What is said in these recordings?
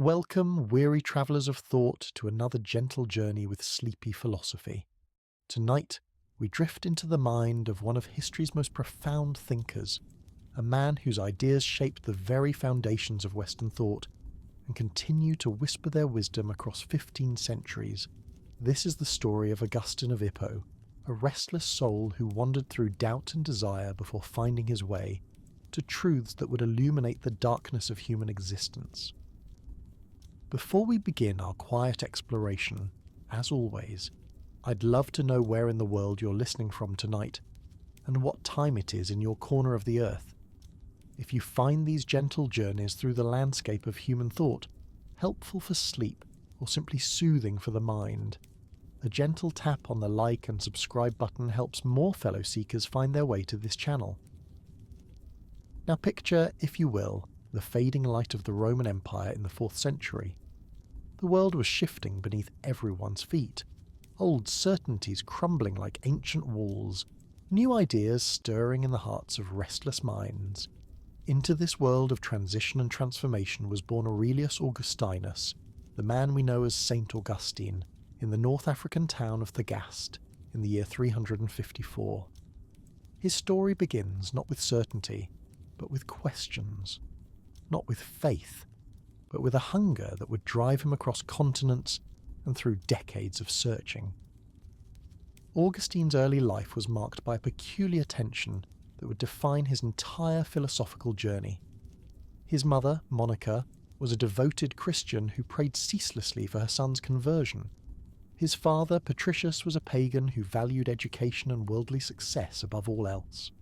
Welcome, weary travellers of thought, to another gentle journey with sleepy philosophy. Tonight, we drift into the mind of one of history's most profound thinkers, a man whose ideas shaped the very foundations of Western thought and continue to whisper their wisdom across 15 centuries. This is the story of Augustine of Hippo, a restless soul who wandered through doubt and desire before finding his way to truths that would illuminate the darkness of human existence. Before we begin our quiet exploration, as always, I'd love to know where in the world you're listening from tonight, and what time it is in your corner of the earth. If you find these gentle journeys through the landscape of human thought helpful for sleep or simply soothing for the mind, a gentle tap on the like and subscribe button helps more fellow seekers find their way to this channel. Now picture, if you will, the fading light of the Roman Empire in the 4th century. The world was shifting beneath everyone's feet, old certainties crumbling like ancient walls, new ideas stirring in the hearts of restless minds. Into this world of transition and transformation was born Aurelius Augustinus, the man we know as Saint Augustine, in the North African town of Thagaste in the year 354. His story begins not with certainty, but with questions. Not with faith, but with a hunger that would drive him across continents and through decades of searching. Augustine's early life was marked by a peculiar tension that would define his entire philosophical journey. His mother, Monica, was a devoted Christian who prayed ceaselessly for her son's conversion. His father, Patricius, was a pagan who valued education and worldly success above all else.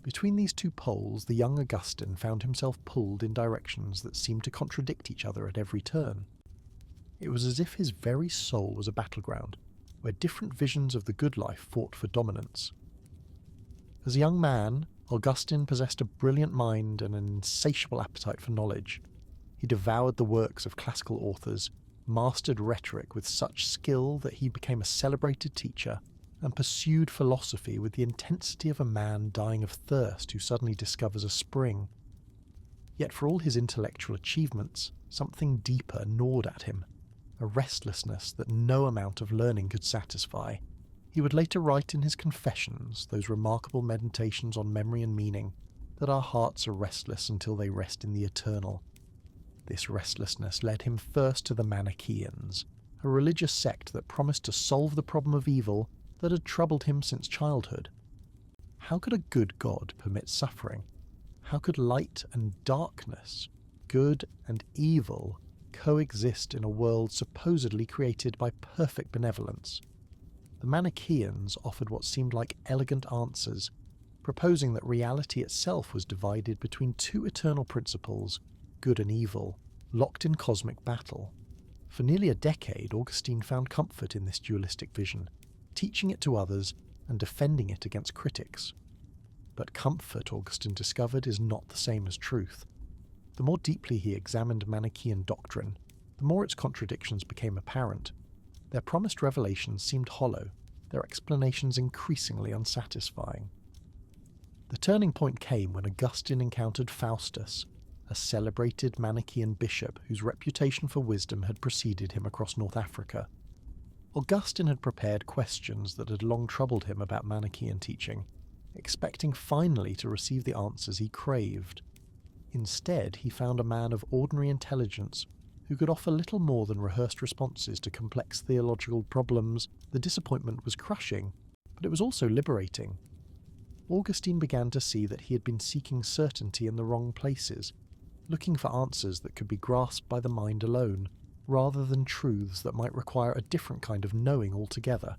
Between these two poles, the young Augustine found himself pulled in directions that seemed to contradict each other at every turn. It was as if his very soul was a battleground, where different visions of the good life fought for dominance. As a young man, Augustine possessed a brilliant mind and an insatiable appetite for knowledge. He devoured the works of classical authors, mastered rhetoric with such skill that he became a celebrated teacher, and pursued philosophy with the intensity of a man dying of thirst who suddenly discovers a spring. Yet for all his intellectual achievements, something deeper gnawed at him, a restlessness that no amount of learning could satisfy. He would later write in his Confessions, those remarkable meditations on memory and meaning, that our hearts are restless until they rest in the eternal. This restlessness led him first to the Manichaeans, a religious sect that promised to solve the problem of evil that had troubled him since childhood. How could a good God permit suffering? How could light and darkness, good and evil, coexist in a world supposedly created by perfect benevolence? The Manichaeans offered what seemed like elegant answers, proposing that reality itself was divided between two eternal principles, good and evil, locked in cosmic battle. For nearly a decade, Augustine found comfort in this dualistic vision, teaching it to others and defending it against critics. But comfort, Augustine discovered, is not the same as truth. The more deeply he examined Manichaean doctrine, the more its contradictions became apparent. Their promised revelations seemed hollow, their explanations increasingly unsatisfying. The turning point came when Augustine encountered Faustus, a celebrated Manichaean bishop whose reputation for wisdom had preceded him across North Africa. Augustine had prepared questions that had long troubled him about Manichaean teaching, expecting finally to receive the answers he craved. Instead, he found a man of ordinary intelligence who could offer little more than rehearsed responses to complex theological problems. The disappointment was crushing, but it was also liberating. Augustine began to see that he had been seeking certainty in the wrong places, looking for answers that could be grasped by the mind alone, rather than truths that might require a different kind of knowing altogether.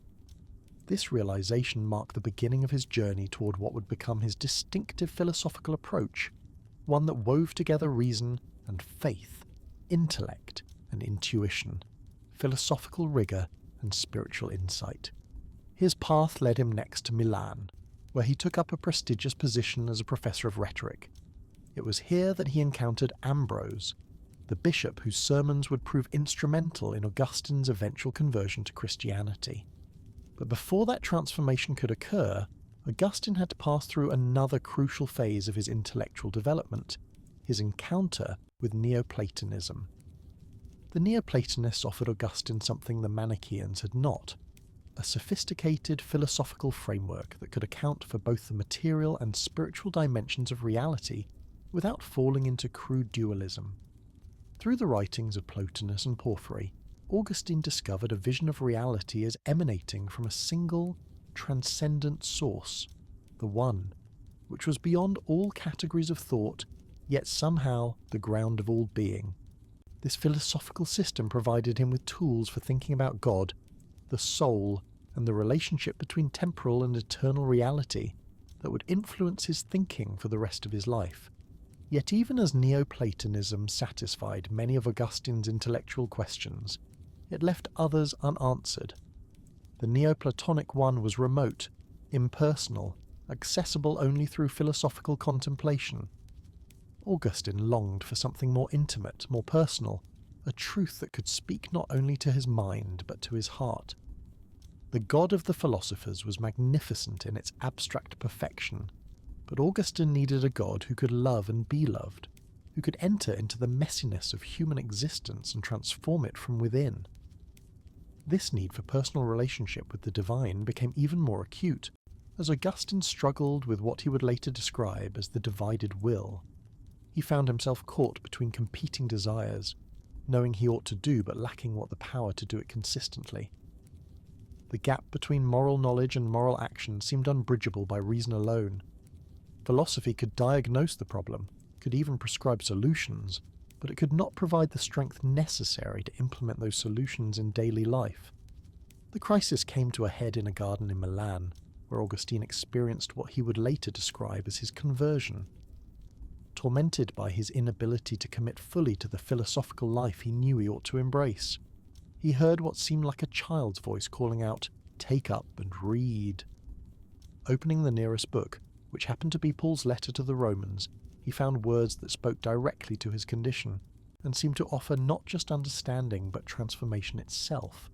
This realization marked the beginning of his journey toward what would become his distinctive philosophical approach, one that wove together reason and faith, intellect and intuition, philosophical rigor and spiritual insight. His path led him next to Milan, where he took up a prestigious position as a professor of rhetoric. It was here that he encountered Ambrose, the bishop whose sermons would prove instrumental in Augustine's eventual conversion to Christianity. But before that transformation could occur, Augustine had to pass through another crucial phase of his intellectual development, his encounter with Neoplatonism. The Neoplatonists offered Augustine something the Manichaeans had not: a sophisticated philosophical framework that could account for both the material and spiritual dimensions of reality without falling into crude dualism. Through the writings of Plotinus and Porphyry, Augustine discovered a vision of reality as emanating from a single, transcendent source, the One, which was beyond all categories of thought, yet somehow the ground of all being. This philosophical system provided him with tools for thinking about God, the soul, and the relationship between temporal and eternal reality that would influence his thinking for the rest of his life. Yet even as Neoplatonism satisfied many of Augustine's intellectual questions, it left others unanswered. The Neoplatonic one was remote, impersonal, accessible only through philosophical contemplation. Augustine longed for something more intimate, more personal, a truth that could speak not only to his mind but to his heart. The God of the philosophers was magnificent in its abstract perfection, but Augustine needed a God who could love and be loved, who could enter into the messiness of human existence and transform it from within. This need for personal relationship with the divine became even more acute, as Augustine struggled with what he would later describe as the divided will. He found himself caught between competing desires, knowing he ought to do but lacking the power to do it consistently. The gap between moral knowledge and moral action seemed unbridgeable by reason alone. Philosophy could diagnose the problem, could even prescribe solutions, but it could not provide the strength necessary to implement those solutions in daily life. The crisis came to a head in a garden in Milan, where Augustine experienced what he would later describe as his conversion. Tormented by his inability to commit fully to the philosophical life he knew he ought to embrace, he heard what seemed like a child's voice calling out, "Take up and read." Opening the nearest book, which happened to be Paul's letter to the Romans, he found words that spoke directly to his condition, and seemed to offer not just understanding but transformation itself.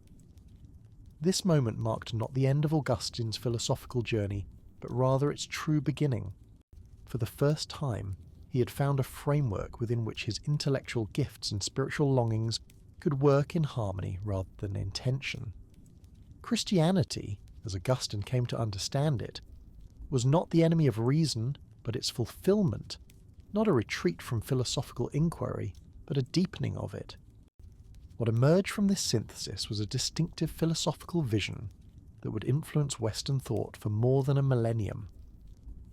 This moment marked not the end of Augustine's philosophical journey, but rather its true beginning. For the first time, he had found a framework within which his intellectual gifts and spiritual longings could work in harmony rather than in tension. Christianity, as Augustine came to understand it, was not the enemy of reason, but its fulfillment, not a retreat from philosophical inquiry, but a deepening of it. What emerged from this synthesis was a distinctive philosophical vision that would influence Western thought for more than a millennium.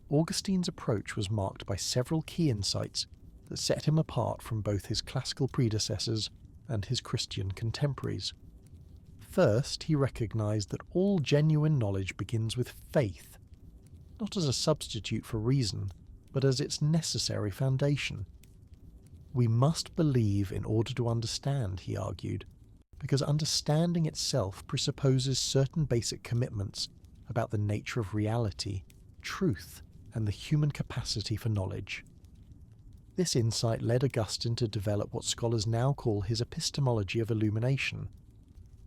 Augustine's approach was marked by several key insights that set him apart from both his classical predecessors and his Christian contemporaries. First, he recognized that all genuine knowledge begins with faith, not as a substitute for reason, but as its necessary foundation. We must believe in order to understand, he argued, because understanding itself presupposes certain basic commitments about the nature of reality, truth, and the human capacity for knowledge. This insight led Augustine to develop what scholars now call his epistemology of illumination.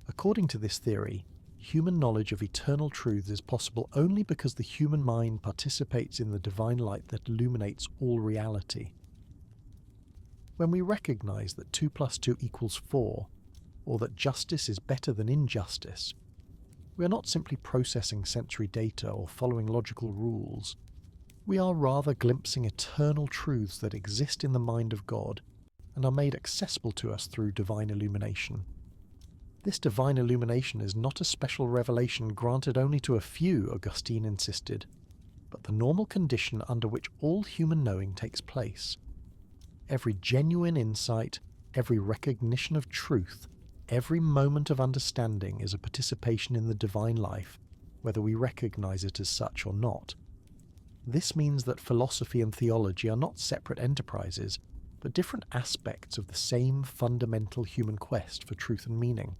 According to this theory, human knowledge of eternal truth is possible only because the human mind participates in the divine light that illuminates all reality. When we recognize that 2 + 2 = 4, or that justice is better than injustice, we are not simply processing sensory data or following logical rules. We are rather glimpsing eternal truths that exist in the mind of God and are made accessible to us through divine illumination. This divine illumination is not a special revelation granted only to a few, Augustine insisted, but the normal condition under which all human knowing takes place. Every genuine insight, every recognition of truth, every moment of understanding is a participation in the divine life, whether we recognize it as such or not. This means that philosophy and theology are not separate enterprises, but different aspects of the same fundamental human quest for truth and meaning.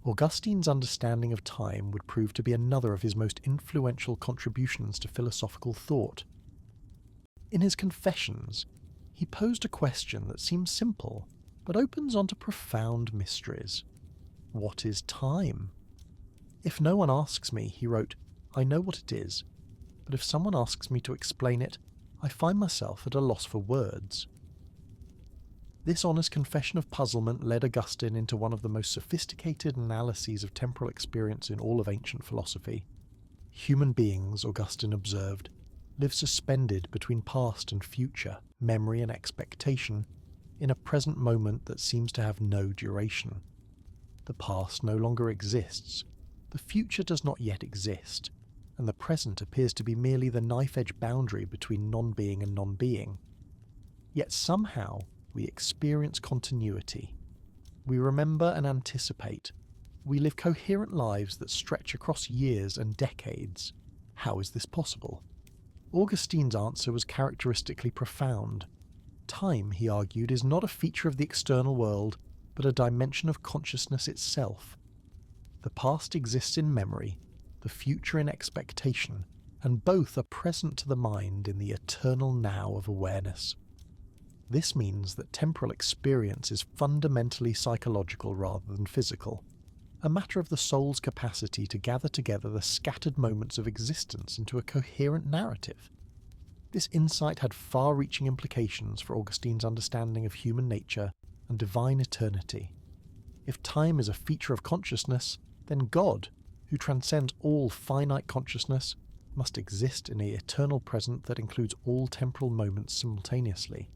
Augustine's understanding of time would prove to be another of his most influential contributions to philosophical thought. In his Confessions, he posed a question that seems simple, but opens onto profound mysteries. What is time? If no one asks me, he wrote, I know what it is, but if someone asks me to explain it, I find myself at a loss for words. This honest confession of puzzlement led Augustine into one of the most sophisticated analyses of temporal experience in all of ancient philosophy. Human beings, Augustine observed, live suspended between past and future, memory and expectation, in a present moment that seems to have no duration. The past no longer exists, the future does not yet exist, and the present appears to be merely the knife-edge boundary between non-being and non-being. Yet somehow we experience continuity. We remember and anticipate. We live coherent lives that stretch across years and decades. How is this possible? Augustine's answer was characteristically profound. Time, he argued, is not a feature of the external world, but a dimension of consciousness itself. The past exists in memory, the future in expectation, and both are present to the mind in the eternal now of awareness. This means that temporal experience is fundamentally psychological rather than physical, a matter of the soul's capacity to gather together the scattered moments of existence into a coherent narrative. This insight had far-reaching implications for Augustine's understanding of human nature and divine eternity. If time is a feature of consciousness, then God, who transcends all finite consciousness, must exist in an eternal present that includes all temporal moments simultaneously.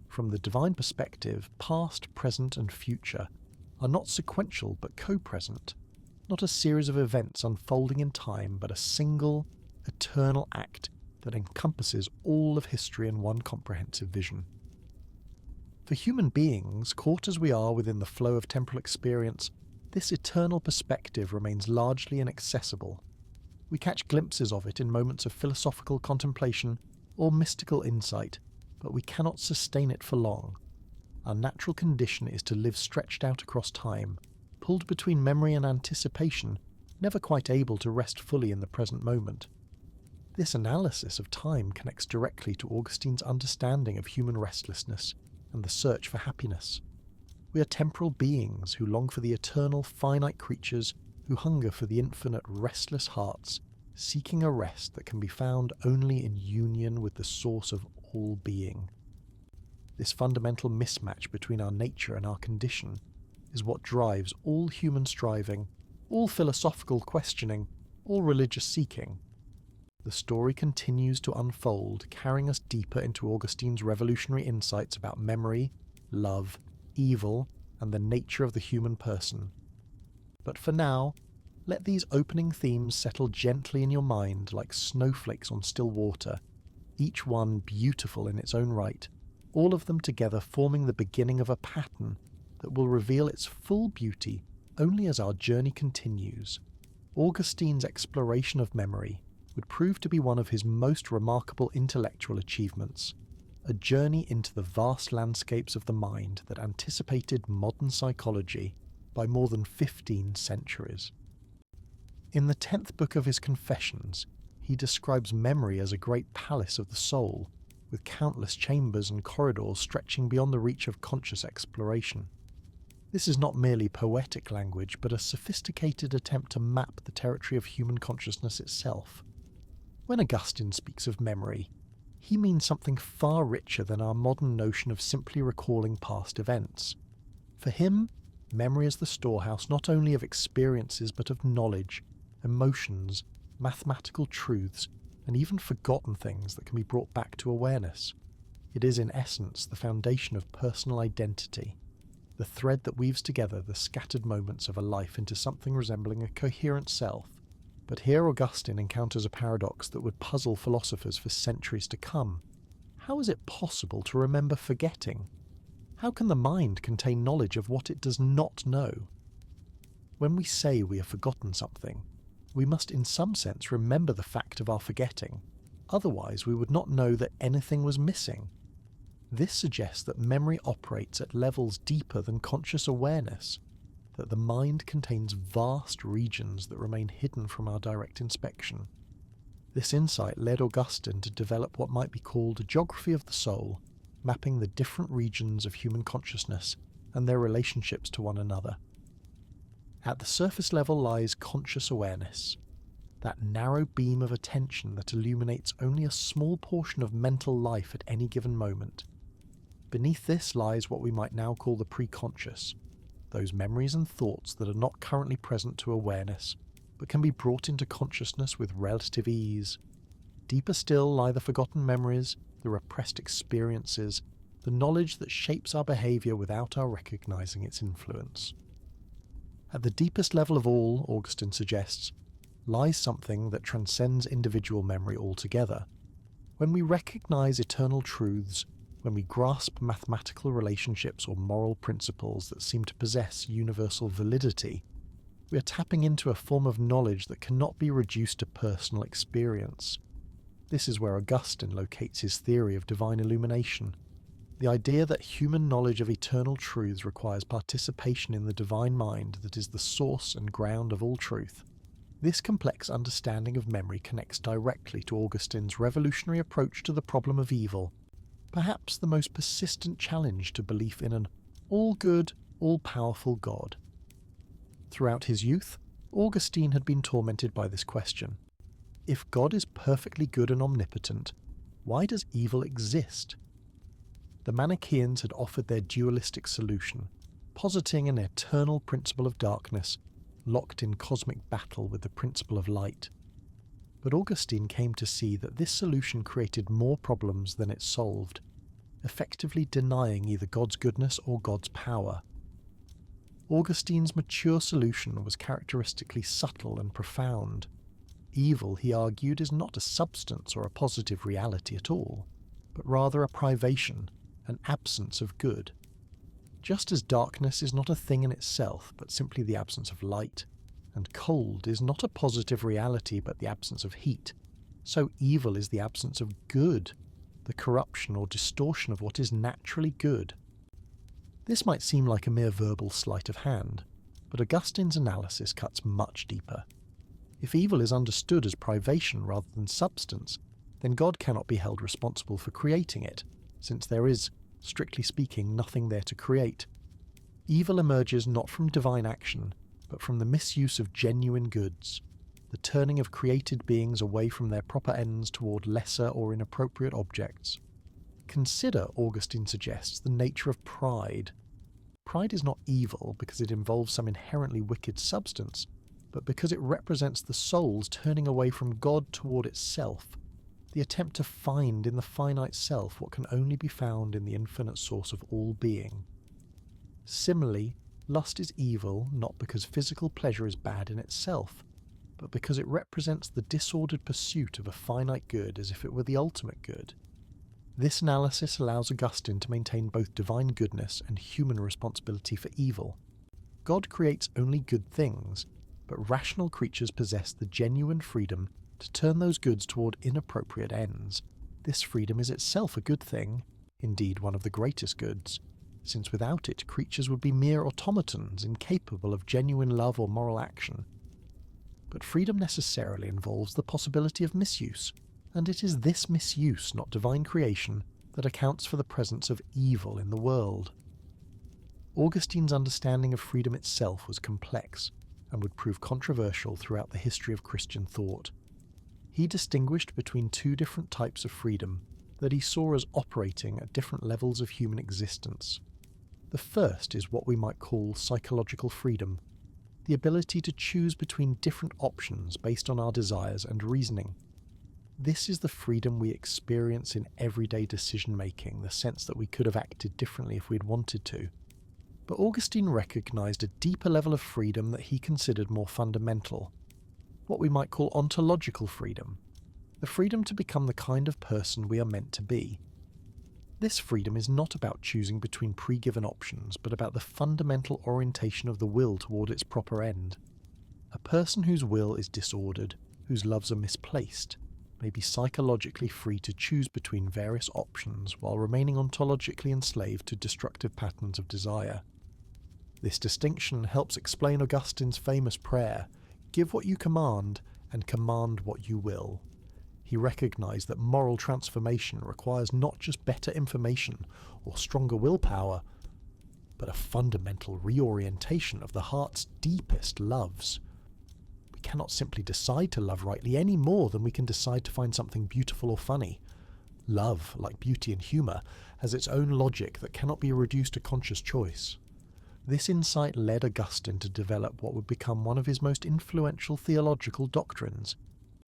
From the divine perspective, past, present, and future are not sequential but co-present, not a series of events unfolding in time, but a single, eternal act that encompasses all of history in one comprehensive vision. For human beings, caught as we are within the flow of temporal experience, this eternal perspective remains largely inaccessible. We catch glimpses of it in moments of philosophical contemplation or mystical insight, but we cannot sustain it for long. Our natural condition is to live stretched out across time, pulled between memory and anticipation, never quite able to rest fully in the present moment. This analysis of time connects directly to Augustine's understanding of human restlessness and the search for happiness. We are temporal beings who long for the eternal, finite creatures who hunger for the infinite, restless hearts, seeking a rest that can be found only in union with the source of all being. This fundamental mismatch between our nature and our condition is what drives all human striving, all philosophical questioning, all religious seeking. The story continues to unfold, carrying us deeper into Augustine's revolutionary insights about memory, love, evil, and the nature of the human person. But for now, let these opening themes settle gently in your mind like snowflakes on still water, each one beautiful in its own right, all of them together forming the beginning of a pattern that will reveal its full beauty only as our journey continues. Augustine's exploration of memory would prove to be one of his most remarkable intellectual achievements, a journey into the vast landscapes of the mind that anticipated modern psychology by more than 15 centuries. In the 10th book of his Confessions, he describes memory as a great palace of the soul, with countless chambers and corridors stretching beyond the reach of conscious exploration. This is not merely poetic language, but a sophisticated attempt to map the territory of human consciousness itself. When Augustine speaks of memory, he means something far richer than our modern notion of simply recalling past events. For him, memory is the storehouse not only of experiences but of knowledge, emotions, mathematical truths, and even forgotten things that can be brought back to awareness. It is in essence the foundation of personal identity, the thread that weaves together the scattered moments of a life into something resembling a coherent self. But here Augustine encounters a paradox that would puzzle philosophers for centuries to come. How is it possible to remember forgetting? How can the mind contain knowledge of what it does not know? When we say we have forgotten something, we must in some sense remember the fact of our forgetting, otherwise we would not know that anything was missing. This suggests that memory operates at levels deeper than conscious awareness, that the mind contains vast regions that remain hidden from our direct inspection. This insight led Augustine to develop what might be called a geography of the soul, mapping the different regions of human consciousness and their relationships to one another. At the surface level lies conscious awareness, that narrow beam of attention that illuminates only a small portion of mental life at any given moment. Beneath this lies what we might now call the preconscious, those memories and thoughts that are not currently present to awareness, but can be brought into consciousness with relative ease. Deeper still lie the forgotten memories, the repressed experiences, the knowledge that shapes our behaviour without our recognising its influence. At the deepest level of all, Augustine suggests, lies something that transcends individual memory altogether. When we recognise eternal truths, when we grasp mathematical relationships or moral principles that seem to possess universal validity, we are tapping into a form of knowledge that cannot be reduced to personal experience. This is where Augustine locates his theory of divine illumination. The idea that human knowledge of eternal truths requires participation in the divine mind that is the source and ground of all truth. This complex understanding of memory connects directly to Augustine's revolutionary approach to the problem of evil, perhaps the most persistent challenge to belief in an all-good, all-powerful God. Throughout his youth, Augustine had been tormented by this question. If God is perfectly good and omnipotent, why does evil exist? The Manichaeans had offered their dualistic solution, positing an eternal principle of darkness, locked in cosmic battle with the principle of light. But Augustine came to see that this solution created more problems than it solved, effectively denying either God's goodness or God's power. Augustine's mature solution was characteristically subtle and profound. Evil, he argued, is not a substance or a positive reality at all, but rather a privation, an absence of good. Just as darkness is not a thing in itself, but simply the absence of light, and cold is not a positive reality but the absence of heat, so evil is the absence of good, the corruption or distortion of what is naturally good. This might seem like a mere verbal sleight of hand, but Augustine's analysis cuts much deeper. If evil is understood as privation rather than substance, then God cannot be held responsible for creating it, since there is, strictly speaking, nothing there to create. Evil emerges not from divine action, but from the misuse of genuine goods, the turning of created beings away from their proper ends toward lesser or inappropriate objects. Consider, Augustine suggests, the nature of pride. Pride is not evil because it involves some inherently wicked substance, but because it represents the soul's turning away from God toward itself, the attempt to find in the finite self what can only be found in the infinite source of all being. Similarly, lust is evil not because physical pleasure is bad in itself, but because it represents the disordered pursuit of a finite good as if it were the ultimate good. This analysis allows Augustine to maintain both divine goodness and human responsibility for evil. God creates only good things, but rational creatures possess the genuine freedom to turn those goods toward inappropriate ends. This freedom is itself a good thing, indeed one of the greatest goods, since without it creatures would be mere automatons incapable of genuine love or moral action. But freedom necessarily involves the possibility of misuse, and it is this misuse, not divine creation, that accounts for the presence of evil in the world. Augustine's understanding of freedom itself was complex, and would prove controversial throughout the history of Christian thought. He distinguished between two different types of freedom that he saw as operating at different levels of human existence. The first is what we might call psychological freedom, the ability to choose between different options based on our desires and reasoning. This is the freedom we experience in everyday decision-making, the sense that we could have acted differently if we'd wanted to. But Augustine recognized a deeper level of freedom that he considered more fundamental, what we might call ontological freedom, the freedom to become the kind of person we are meant to be. This freedom is not about choosing between pre-given options, but about the fundamental orientation of the will toward its proper end. A person whose will is disordered, whose loves are misplaced, may be psychologically free to choose between various options while remaining ontologically enslaved to destructive patterns of desire. This distinction helps explain Augustine's famous prayer, "Give what you command, and command what you will." He recognized that moral transformation requires not just better information or stronger willpower, but a fundamental reorientation of the heart's deepest loves. We cannot simply decide to love rightly any more than we can decide to find something beautiful or funny. Love, like beauty and humour, has its own logic that cannot be reduced to conscious choice. This insight led Augustine to develop what would become one of his most influential theological doctrines,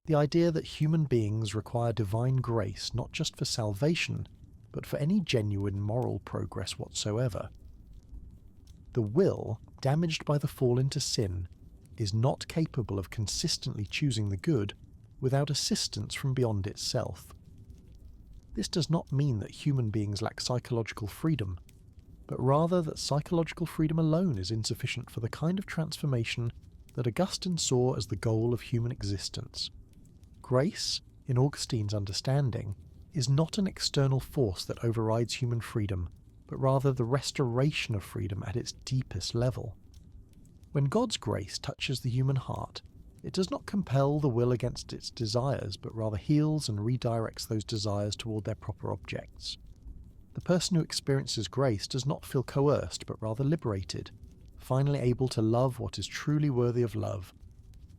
the idea that human beings require divine grace not just for salvation, but for any genuine moral progress whatsoever. The will, damaged by the fall into sin, is not capable of consistently choosing the good without assistance from beyond itself. This does not mean that human beings lack psychological freedom, but rather that psychological freedom alone is insufficient for the kind of transformation that Augustine saw as the goal of human existence. Grace, in Augustine's understanding, is not an external force that overrides human freedom, but rather the restoration of freedom at its deepest level. When God's grace touches the human heart, it does not compel the will against its desires, but rather heals and redirects those desires toward their proper objects. The person who experiences grace does not feel coerced, but rather liberated, finally able to love what is truly worthy of love.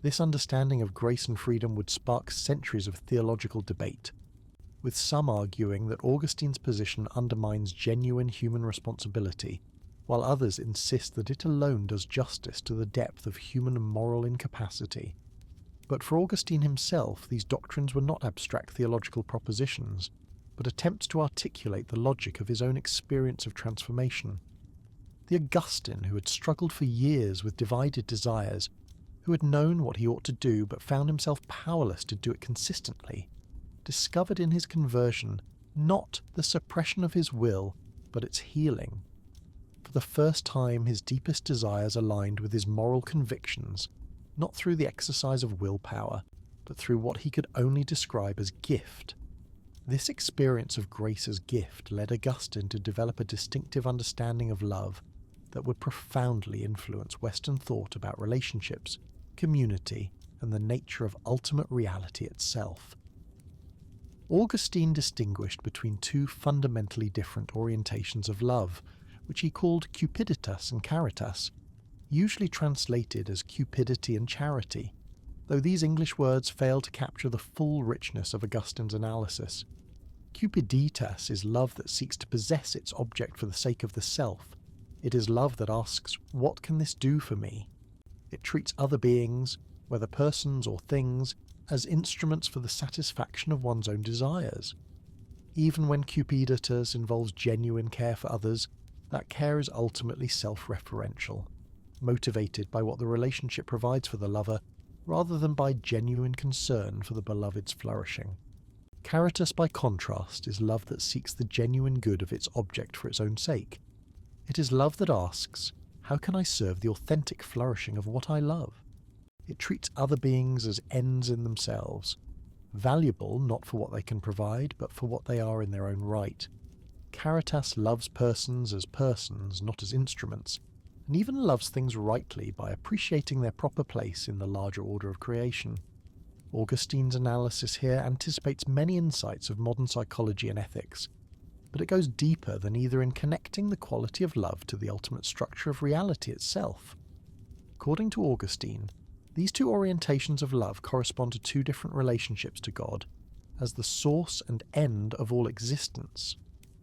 This understanding of grace and freedom would spark centuries of theological debate, with some arguing that Augustine's position undermines genuine human responsibility, while others insist that it alone does justice to the depth of human moral incapacity. But for Augustine himself, these doctrines were not abstract theological propositions, but attempts to articulate the logic of his own experience of transformation. The Augustine who had struggled for years with divided desires, who had known what he ought to do but found himself powerless to do it consistently, discovered in his conversion not the suppression of his will, but its healing. For the first time, his deepest desires aligned with his moral convictions, not through the exercise of willpower, but through what he could only describe as gift. This experience of grace as gift led Augustine to develop a distinctive understanding of love that would profoundly influence Western thought about relationships, community, and the nature of ultimate reality itself. Augustine distinguished between two fundamentally different orientations of love, which he called cupiditas and caritas, usually translated as cupidity and charity, though these English words fail to capture the full richness of Augustine's analysis. Cupiditas is love that seeks to possess its object for the sake of the self. It is love that asks, "What can this do for me?" It treats other beings, whether persons or things, as instruments for the satisfaction of one's own desires. Even when cupiditas involves genuine care for others, that care is ultimately self-referential, motivated by what the relationship provides for the lover, rather than by genuine concern for the beloved's flourishing. Caritas, by contrast, is love that seeks the genuine good of its object for its own sake. It is love that asks, "How can I serve the authentic flourishing of what I love?" It treats other beings as ends in themselves, valuable not for what they can provide, but for what they are in their own right. Caritas loves persons as persons, not as instruments, and even loves things rightly by appreciating their proper place in the larger order of creation. Augustine's analysis here anticipates many insights of modern psychology and ethics, but it goes deeper than either in connecting the quality of love to the ultimate structure of reality itself. According to Augustine, these two orientations of love correspond to two different relationships to God, as the source and end of all existence.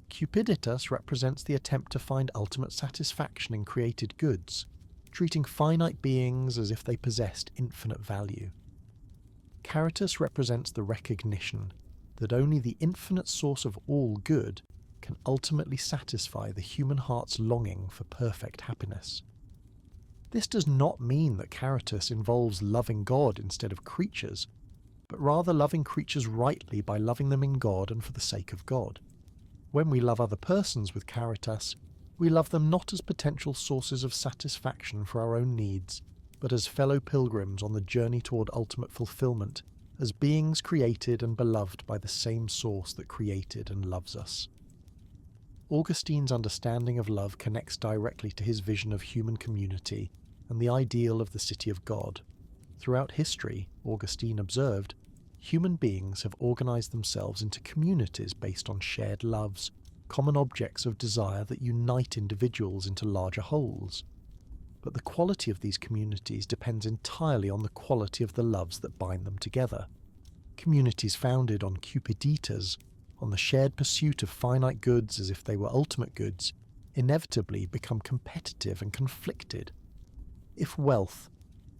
Cupiditas represents the attempt to find ultimate satisfaction in created goods, treating finite beings as if they possessed infinite value. Caritas represents the recognition that only the infinite source of all good can ultimately satisfy the human heart's longing for perfect happiness. This does not mean that caritas involves loving God instead of creatures, but rather loving creatures rightly by loving them in God and for the sake of God. When we love other persons with caritas, we love them not as potential sources of satisfaction for our own needs, but as fellow pilgrims on the journey toward ultimate fulfillment, as beings created and beloved by the same source that created and loves us. Augustine's understanding of love connects directly to his vision of human community and the ideal of the city of God. Throughout history, Augustine observed, human beings have organized themselves into communities based on shared loves, common objects of desire that unite individuals into larger wholes. But the quality of these communities depends entirely on the quality of the loves that bind them together. Communities founded on cupiditas on the shared pursuit of finite goods as if they were ultimate goods, inevitably become competitive and conflicted. If wealth,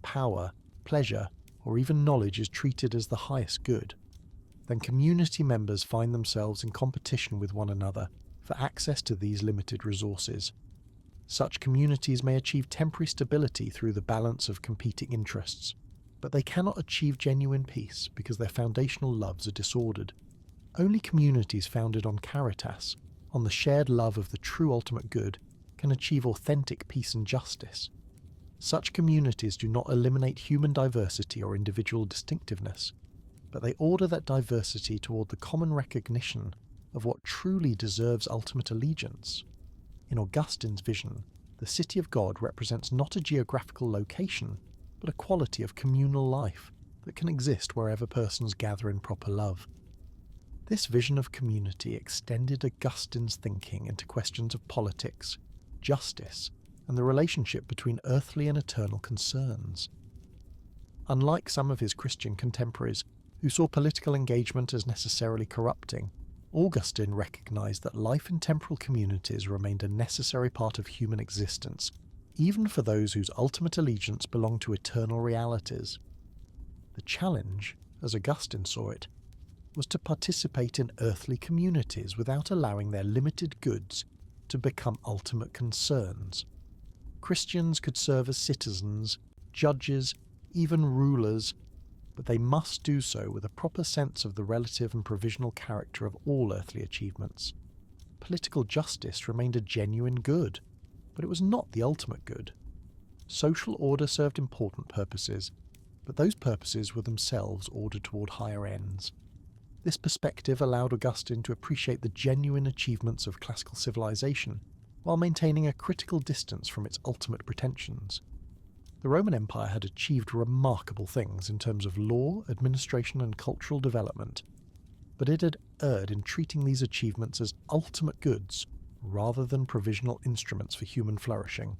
power, pleasure, or even knowledge is treated as the highest good, then community members find themselves in competition with one another for access to these limited resources. Such communities may achieve temporary stability through the balance of competing interests, but they cannot achieve genuine peace because their foundational loves are disordered. Only communities founded on caritas, on the shared love of the true ultimate good, can achieve authentic peace and justice. Such communities do not eliminate human diversity or individual distinctiveness, but they order that diversity toward the common recognition of what truly deserves ultimate allegiance. In Augustine's vision, the city of God represents not a geographical location, but a quality of communal life that can exist wherever persons gather in proper love. This vision of community extended Augustine's thinking into questions of politics, justice, and the relationship between earthly and eternal concerns. Unlike some of his Christian contemporaries, who saw political engagement as necessarily corrupting, Augustine recognized that life in temporal communities remained a necessary part of human existence, even for those whose ultimate allegiance belonged to eternal realities. The challenge, as Augustine saw it, was to participate in earthly communities without allowing their limited goods to become ultimate concerns. Christians could serve as citizens, judges, even rulers, but they must do so with a proper sense of the relative and provisional character of all earthly achievements. Political justice remained a genuine good, but it was not the ultimate good. Social order served important purposes, but those purposes were themselves ordered toward higher ends. This perspective allowed Augustine to appreciate the genuine achievements of classical civilization, while maintaining a critical distance from its ultimate pretensions. The Roman Empire had achieved remarkable things in terms of law, administration, and cultural development, but it had erred in treating these achievements as ultimate goods rather than provisional instruments for human flourishing.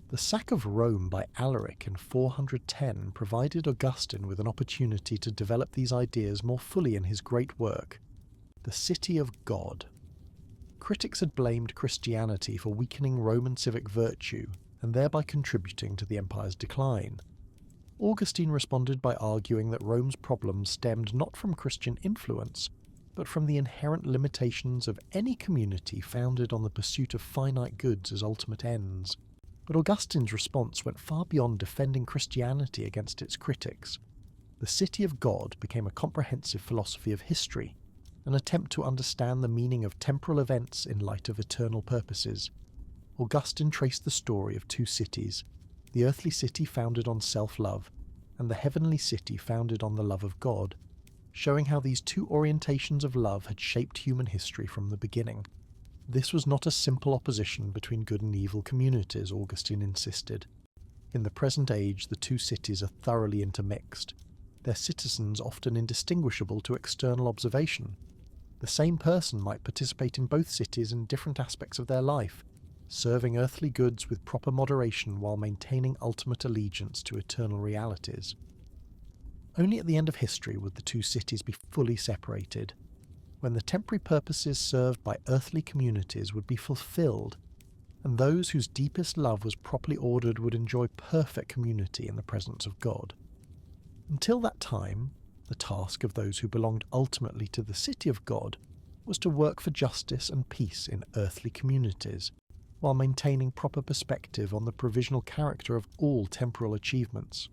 The sack of Rome by Alaric in 410 provided Augustine with an opportunity to develop these ideas more fully in his great work, The City of God. Critics had blamed Christianity for weakening Roman civic virtue and thereby contributing to the empire's decline. Augustine responded by arguing that Rome's problems stemmed not from Christian influence, but from the inherent limitations of any community founded on the pursuit of finite goods as ultimate ends. But Augustine's response went far beyond defending Christianity against its critics. The City of God became a comprehensive philosophy of history, an attempt to understand the meaning of temporal events in light of eternal purposes. Augustine traced the story of two cities, the earthly city founded on self-love, and the heavenly city founded on the love of God, showing how these two orientations of love had shaped human history from the beginning. This was not a simple opposition between good and evil communities, Augustine insisted. In the present age, the two cities are thoroughly intermixed, their citizens often indistinguishable to external observation. The same person might participate in both cities in different aspects of their life, serving earthly goods with proper moderation while maintaining ultimate allegiance to eternal realities. Only at the end of history would the two cities be fully separated, when the temporary purposes served by earthly communities would be fulfilled, and those whose deepest love was properly ordered would enjoy perfect community in the presence of God. Until that time, the task of those who belonged ultimately to the city of God was to work for justice and peace in earthly communities, while maintaining proper perspective on the provisional character of all temporal achievements.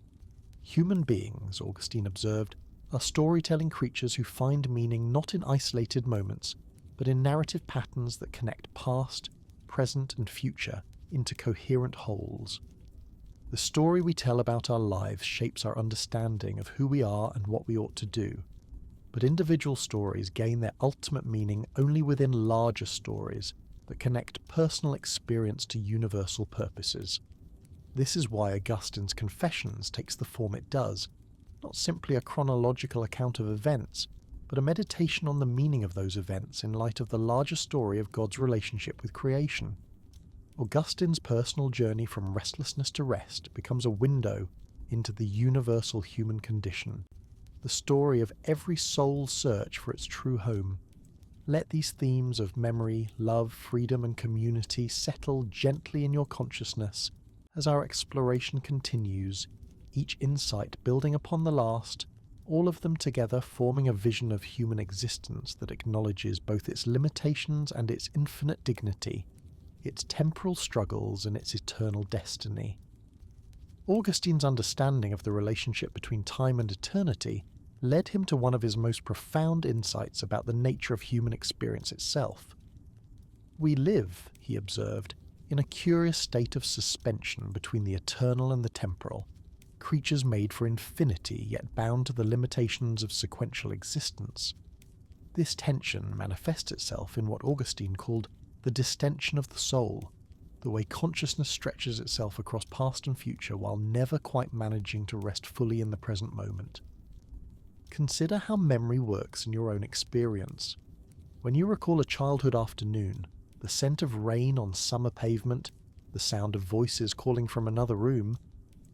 Human beings, Augustine observed, are storytelling creatures who find meaning not in isolated moments, but in narrative patterns that connect past, present, and future into coherent wholes. The story we tell about our lives shapes our understanding of who we are and what we ought to do, but individual stories gain their ultimate meaning only within larger stories that connect personal experience to universal purposes. This is why Augustine's Confessions takes the form it does, not simply a chronological account of events, but a meditation on the meaning of those events in light of the larger story of God's relationship with creation. Augustine's personal journey from restlessness to rest becomes a window into the universal human condition, the story of every soul's search for its true home, Let these themes of memory, love, freedom, and community settle gently in your consciousness as our exploration continues, each insight building upon the last, all of them together forming a vision of human existence that acknowledges both its limitations and its infinite dignity, its temporal struggles and its eternal destiny. Augustine's understanding of the relationship between time and eternity led him to one of his most profound insights about the nature of human experience itself. We live, he observed, in a curious state of suspension between the eternal and the temporal, creatures made for infinity yet bound to the limitations of sequential existence. This tension manifests itself in what Augustine called the distension of the soul, the way consciousness stretches itself across past and future while never quite managing to rest fully in the present moment. Consider how memory works in your own experience. When you recall a childhood afternoon, the scent of rain on summer pavement, the sound of voices calling from another room,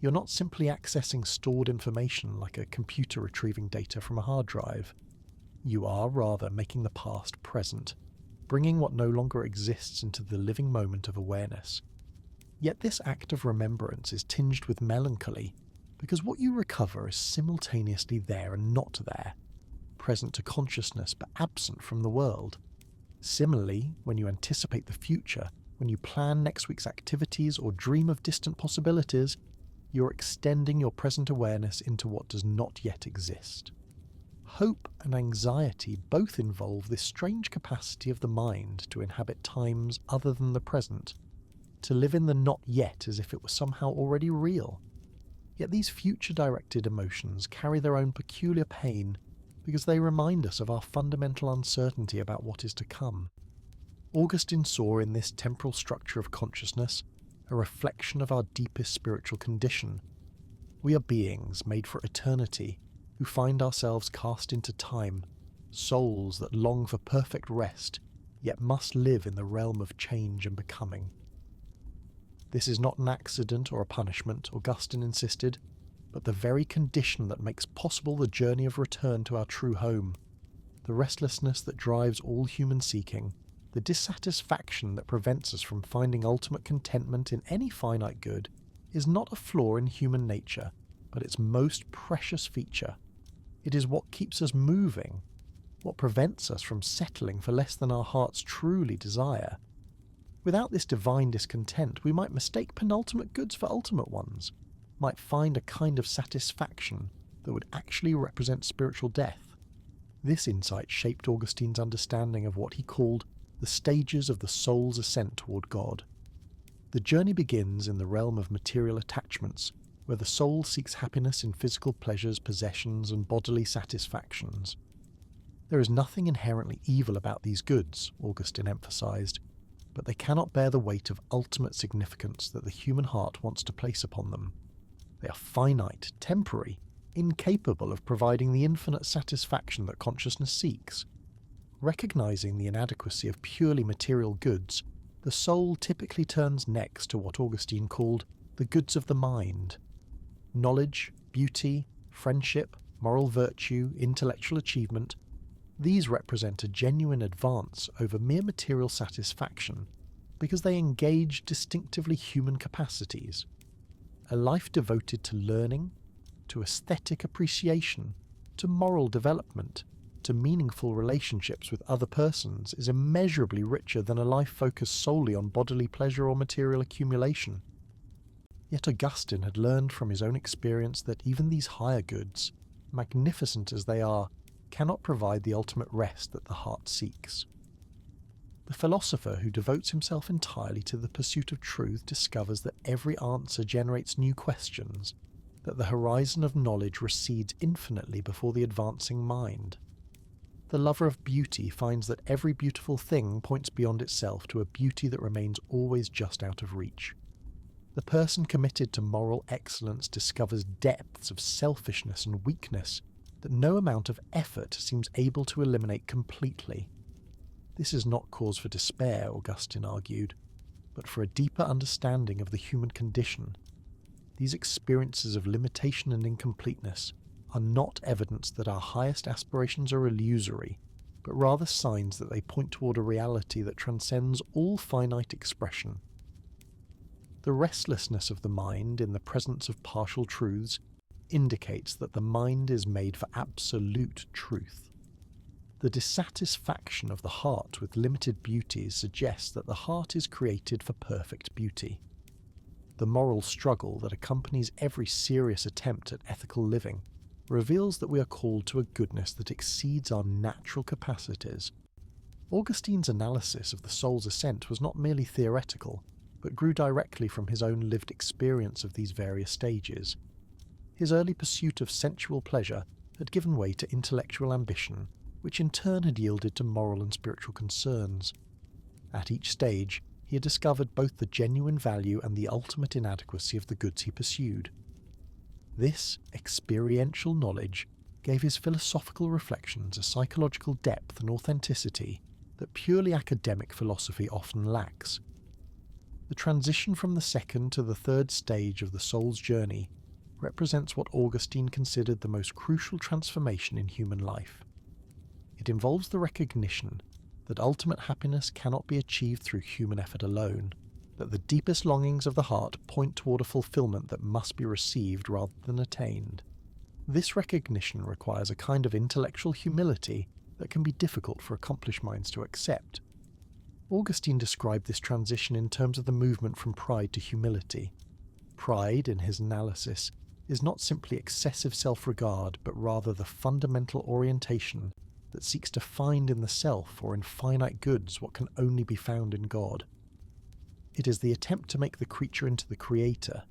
you're not simply accessing stored information like a computer retrieving data from a hard drive. You are rather making the past present, bringing what no longer exists into the living moment of awareness. Yet this act of remembrance is tinged with melancholy, because what you recover is simultaneously there and not there, present to consciousness but absent from the world. Similarly, when you anticipate the future, when you plan next week's activities or dream of distant possibilities, you're extending your present awareness into what does not yet exist. Hope and anxiety both involve this strange capacity of the mind to inhabit times other than the present, to live in the not yet as if it were somehow already real. Yet these future-directed emotions carry their own peculiar pain because they remind us of our fundamental uncertainty about what is to come. Augustine saw in this temporal structure of consciousness a reflection of our deepest spiritual condition. We are beings made for eternity, who find ourselves cast into time, souls that long for perfect rest, yet must live in the realm of change and becoming. This is not an accident or a punishment, Augustine insisted, but the very condition that makes possible the journey of return to our true home, the restlessness that drives all human seeking, the dissatisfaction that prevents us from finding ultimate contentment in any finite good, is not a flaw in human nature, but its most precious feature. It is what keeps us moving, what prevents us from settling for less than our hearts truly desire. Without this divine discontent, we might mistake penultimate goods for ultimate ones, might find a kind of satisfaction that would actually represent spiritual death. This insight shaped Augustine's understanding of what he called the stages of the soul's ascent toward God. The journey begins in the realm of material attachments, where the soul seeks happiness in physical pleasures, possessions, and bodily satisfactions. There is nothing inherently evil about these goods, Augustine emphasized, but they cannot bear the weight of ultimate significance that the human heart wants to place upon them. They are finite, temporary, incapable of providing the infinite satisfaction that consciousness seeks. Recognizing the inadequacy of purely material goods, the soul typically turns next to what Augustine called the goods of the mind. Knowledge, beauty, friendship, moral virtue, intellectual achievement, these represent a genuine advance over mere material satisfaction because they engage distinctively human capacities. A life devoted to learning, to aesthetic appreciation, to moral development, to meaningful relationships with other persons is immeasurably richer than a life focused solely on bodily pleasure or material accumulation. Yet Augustine had learned from his own experience that even these higher goods, magnificent as they are, cannot provide the ultimate rest that the heart seeks. The philosopher who devotes himself entirely to the pursuit of truth discovers that every answer generates new questions, that the horizon of knowledge recedes infinitely before the advancing mind. The lover of beauty finds that every beautiful thing points beyond itself to a beauty that remains always just out of reach. The person committed to moral excellence discovers depths of selfishness and weakness that no amount of effort seems able to eliminate completely. This is not cause for despair, Augustine argued, but for a deeper understanding of the human condition. These experiences of limitation and incompleteness are not evidence that our highest aspirations are illusory, but rather signs that they point toward a reality that transcends all finite expression. The restlessness of the mind in the presence of partial truths indicates that the mind is made for absolute truth. The dissatisfaction of the heart with limited beauties suggests that the heart is created for perfect beauty. The moral struggle that accompanies every serious attempt at ethical living reveals that we are called to a goodness that exceeds our natural capacities. Augustine's analysis of the soul's ascent was not merely theoretical, but grew directly from his own lived experience of these various stages. His early pursuit of sensual pleasure had given way to intellectual ambition, which in turn had yielded to moral and spiritual concerns. At each stage, he had discovered both the genuine value and the ultimate inadequacy of the goods he pursued. This experiential knowledge gave his philosophical reflections a psychological depth and authenticity that purely academic philosophy often lacks. The transition from the second to the third stage of the soul's journey represents what Augustine considered the most crucial transformation in human life. It involves the recognition that ultimate happiness cannot be achieved through human effort alone, that the deepest longings of the heart point toward a fulfillment that must be received rather than attained. This recognition requires a kind of intellectual humility that can be difficult for accomplished minds to accept. Augustine described this transition in terms of the movement from pride to humility. Pride, in his analysis, is not simply excessive self-regard, but rather the fundamental orientation that seeks to find in the self or in finite goods what can only be found in God. It is the attempt to make the creature into the creator,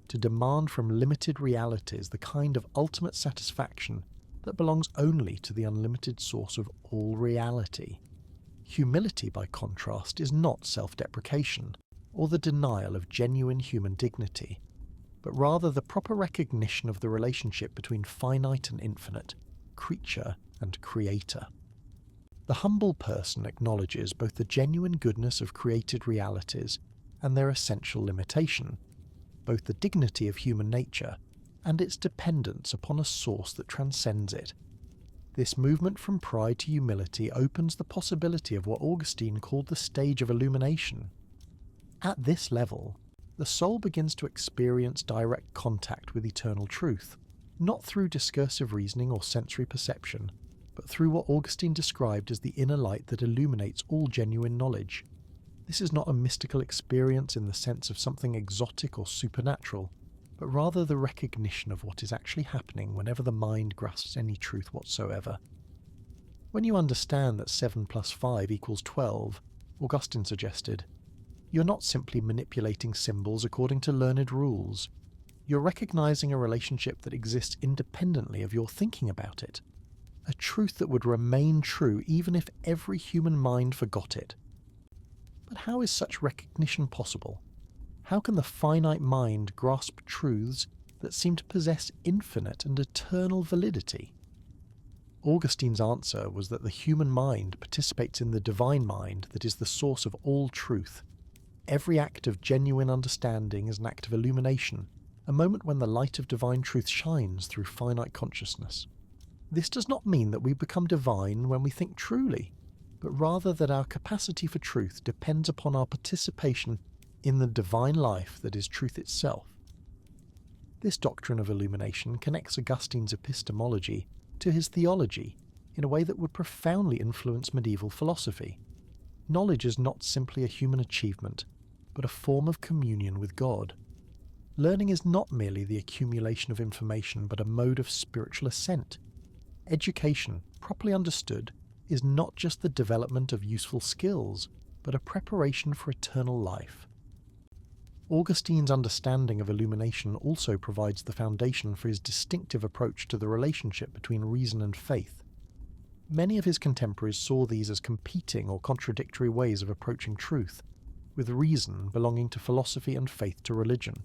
to demand from limited realities the kind of ultimate satisfaction that belongs only to the unlimited source of all reality. Humility, by contrast, is not self-deprecation or the denial of genuine human dignity, but rather the proper recognition of the relationship between finite and infinite, creature and creator. The humble person acknowledges both the genuine goodness of created realities and their essential limitation, both the dignity of human nature and its dependence upon a source that transcends it. This movement from pride to humility opens the possibility of what Augustine called the stage of illumination. At this level, the soul begins to experience direct contact with eternal truth, not through discursive reasoning or sensory perception, but through what Augustine described as the inner light that illuminates all genuine knowledge. This is not a mystical experience in the sense of something exotic or supernatural, but rather the recognition of what is actually happening whenever the mind grasps any truth whatsoever. When you understand that 7 plus 5 equals 12, Augustine suggested, you're not simply manipulating symbols according to learned rules. You're recognizing a relationship that exists independently of your thinking about it. A truth that would remain true even if every human mind forgot it. But how is such recognition possible? How can the finite mind grasp truths that seem to possess infinite and eternal validity? Augustine's answer was that the human mind participates in the divine mind that is the source of all truth. Every act of genuine understanding is an act of illumination, a moment when the light of divine truth shines through finite consciousness. This does not mean that we become divine when we think truly, but rather that our capacity for truth depends upon our participation in the divine life that is truth itself. This doctrine of illumination connects Augustine's epistemology to his theology in a way that would profoundly influence medieval philosophy. Knowledge is not simply a human achievement, but a form of communion with God. Learning is not merely the accumulation of information, but a mode of spiritual ascent. Education, properly understood, is not just the development of useful skills, but a preparation for eternal life. Augustine's understanding of illumination also provides the foundation for his distinctive approach to the relationship between reason and faith. Many of his contemporaries saw these as competing or contradictory ways of approaching truth, with reason belonging to philosophy and faith to religion.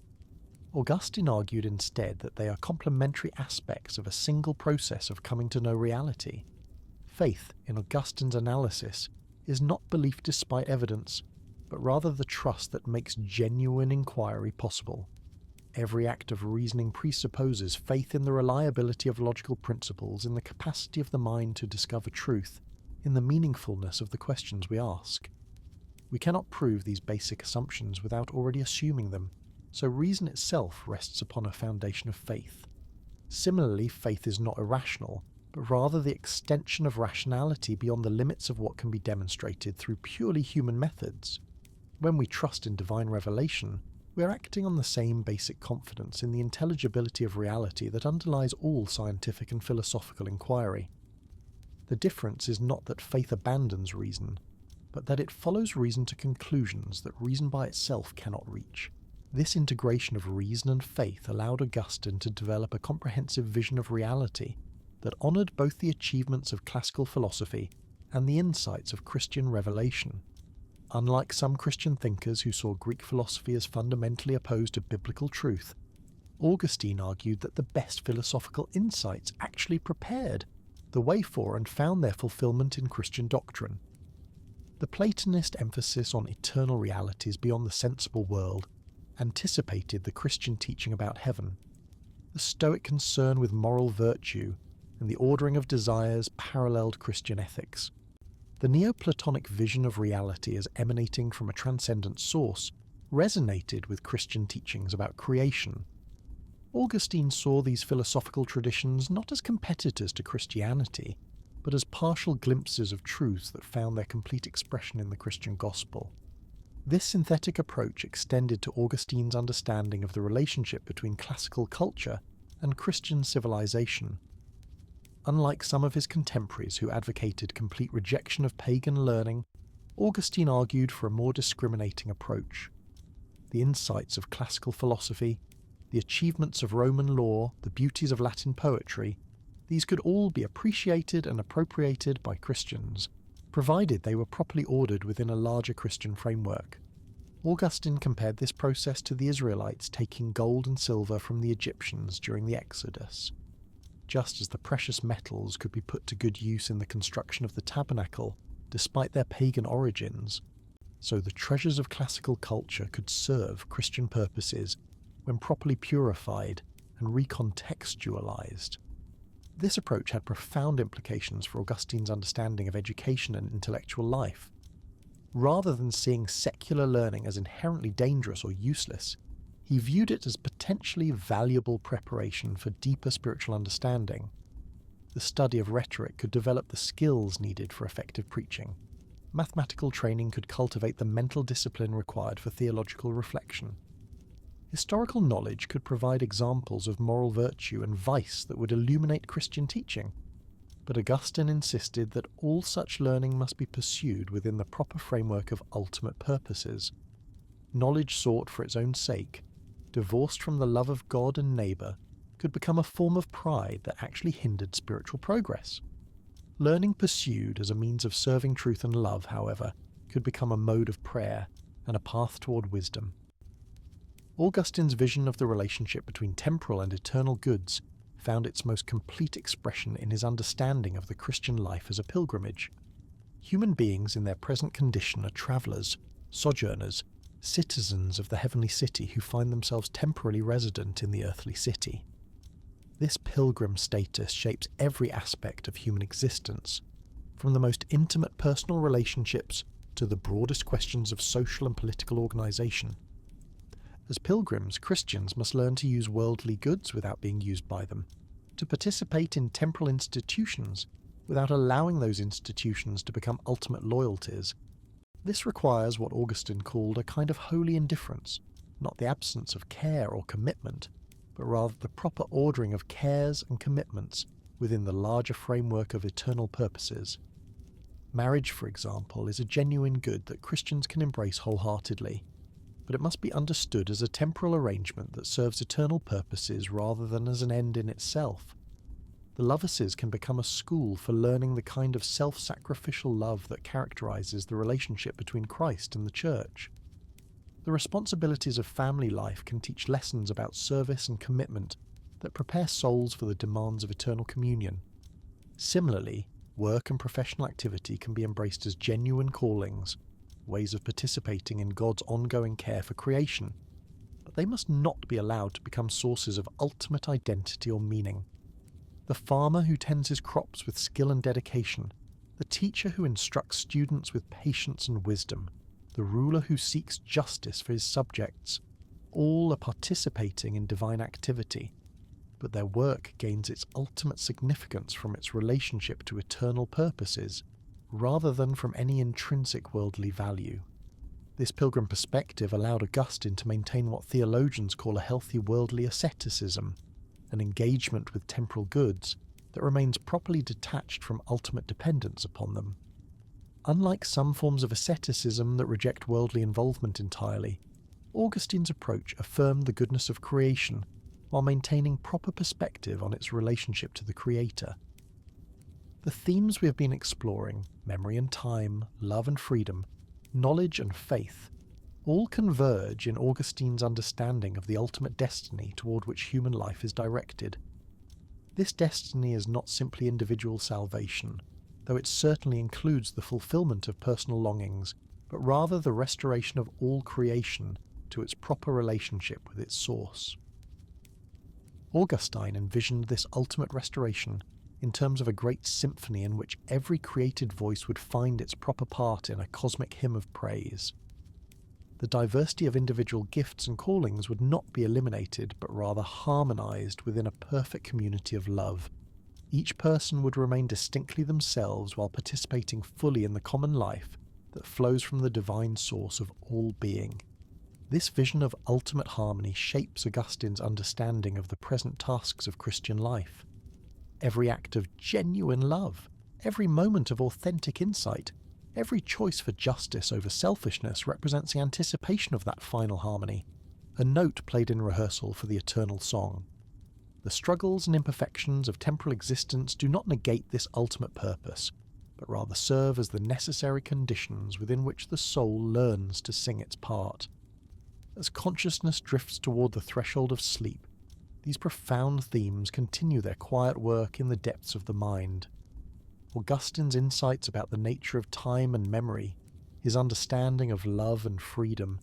Augustine argued instead that they are complementary aspects of a single process of coming to know reality. Faith, in Augustine's analysis, is not belief despite evidence, but rather the trust that makes genuine inquiry possible. Every act of reasoning presupposes faith in the reliability of logical principles, in the capacity of the mind to discover truth, in the meaningfulness of the questions we ask. We cannot prove these basic assumptions without already assuming them, so reason itself rests upon a foundation of faith. Similarly, faith is not irrational, but rather the extension of rationality beyond the limits of what can be demonstrated through purely human methods. When we trust in divine revelation, we are acting on the same basic confidence in the intelligibility of reality that underlies all scientific and philosophical inquiry. The difference is not that faith abandons reason, but that it follows reason to conclusions that reason by itself cannot reach. This integration of reason and faith allowed Augustine to develop a comprehensive vision of reality that honoured both the achievements of classical philosophy and the insights of Christian revelation. Unlike some Christian thinkers who saw Greek philosophy as fundamentally opposed to biblical truth, Augustine argued that the best philosophical insights actually prepared the way for and found their fulfillment in Christian doctrine. The Platonist emphasis on eternal realities beyond the sensible world anticipated the Christian teaching about heaven. The Stoic concern with moral virtue and the ordering of desires paralleled Christian ethics. The Neoplatonic vision of reality as emanating from a transcendent source resonated with Christian teachings about creation. Augustine saw these philosophical traditions not as competitors to Christianity, but as partial glimpses of truths that found their complete expression in the Christian gospel. This synthetic approach extended to Augustine's understanding of the relationship between classical culture and Christian civilization. Unlike some of his contemporaries who advocated complete rejection of pagan learning, Augustine argued for a more discriminating approach. The insights of classical philosophy, the achievements of Roman law, the beauties of Latin poetry, these could all be appreciated and appropriated by Christians, provided they were properly ordered within a larger Christian framework. Augustine compared this process to the Israelites taking gold and silver from the Egyptians during the Exodus. Just as the precious metals could be put to good use in the construction of the tabernacle, despite their pagan origins, so the treasures of classical culture could serve Christian purposes when properly purified and recontextualized. This approach had profound implications for Augustine's understanding of education and intellectual life. Rather than seeing secular learning as inherently dangerous or useless, he viewed it as potentially valuable preparation for deeper spiritual understanding. The study of rhetoric could develop the skills needed for effective preaching. Mathematical training could cultivate the mental discipline required for theological reflection. Historical knowledge could provide examples of moral virtue and vice that would illuminate Christian teaching. But Augustine insisted that all such learning must be pursued within the proper framework of ultimate purposes. Knowledge sought for its own sake, divorced from the love of God and neighbour, could become a form of pride that actually hindered spiritual progress. Learning pursued as a means of serving truth and love, however, could become a mode of prayer and a path toward wisdom. Augustine's vision of the relationship between temporal and eternal goods found its most complete expression in his understanding of the Christian life as a pilgrimage. Human beings in their present condition are travellers, sojourners, citizens of the heavenly city who find themselves temporarily resident in the earthly city. This pilgrim status shapes every aspect of human existence, from the most intimate personal relationships to the broadest questions of social and political organisation. As pilgrims, Christians must learn to use worldly goods without being used by them, to participate in temporal institutions without allowing those institutions to become ultimate loyalties. This requires what Augustine called a kind of holy indifference, not the absence of care or commitment, but rather the proper ordering of cares and commitments within the larger framework of eternal purposes. Marriage, for example, is a genuine good that Christians can embrace wholeheartedly, but it must be understood as a temporal arrangement that serves eternal purposes rather than as an end in itself. The Lovaces can become a school for learning the kind of self-sacrificial love that characterizes the relationship between Christ and the Church. The responsibilities of family life can teach lessons about service and commitment that prepare souls for the demands of eternal communion. Similarly, work and professional activity can be embraced as genuine callings, ways of participating in God's ongoing care for creation, but they must not be allowed to become sources of ultimate identity or meaning. The farmer who tends his crops with skill and dedication the teacher who instructs students with patience and wisdom, the ruler who seeks justice for his subjects, all are participating in divine activity, but their work gains its ultimate significance from its relationship to eternal purposes, rather than from any intrinsic worldly value. This pilgrim perspective allowed Augustine to maintain what theologians call a healthy worldly asceticism, an engagement with temporal goods that remains properly detached from ultimate dependence upon them. Unlike some forms of asceticism that reject worldly involvement entirely, Augustine's approach affirmed the goodness of creation while maintaining proper perspective on its relationship to the Creator. The themes we have been exploring, memory and time, love and freedom, knowledge and faith, all converge in Augustine's understanding of the ultimate destiny toward which human life is directed. This destiny is not simply individual salvation, though it certainly includes the fulfillment of personal longings, but rather the restoration of all creation to its proper relationship with its source. Augustine envisioned this ultimate restoration in terms of a great symphony in which every created voice would find its proper part in a cosmic hymn of praise. The diversity of individual gifts and callings would not be eliminated, but rather harmonized within a perfect community of love. Each person would remain distinctly themselves while participating fully in the common life that flows from the divine source of all being. This vision of ultimate harmony shapes Augustine's understanding of the present tasks of Christian life. Every act of genuine love, every moment of authentic insight, every choice for justice over selfishness represents the anticipation of that final harmony, a note played in rehearsal for the eternal song. The struggles and imperfections of temporal existence do not negate this ultimate purpose, but rather serve as the necessary conditions within which the soul learns to sing its part. As consciousness drifts toward the threshold of sleep, these profound themes continue their quiet work in the depths of the mind. Augustine's insights about the nature of time and memory, his understanding of love and freedom,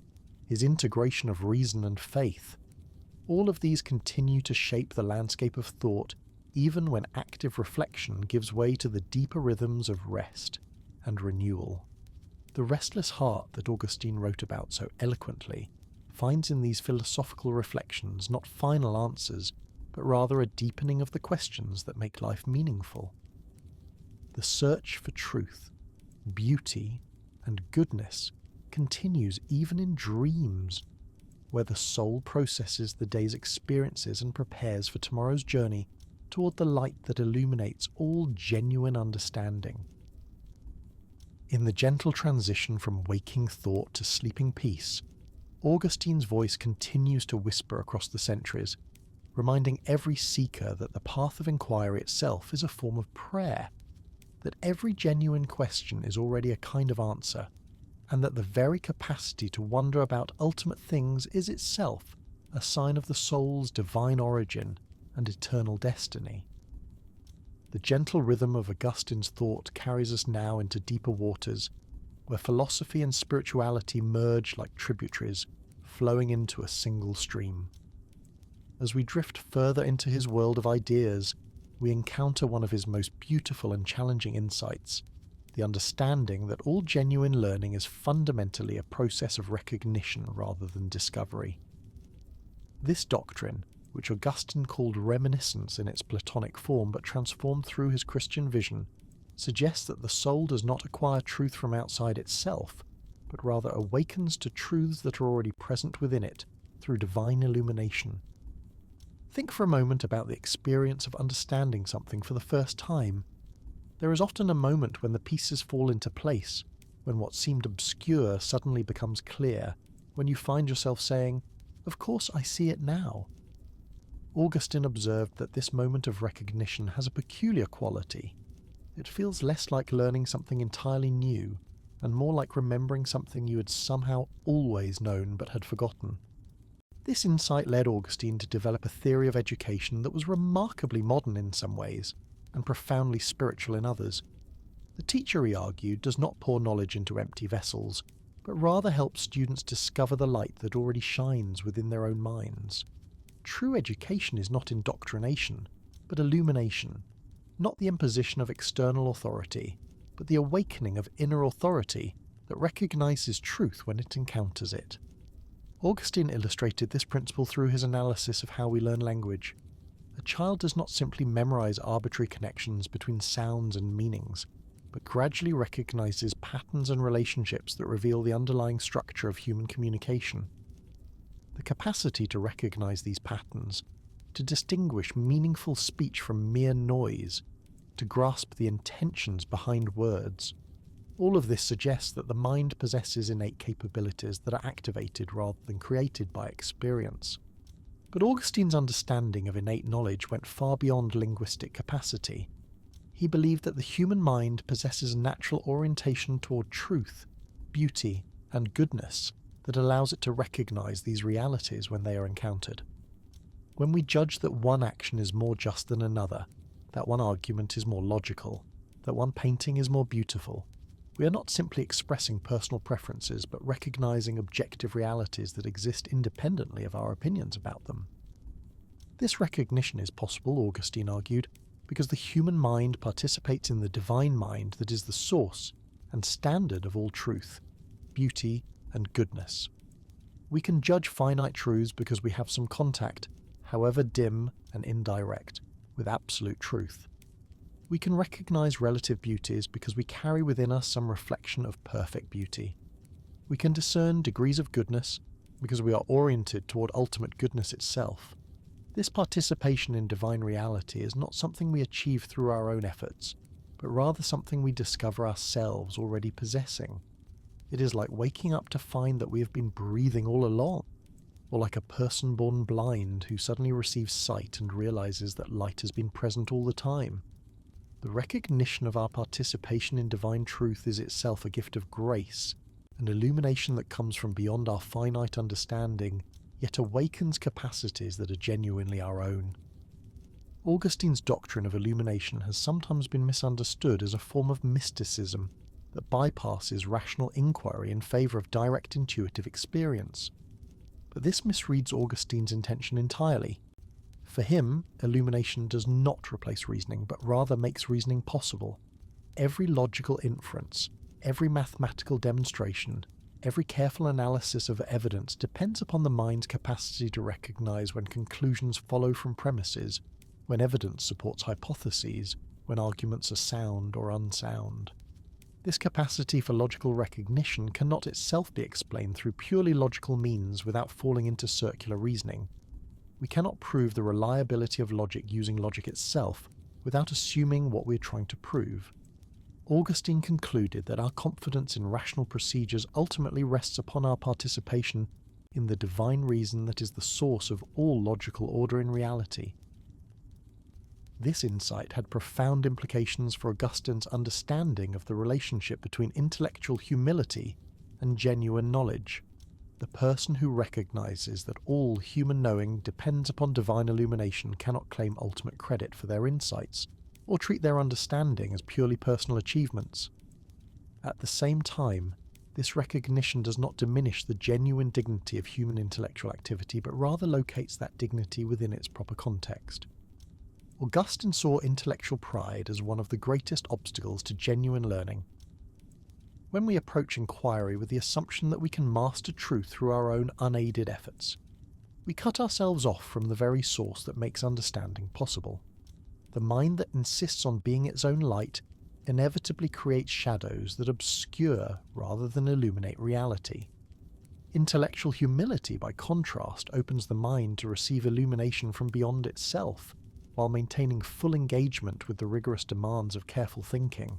his integration of reason and faith, all of these continue to shape the landscape of thought even when active reflection gives way to the deeper rhythms of rest and renewal. The restless heart that Augustine wrote about so eloquently finds in these philosophical reflections not final answers, but rather a deepening of the questions that make life meaningful. The search for truth, beauty, and goodness continues even in dreams, where the soul processes the day's experiences and prepares for tomorrow's journey toward the light that illuminates all genuine understanding. In the gentle transition from waking thought to sleeping peace, Augustine's voice continues to whisper across the centuries, reminding every seeker that the path of inquiry itself is a form of prayer, that every genuine question is already a kind of answer, and that the very capacity to wonder about ultimate things is itself a sign of the soul's divine origin and eternal destiny. The gentle rhythm of Augustine's thought carries us now into deeper waters, where philosophy and spirituality merge like tributaries, flowing into a single stream. As we drift further into his world of ideas, we encounter one of his most beautiful and challenging insights, the understanding that all genuine learning is fundamentally a process of recognition rather than discovery. This doctrine, which Augustine called reminiscence in its Platonic form but transformed through his Christian vision, suggests that the soul does not acquire truth from outside itself, but rather awakens to truths that are already present within it through divine illumination. Think for a moment about the experience of understanding something for the first time. There is often a moment when the pieces fall into place, when what seemed obscure suddenly becomes clear, when you find yourself saying, "Of course I see it now." Augustine observed that this moment of recognition has a peculiar quality. It feels less like learning something entirely new, and more like remembering something you had somehow always known but had forgotten. This insight led Augustine to develop a theory of education that was remarkably modern in some ways, and profoundly spiritual in others. The teacher, he argued, does not pour knowledge into empty vessels, but rather helps students discover the light that already shines within their own minds. True education is not indoctrination, but illumination, not the imposition of external authority, but the awakening of inner authority that recognizes truth when it encounters it. Augustine illustrated this principle through his analysis of how we learn language. A child does not simply memorize arbitrary connections between sounds and meanings, but gradually recognizes patterns and relationships that reveal the underlying structure of human communication. The capacity to recognize these patterns, to distinguish meaningful speech from mere noise, to grasp the intentions behind words, all of this suggests that the mind possesses innate capabilities that are activated rather than created by experience. But Augustine's understanding of innate knowledge went far beyond linguistic capacity. He believed that the human mind possesses a natural orientation toward truth, beauty, and goodness that allows it to recognize these realities when they are encountered. When we judge that one action is more just than another, that one argument is more logical, that one painting is more beautiful, we are not simply expressing personal preferences but recognizing objective realities that exist independently of our opinions about them. This recognition is possible, Augustine argued, because the human mind participates in the divine mind that is the source and standard of all truth, beauty, and goodness. We can judge finite truths because we have some contact, however dim and indirect, with absolute truth. We can recognize relative beauties because we carry within us some reflection of perfect beauty. We can discern degrees of goodness because we are oriented toward ultimate goodness itself. This participation in divine reality is not something we achieve through our own efforts, but rather something we discover ourselves already possessing. It is like waking up to find that we have been breathing all along, or like a person born blind who suddenly receives sight and realizes that light has been present all the time. The recognition of our participation in divine truth is itself a gift of grace, an illumination that comes from beyond our finite understanding, yet awakens capacities that are genuinely our own. Augustine's doctrine of illumination has sometimes been misunderstood as a form of mysticism that bypasses rational inquiry in favor of direct intuitive experience. But this misreads Augustine's intention entirely. For him, illumination does not replace reasoning, but rather makes reasoning possible. Every logical inference, every mathematical demonstration, every careful analysis of evidence depends upon the mind's capacity to recognize when conclusions follow from premises, when evidence supports hypotheses, when arguments are sound or unsound. This capacity for logical recognition cannot itself be explained through purely logical means without falling into circular reasoning. We cannot prove the reliability of logic using logic itself without assuming what we are trying to prove. Augustine concluded that our confidence in rational procedures ultimately rests upon our participation in the divine reason that is the source of all logical order in reality. This insight had profound implications for Augustine's understanding of the relationship between intellectual humility and genuine knowledge. The person who recognizes that all human knowing depends upon divine illumination cannot claim ultimate credit for their insights, or treat their understanding as purely personal achievements. At the same time, this recognition does not diminish the genuine dignity of human intellectual activity, but rather locates that dignity within its proper context. Augustine saw intellectual pride as one of the greatest obstacles to genuine learning. When we approach inquiry with the assumption that we can master truth through our own unaided efforts, we cut ourselves off from the very source that makes understanding possible. The mind that insists on being its own light inevitably creates shadows that obscure rather than illuminate reality. Intellectual humility, by contrast, opens the mind to receive illumination from beyond itself, while maintaining full engagement with the rigorous demands of careful thinking.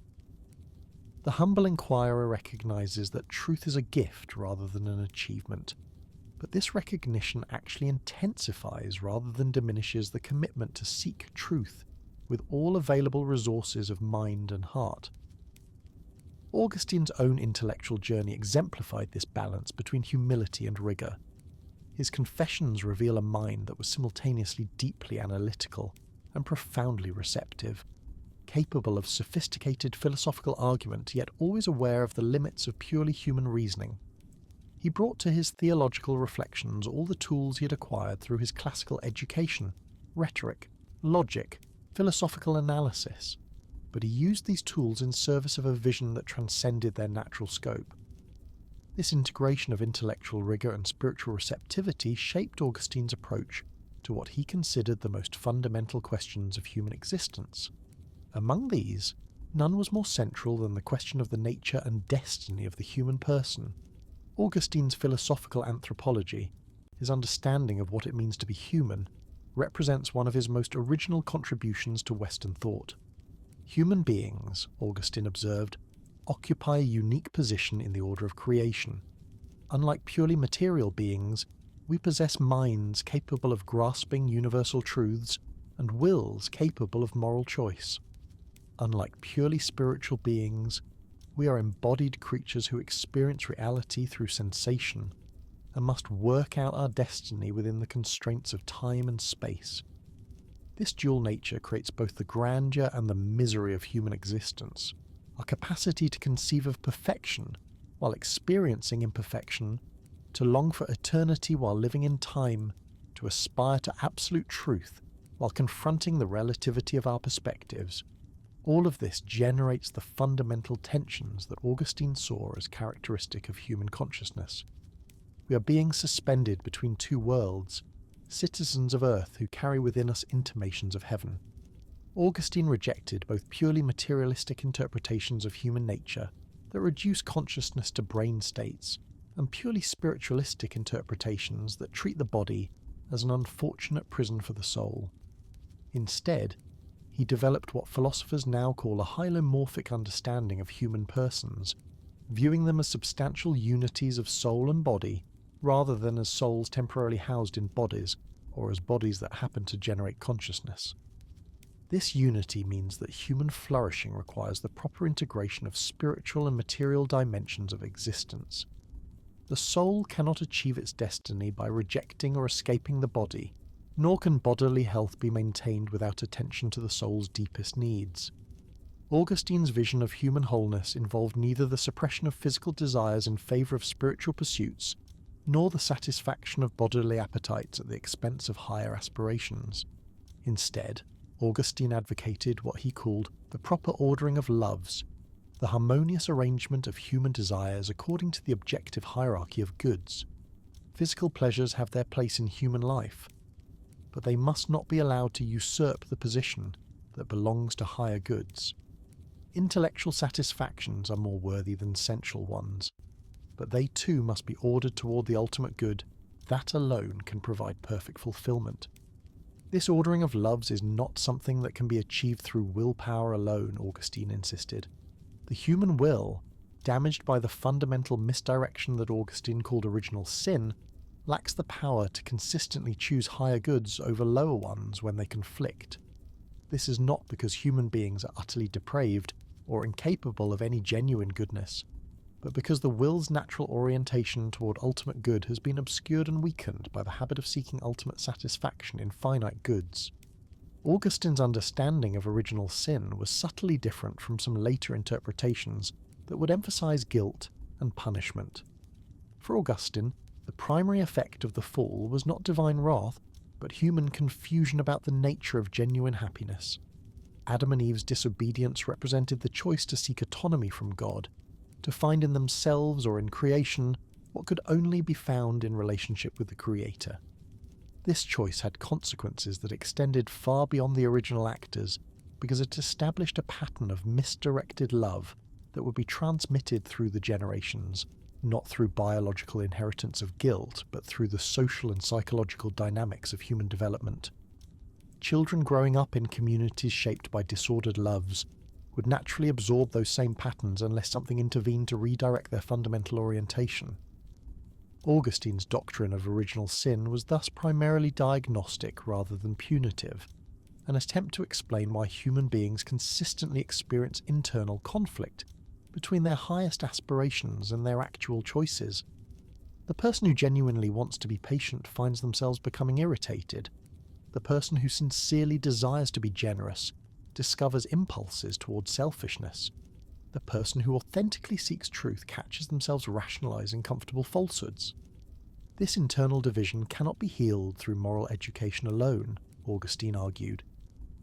The humble inquirer recognizes that truth is a gift rather than an achievement, but this recognition actually intensifies rather than diminishes the commitment to seek truth with all available resources of mind and heart. Augustine's own intellectual journey exemplified this balance between humility and rigor. His Confessions reveal a mind that was simultaneously deeply analytical and profoundly receptive, capable of sophisticated philosophical argument, yet always aware of the limits of purely human reasoning. He brought to his theological reflections all the tools he had acquired through his classical education, rhetoric, logic, philosophical analysis. but he used these tools in service of a vision that transcended their natural scope. This integration of intellectual rigour and spiritual receptivity shaped Augustine's approach to what he considered the most fundamental questions of human existence. Among these, none was more central than the question of the nature and destiny of the human person. Augustine's philosophical anthropology, his understanding of what it means to be human, represents one of his most original contributions to Western thought. Human beings, Augustine observed, occupy a unique position in the order of creation. Unlike purely material beings, we possess minds capable of grasping universal truths and wills capable of moral choice. Unlike purely spiritual beings, we are embodied creatures who experience reality through sensation and must work out our destiny within the constraints of time and space. This dual nature creates both the grandeur and the misery of human existence. Our capacity to conceive of perfection while experiencing imperfection, to long for eternity while living in time, to aspire to absolute truth while confronting the relativity of our perspectives. All of this generates the fundamental tensions that Augustine saw as characteristic of human consciousness. We are being suspended between two worlds, citizens of earth who carry within us intimations of heaven. Augustine rejected both purely materialistic interpretations of human nature that reduce consciousness to brain states, and purely spiritualistic interpretations that treat the body as an unfortunate prison for the soul. Instead, he developed what philosophers now call a hylomorphic understanding of human persons, viewing them as substantial unities of soul and body, rather than as souls temporarily housed in bodies, or as bodies that happen to generate consciousness. This unity means that human flourishing requires the proper integration of spiritual and material dimensions of existence. The soul cannot achieve its destiny by rejecting or escaping the body, nor can bodily health be maintained without attention to the soul's deepest needs. Augustine's vision of human wholeness involved neither the suppression of physical desires in favour of spiritual pursuits, nor the satisfaction of bodily appetites at the expense of higher aspirations. Instead, Augustine advocated what he called the proper ordering of loves, the harmonious arrangement of human desires according to the objective hierarchy of goods. Physical pleasures have their place in human life, but they must not be allowed to usurp the position that belongs to higher goods. Intellectual satisfactions are more worthy than sensual ones, but they too must be ordered toward the ultimate good. That alone can provide perfect fulfillment. This ordering of loves is not something that can be achieved through willpower alone, Augustine insisted. The human will, damaged by the fundamental misdirection that Augustine called original sin, lacks the power to consistently choose higher goods over lower ones when they conflict. This is not because human beings are utterly depraved or incapable of any genuine goodness, but because the will's natural orientation toward ultimate good has been obscured and weakened by the habit of seeking ultimate satisfaction in finite goods. Augustine's understanding of original sin was subtly different from some later interpretations that would emphasize guilt and punishment. For Augustine, the primary effect of the fall was not divine wrath, but human confusion about the nature of genuine happiness. Adam and Eve's disobedience represented the choice to seek autonomy from God, to find in themselves or in creation what could only be found in relationship with the Creator. This choice had consequences that extended far beyond the original actors, because it established a pattern of misdirected love that would be transmitted through the generations, not through biological inheritance of guilt, but through the social and psychological dynamics of human development. Children growing up in communities shaped by disordered loves would naturally absorb those same patterns unless something intervened to redirect their fundamental orientation. Augustine's doctrine of original sin was thus primarily diagnostic rather than punitive, an attempt to explain why human beings consistently experience internal conflict between their highest aspirations and their actual choices. The person who genuinely wants to be patient finds themselves becoming irritated. The person who sincerely desires to be generous discovers impulses towards selfishness. The person who authentically seeks truth catches themselves rationalizing comfortable falsehoods. This internal division cannot be healed through moral education alone, Augustine argued.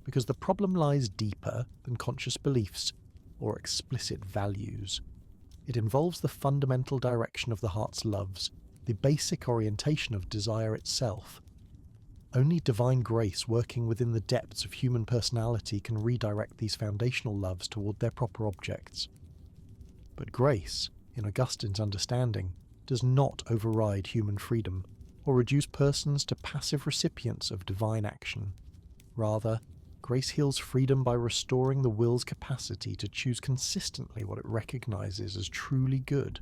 because the problem lies deeper than conscious beliefs or explicit values. It involves the fundamental direction of the heart's loves, the basic orientation of desire itself. Only divine grace working within the depths of human personality can redirect these foundational loves toward their proper objects. But grace, in Augustine's understanding, does not override human freedom or reduce persons to passive recipients of divine action. Rather, grace heals freedom by restoring the will's capacity to choose consistently what it recognizes as truly good.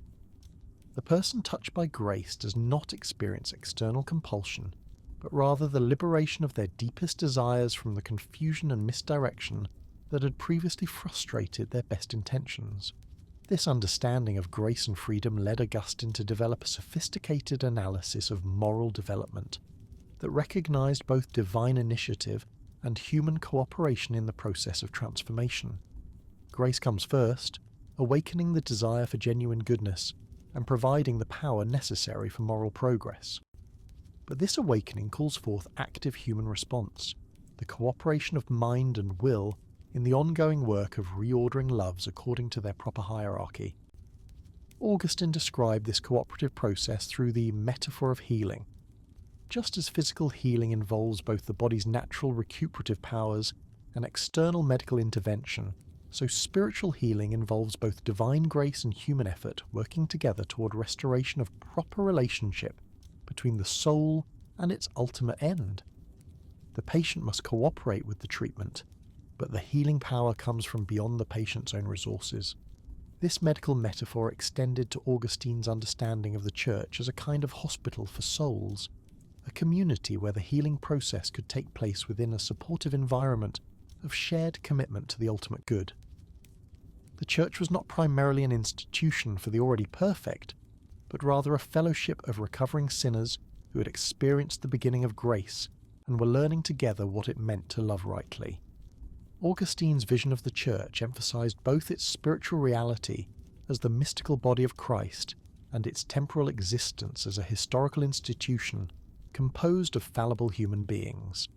The person touched by grace does not experience external compulsion, but rather the liberation of their deepest desires from the confusion and misdirection that had previously frustrated their best intentions. This understanding of grace and freedom led Augustine to develop a sophisticated analysis of moral development that recognized both divine initiative and human cooperation in the process of transformation. Grace comes first, awakening the desire for genuine goodness and providing the power necessary for moral progress. But this awakening calls forth active human response, the cooperation of mind and will in the ongoing work of reordering loves according to their proper hierarchy. Augustine described this cooperative process through the metaphor of healing. Just as physical healing involves both the body's natural recuperative powers and external medical intervention, so spiritual healing involves both divine grace and human effort working together toward restoration of proper relationship between the soul and its ultimate end. The patient must cooperate with the treatment, but the healing power comes from beyond the patient's own resources. This medical metaphor extended to Augustine's understanding of the Church as a kind of hospital for souls, a community where the healing process could take place within a supportive environment of shared commitment to the ultimate good. The Church was not primarily an institution for the already perfect, but rather a fellowship of recovering sinners who had experienced the beginning of grace and were learning together what it meant to love rightly. Augustine's vision of the Church emphasized both its spiritual reality as the mystical body of Christ and its temporal existence as a historical institution composed of fallible human beings.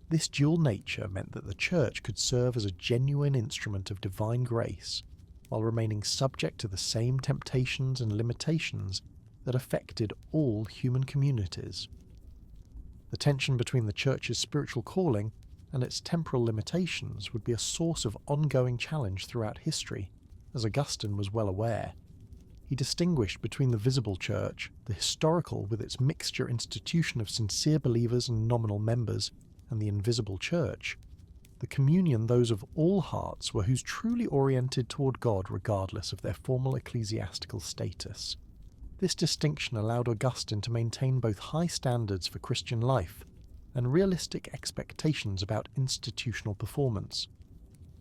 This dual nature meant that the Church could serve as a genuine instrument of divine grace, while remaining subject to the same temptations and limitations that affected all human communities. The tension between the Church's spiritual calling and its temporal limitations would be a source of ongoing challenge throughout history, as Augustine was well aware. He distinguished between the visible Church, the historical with its mixture institution of sincere believers and nominal members, and the invisible Church, the communion those of all hearts were whose truly oriented toward God regardless of their formal ecclesiastical status. This distinction allowed Augustine to maintain both high standards for Christian life and realistic expectations about institutional performance.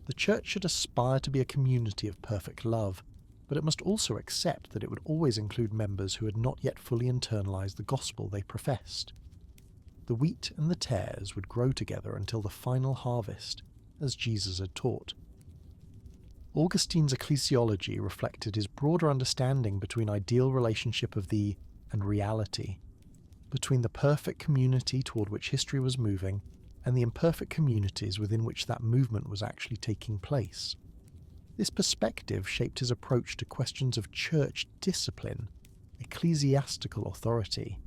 The Church should aspire to be a community of perfect love, but it must also accept that it would always include members who had not yet fully internalized the gospel they professed. The wheat and the tares would grow together until the final harvest, as Jesus had taught. Augustine's ecclesiology reflected his broader understanding between ideal relationship of the and reality, between the perfect community toward which history was moving and the imperfect communities within which that movement was actually taking place. This perspective shaped his approach to questions of church discipline, ecclesiastical authority,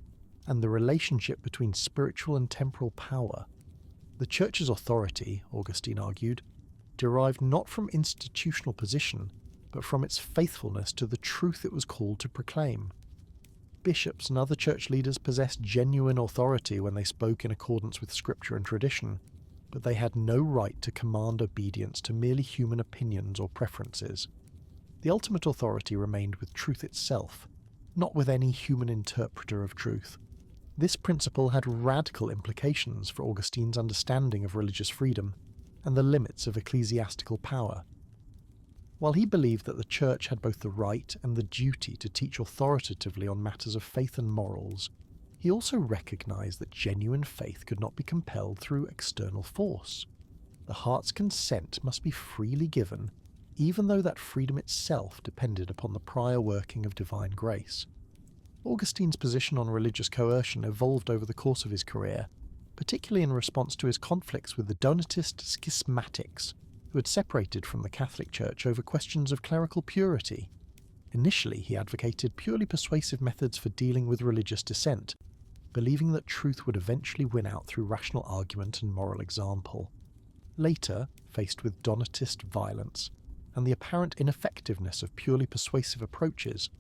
and the relationship between spiritual and temporal power. The Church's authority, Augustine argued, derived not from institutional position, but from its faithfulness to the truth it was called to proclaim. Bishops and other church leaders possessed genuine authority when they spoke in accordance with scripture and tradition, but they had no right to command obedience to merely human opinions or preferences. The ultimate authority remained with truth itself, not with any human interpreter of truth. This principle had radical implications for Augustine's understanding of religious freedom and the limits of ecclesiastical power. While he believed that the Church had both the right and the duty to teach authoritatively on matters of faith and morals, he also recognized that genuine faith could not be compelled through external force. The heart's consent must be freely given, even though that freedom itself depended upon the prior working of divine grace. Augustine's position on religious coercion evolved over the course of his career, particularly in response to his conflicts with the Donatist schismatics, who had separated from the Catholic Church over questions of clerical purity. Initially, he advocated purely persuasive methods for dealing with religious dissent, believing that truth would eventually win out through rational argument and moral example. Later, faced with Donatist violence and the apparent ineffectiveness of purely persuasive approaches,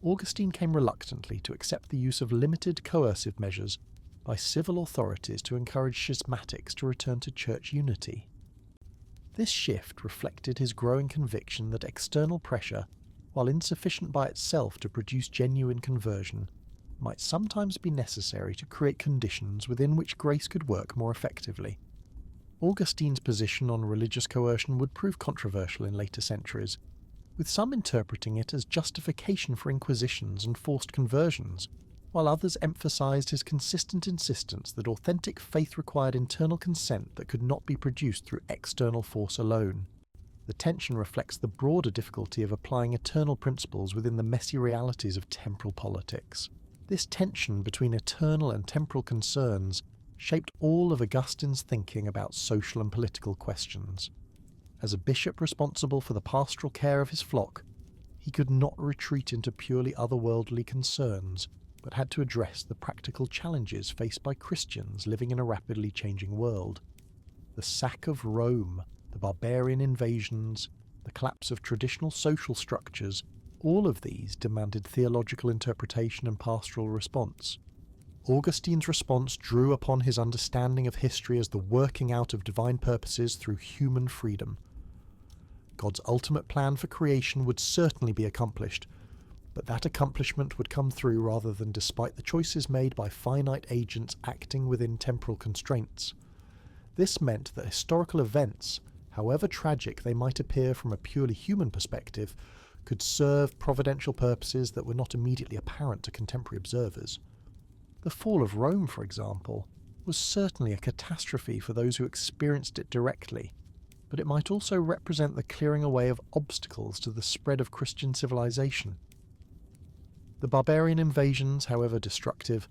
Augustine came reluctantly to accept the use of limited coercive measures by civil authorities to encourage schismatics to return to church unity. This shift reflected his growing conviction that external pressure, while insufficient by itself to produce genuine conversion, might sometimes be necessary to create conditions within which grace could work more effectively. Augustine's position on religious coercion would prove controversial in later centuries, with some interpreting it as justification for inquisitions and forced conversions, while others emphasized his consistent insistence that authentic faith required internal consent that could not be produced through external force alone. The tension reflects the broader difficulty of applying eternal principles within the messy realities of temporal politics. This tension between eternal and temporal concerns shaped all of Augustine's thinking about social and political questions. As a bishop responsible for the pastoral care of his flock, he could not retreat into purely otherworldly concerns, but had to address the practical challenges faced by Christians living in a rapidly changing world. The sack of Rome, the barbarian invasions, the collapse of traditional social structures, all of these demanded theological interpretation and pastoral response. Augustine's response drew upon his understanding of history as the working out of divine purposes through human freedom. God's ultimate plan for creation would certainly be accomplished, but that accomplishment would come through rather than despite the choices made by finite agents acting within temporal constraints. This meant that historical events, however tragic they might appear from a purely human perspective, could serve providential purposes that were not immediately apparent to contemporary observers. The fall of Rome, for example, was certainly a catastrophe for those who experienced it directly, but it might also represent the clearing away of obstacles to the spread of Christian civilization. The barbarian invasions, however destructive,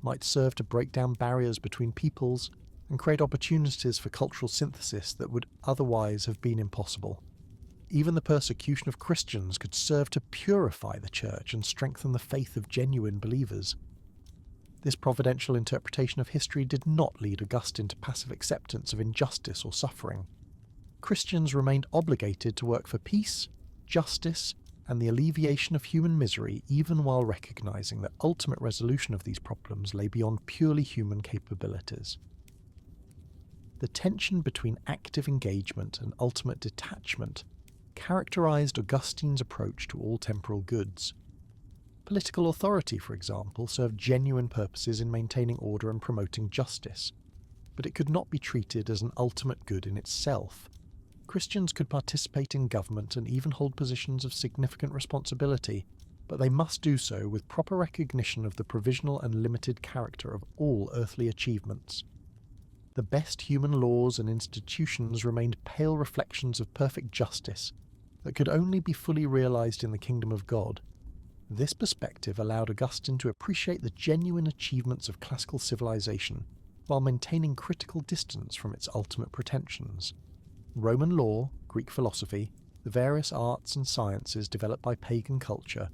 might serve to break down barriers between peoples and create opportunities for cultural synthesis that would otherwise have been impossible. Even the persecution of Christians could serve to purify the church and strengthen the faith of genuine believers. This providential interpretation of history did not lead Augustine to passive acceptance of injustice or suffering. Christians remained obligated to work for peace, justice, and the alleviation of human misery, even while recognizing that ultimate resolution of these problems lay beyond purely human capabilities. The tension between active engagement and ultimate detachment characterized Augustine's approach to all temporal goods. Political authority, for example, served genuine purposes in maintaining order and promoting justice, but it could not be treated as an ultimate good in itself. Christians could participate in government and even hold positions of significant responsibility, but they must do so with proper recognition of the provisional and limited character of all earthly achievements. The best human laws and institutions remained pale reflections of perfect justice that could only be fully realized in the kingdom of God. This perspective allowed Augustine to appreciate the genuine achievements of classical civilization while maintaining critical distance from its ultimate pretensions. Roman law, Greek philosophy, the various arts and sciences developed by pagan culture,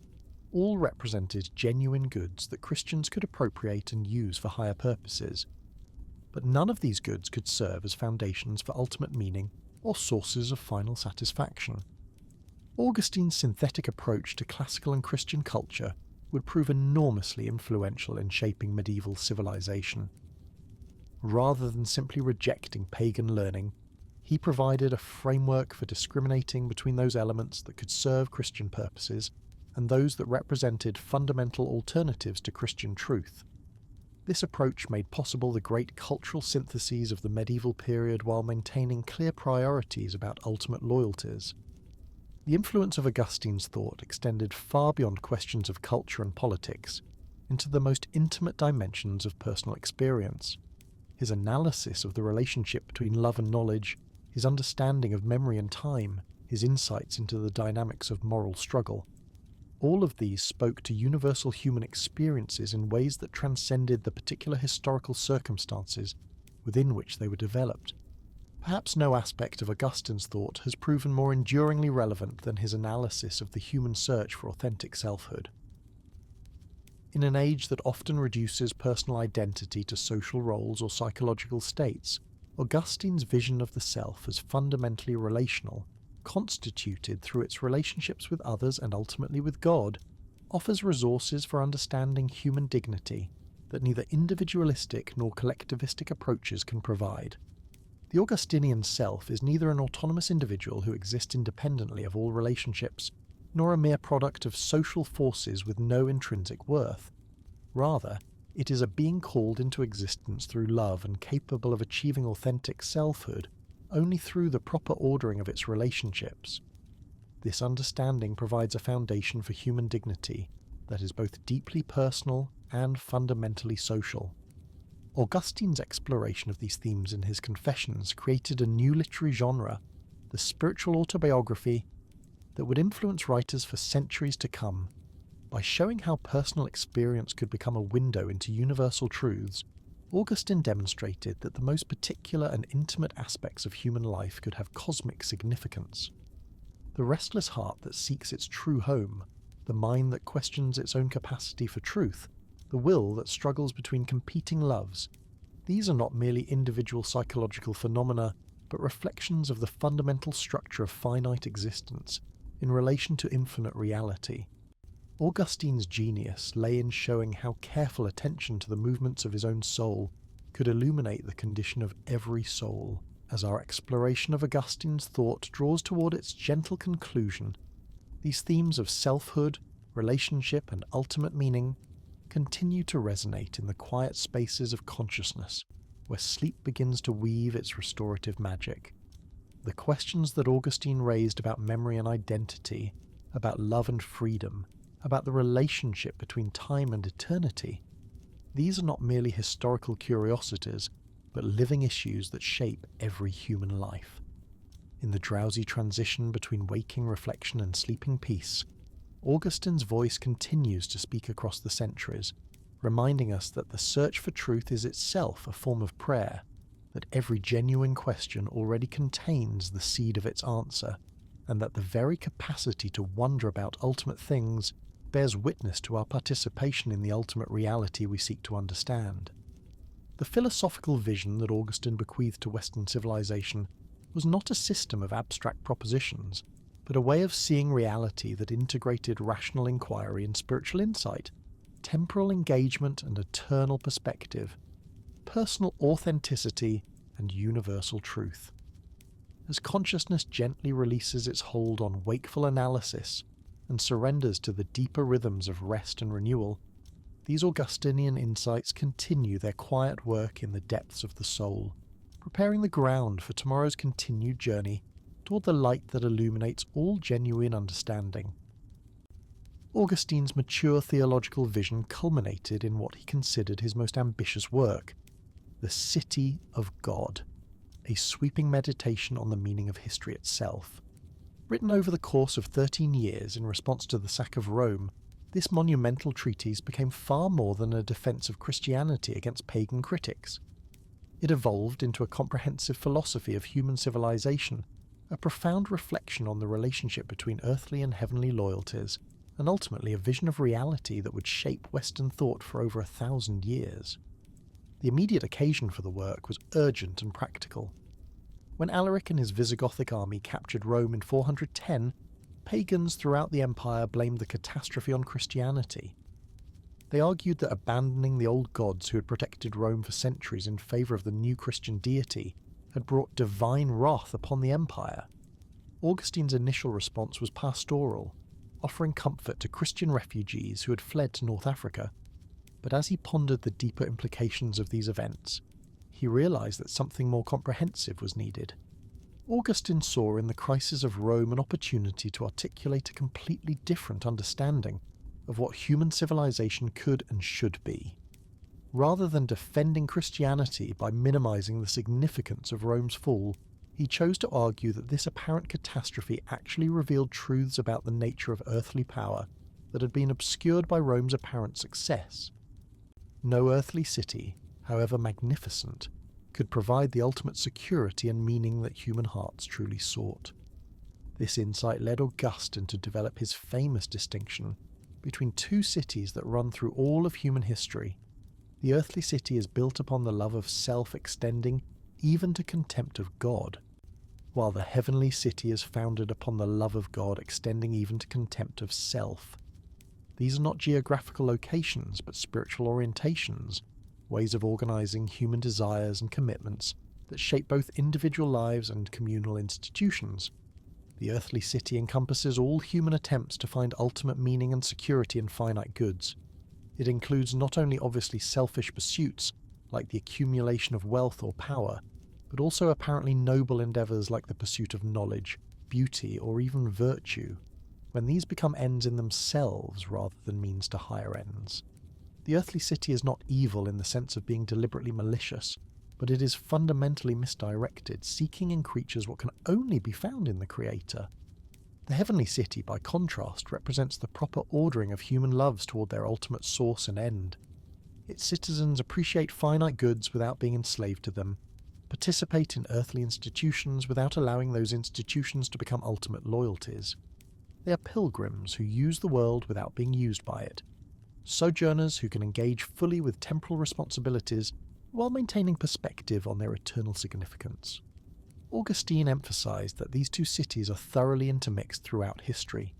all represented genuine goods that Christians could appropriate and use for higher purposes. But none of these goods could serve as foundations for ultimate meaning or sources of final satisfaction. Augustine's synthetic approach to classical and Christian culture would prove enormously influential in shaping medieval civilization. Rather than simply rejecting pagan learning, he provided a framework for discriminating between those elements that could serve Christian purposes and those that represented fundamental alternatives to Christian truth. This approach made possible the great cultural syntheses of the medieval period while maintaining clear priorities about ultimate loyalties. The influence of Augustine's thought extended far beyond questions of culture and politics into the most intimate dimensions of personal experience. His analysis of the relationship between love and knowledge, his understanding of memory and time, his insights into the dynamics of moral struggle, all of these spoke to universal human experiences in ways that transcended the particular historical circumstances within which they were developed. Perhaps no aspect of Augustine's thought has proven more enduringly relevant than his analysis of the human search for authentic selfhood. In an age that often reduces personal identity to social roles or psychological states, Augustine's vision of the self as fundamentally relational, constituted through its relationships with others and ultimately with God, offers resources for understanding human dignity that neither individualistic nor collectivistic approaches can provide. The Augustinian self is neither an autonomous individual who exists independently of all relationships, nor a mere product of social forces with no intrinsic worth. Rather, it is a being called into existence through love and capable of achieving authentic selfhood only through the proper ordering of its relationships. This understanding provides a foundation for human dignity that is both deeply personal and fundamentally social. Augustine's exploration of these themes in his Confessions created a new literary genre, the spiritual autobiography, that would influence writers for centuries to come. By showing how personal experience could become a window into universal truths, Augustine demonstrated that the most particular and intimate aspects of human life could have cosmic significance. The restless heart that seeks its true home, the mind that questions its own capacity for truth, the will that struggles between competing loves, these are not merely individual psychological phenomena, but reflections of the fundamental structure of finite existence in relation to infinite reality. Augustine's genius lay in showing how careful attention to the movements of his own soul could illuminate the condition of every soul. As our exploration of Augustine's thought draws toward its gentle conclusion, these themes of selfhood, relationship, and ultimate meaning continue to resonate in the quiet spaces of consciousness, where sleep begins to weave its restorative magic. The questions that Augustine raised about memory and identity, about love and freedom, about the relationship between time and eternity, these are not merely historical curiosities, but living issues that shape every human life. In the drowsy transition between waking reflection and sleeping peace, Augustine's voice continues to speak across the centuries, reminding us that the search for truth is itself a form of prayer, that every genuine question already contains the seed of its answer, and that the very capacity to wonder about ultimate things bears witness to our participation in the ultimate reality we seek to understand. The philosophical vision that Augustine bequeathed to Western civilization was not a system of abstract propositions, but a way of seeing reality that integrated rational inquiry and spiritual insight, temporal engagement and eternal perspective, personal authenticity and universal truth. As consciousness gently releases its hold on wakeful analysis and surrenders to the deeper rhythms of rest and renewal, these Augustinian insights continue their quiet work in the depths of the soul, preparing the ground for tomorrow's continued journey toward the light that illuminates all genuine understanding. Augustine's mature theological vision culminated in what he considered his most ambitious work, The City of God, a sweeping meditation on the meaning of history itself. Written over the course of 13 years in response to the sack of Rome, this monumental treatise became far more than a defense of Christianity against pagan critics. It evolved into a comprehensive philosophy of human civilization, a profound reflection on the relationship between earthly and heavenly loyalties, and ultimately a vision of reality that would shape Western thought for over 1,000 years. The immediate occasion for the work was urgent and practical. When Alaric and his Visigothic army captured Rome in 410, pagans throughout the empire blamed the catastrophe on Christianity. They argued that abandoning the old gods who had protected Rome for centuries in favour of the new Christian deity had brought divine wrath upon the empire. Augustine's initial response was pastoral, offering comfort to Christian refugees who had fled to North Africa. But as he pondered the deeper implications of these events, he realised that something more comprehensive was needed. Augustine saw in the crisis of Rome an opportunity to articulate a completely different understanding of what human civilization could and should be. Rather than defending Christianity by minimising the significance of Rome's fall, he chose to argue that this apparent catastrophe actually revealed truths about the nature of earthly power that had been obscured by Rome's apparent success. No earthly city, however magnificent, could provide the ultimate security and meaning that human hearts truly sought. This insight led Augustine to develop his famous distinction between two cities that run through all of human history. The earthly city is built upon the love of self extending even to contempt of God, while the heavenly city is founded upon the love of God extending even to contempt of self. These are not geographical locations, but spiritual orientations, ways of organizing human desires and commitments that shape both individual lives and communal institutions. The earthly city encompasses all human attempts to find ultimate meaning and security in finite goods. It includes not only obviously selfish pursuits, like the accumulation of wealth or power, but also apparently noble endeavours like the pursuit of knowledge, beauty, or even virtue, when these become ends in themselves rather than means to higher ends. The earthly city is not evil in the sense of being deliberately malicious, but it is fundamentally misdirected, seeking in creatures what can only be found in the Creator. The heavenly city, by contrast, represents the proper ordering of human loves toward their ultimate source and end. Its citizens appreciate finite goods without being enslaved to them, participate in earthly institutions without allowing those institutions to become ultimate loyalties. They are pilgrims who use the world without being used by it, sojourners who can engage fully with temporal responsibilities while maintaining perspective on their eternal significance. Augustine emphasized that these two cities are thoroughly intermixed throughout history.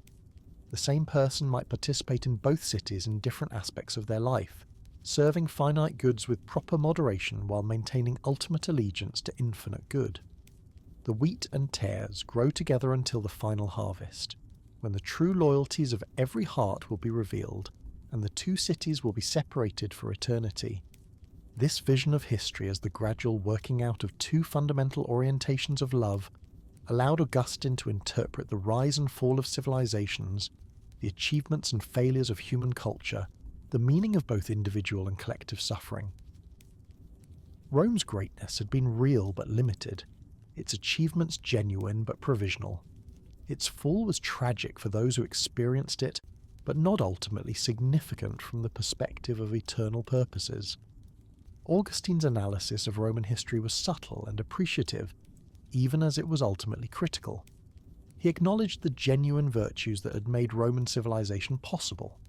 The same person might participate in both cities in different aspects of their life, serving finite goods with proper moderation while maintaining ultimate allegiance to infinite good. The wheat and tares grow together until the final harvest, when the true loyalties of every heart will be revealed, and the two cities will be separated for eternity. This vision of history as the gradual working out of two fundamental orientations of love allowed Augustine to interpret the rise and fall of civilizations, the achievements and failures of human culture, the meaning of both individual and collective suffering. Rome's greatness had been real but limited, its achievements genuine but provisional. Its fall was tragic for those who experienced it, but not ultimately significant from the perspective of eternal purposes. Augustine's analysis of Roman history was subtle and appreciative, even as it was ultimately critical. He acknowledged the genuine virtues that had made Roman civilization possible,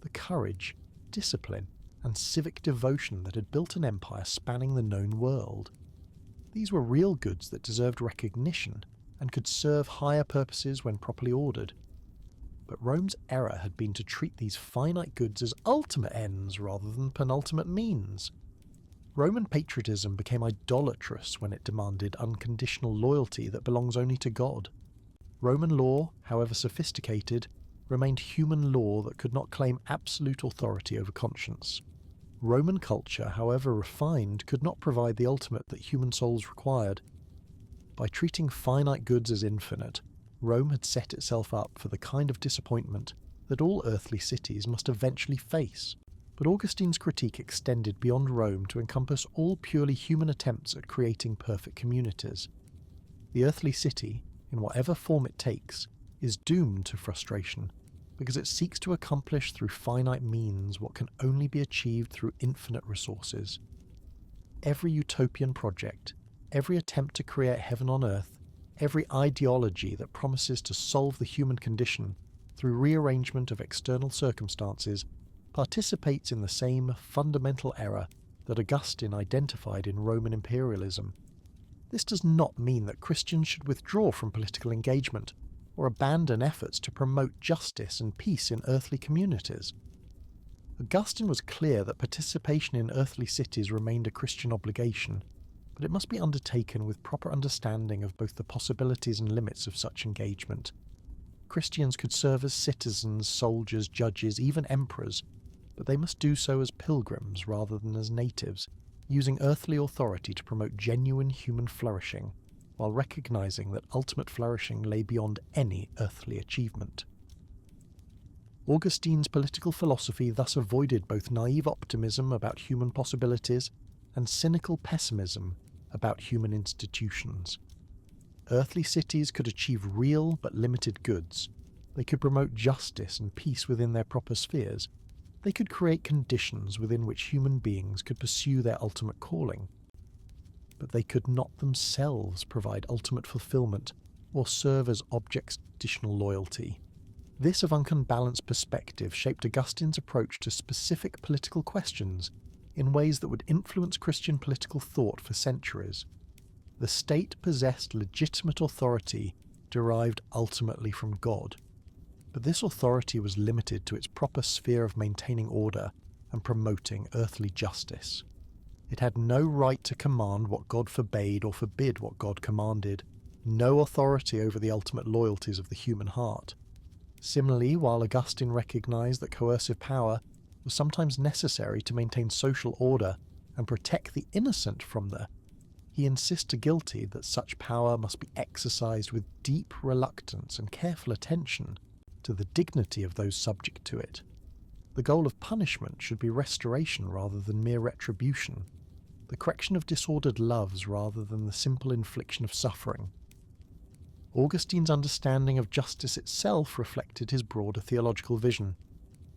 the courage, discipline, and civic devotion that had built an empire spanning the known world. These were real goods that deserved recognition and could serve higher purposes when properly ordered. But Rome's error had been to treat these finite goods as ultimate ends rather than penultimate means. Roman patriotism became idolatrous when it demanded unconditional loyalty that belongs only to God. Roman law, however sophisticated, remained human law that could not claim absolute authority over conscience. Roman culture, however refined, could not provide the ultimate that human souls required. By treating finite goods as infinite, Rome had set itself up for the kind of disappointment that all earthly cities must eventually face. But Augustine's critique extended beyond Rome to encompass all purely human attempts at creating perfect communities. The earthly city, in whatever form it takes, is doomed to frustration, because it seeks to accomplish through finite means what can only be achieved through infinite resources. Every utopian project, every attempt to create heaven on earth, every ideology that promises to solve the human condition through rearrangement of external circumstances participates in the same fundamental error that Augustine identified in Roman imperialism. This does not mean that Christians should withdraw from political engagement or abandon efforts to promote justice and peace in earthly communities. Augustine was clear that participation in earthly cities remained a Christian obligation, but it must be undertaken with proper understanding of both the possibilities and limits of such engagement. Christians could serve as citizens, soldiers, judges, even emperors, but they must do so as pilgrims rather than as natives, using earthly authority to promote genuine human flourishing, while recognizing that ultimate flourishing lay beyond any earthly achievement. Augustine's political philosophy thus avoided both naive optimism about human possibilities and cynical pessimism about human institutions. Earthly cities could achieve real but limited goods. They could promote justice and peace within their proper spheres. They could create conditions within which human beings could pursue their ultimate calling. but they could not themselves provide ultimate fulfillment or serve as objects of additional loyalty. This unbalanced perspective shaped Augustine's approach to specific political questions in ways that would influence Christian political thought for centuries. The state possessed legitimate authority derived ultimately from God, but this authority was limited to its proper sphere of maintaining order and promoting earthly justice. It had no right to command what God forbade or forbid what God commanded, no authority over the ultimate loyalties of the human heart. Similarly, while Augustine recognized that coercive power was sometimes necessary to maintain social order and protect the innocent from he insists to guilty that such power must be exercised with deep reluctance and careful attention to the dignity of those subject to it. The goal of punishment should be restoration rather than mere retribution, the correction of disordered loves rather than the simple infliction of suffering. Augustine's understanding of justice itself reflected his broader theological vision.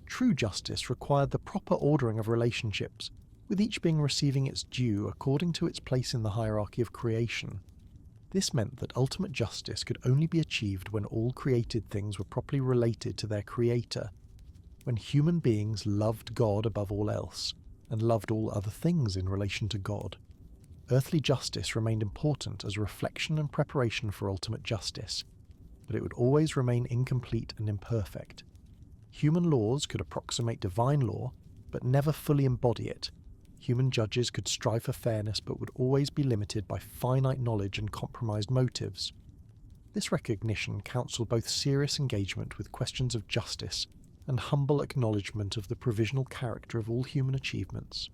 True justice required the proper ordering of relationships, with each being receiving its due according to its place in the hierarchy of creation. This meant that ultimate justice could only be achieved when all created things were properly related to their creator, when human beings loved God above all else, and loved all other things in relation to God. Earthly justice remained important as a reflection and preparation for ultimate justice, but it would always remain incomplete and imperfect. Human laws could approximate divine law, but never fully embody it. Human judges could strive for fairness but would always be limited by finite knowledge and compromised motives. This recognition counselled both serious engagement with questions of justice and humble acknowledgement of the provisional character of all human achievements.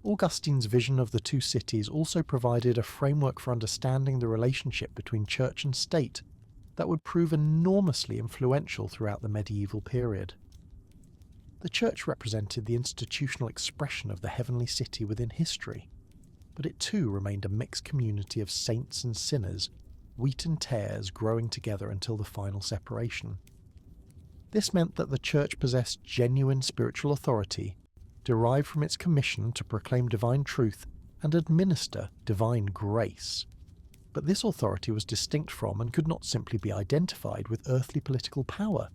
Augustine's vision of the two cities also provided a framework for understanding the relationship between church and state that would prove enormously influential throughout the medieval period. The church represented the institutional expression of the heavenly city within history, but it too remained a mixed community of saints and sinners, wheat and tares growing together until the final separation. This meant that the church possessed genuine spiritual authority, derived from its commission to proclaim divine truth and administer divine grace. But this authority was distinct from and could not simply be identified with earthly political power.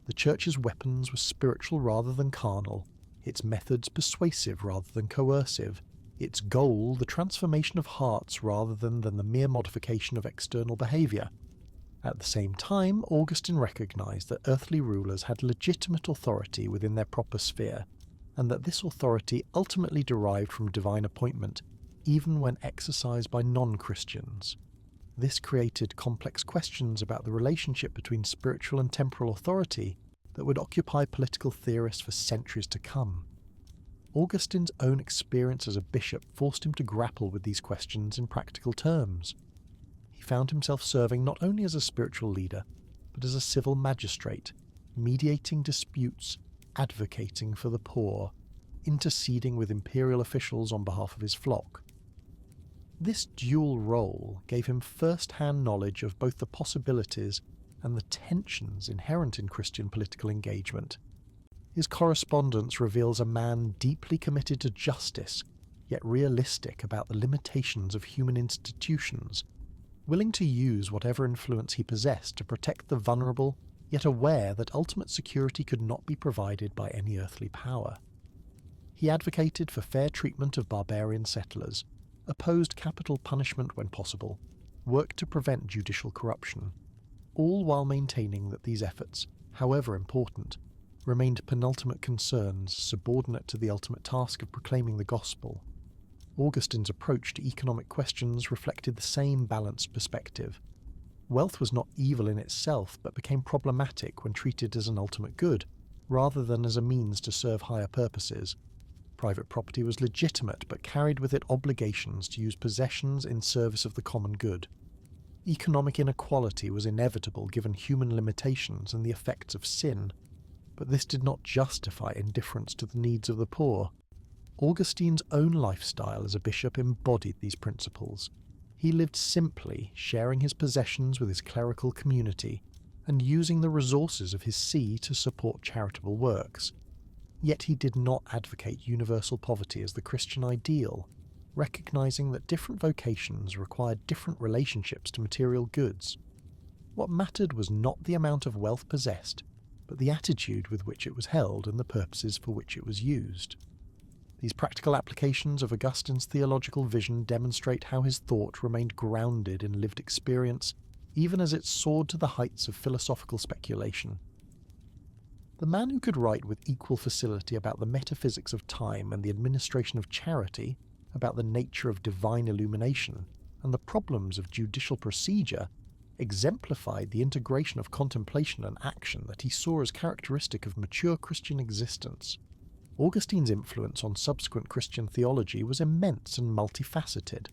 The church's weapons were spiritual rather than carnal, its methods persuasive rather than coercive, its goal the transformation of hearts rather than the mere modification of external behaviour. At the same time, Augustine recognized that earthly rulers had legitimate authority within their proper sphere, and that this authority ultimately derived from divine appointment, even when exercised by non-Christians. This created complex questions about the relationship between spiritual and temporal authority that would occupy political theorists for centuries to come. Augustine's own experience as a bishop forced him to grapple with these questions in practical terms. He found himself serving not only as a spiritual leader, but as a civil magistrate, mediating disputes, advocating for the poor, interceding with imperial officials on behalf of his flock. This dual role gave him first-hand knowledge of both the possibilities and the tensions inherent in Christian political engagement. His correspondence reveals a man deeply committed to justice, yet realistic about the limitations of human institutions, willing to use whatever influence he possessed to protect the vulnerable, yet aware that ultimate security could not be provided by any earthly power. He advocated for fair treatment of barbarian settlers, opposed capital punishment when possible, worked to prevent judicial corruption, all while maintaining that these efforts, however important, remained penultimate concerns subordinate to the ultimate task of proclaiming the gospel. Augustine's approach to economic questions reflected the same balanced perspective. Wealth was not evil in itself, but became problematic when treated as an ultimate good, rather than as a means to serve higher purposes. Private property was legitimate, but carried with it obligations to use possessions in service of the common good. Economic inequality was inevitable given human limitations and the effects of sin, but this did not justify indifference to the needs of the poor. Augustine's own lifestyle as a bishop embodied these principles. He lived simply, sharing his possessions with his clerical community, and using the resources of his see to support charitable works. Yet he did not advocate universal poverty as the Christian ideal. recognizing that different vocations required different relationships to material goods. What mattered was not the amount of wealth possessed, but the attitude with which it was held and the purposes for which it was used. These practical applications of Augustine's theological vision demonstrate how his thought remained grounded in lived experience, even as it soared to the heights of philosophical speculation. The man who could write with equal facility about the metaphysics of time and the administration of charity, about the nature of divine illumination, and the problems of judicial procedure, exemplified the integration of contemplation and action that he saw as characteristic of mature Christian existence. Augustine's influence on subsequent Christian theology was immense and multifaceted.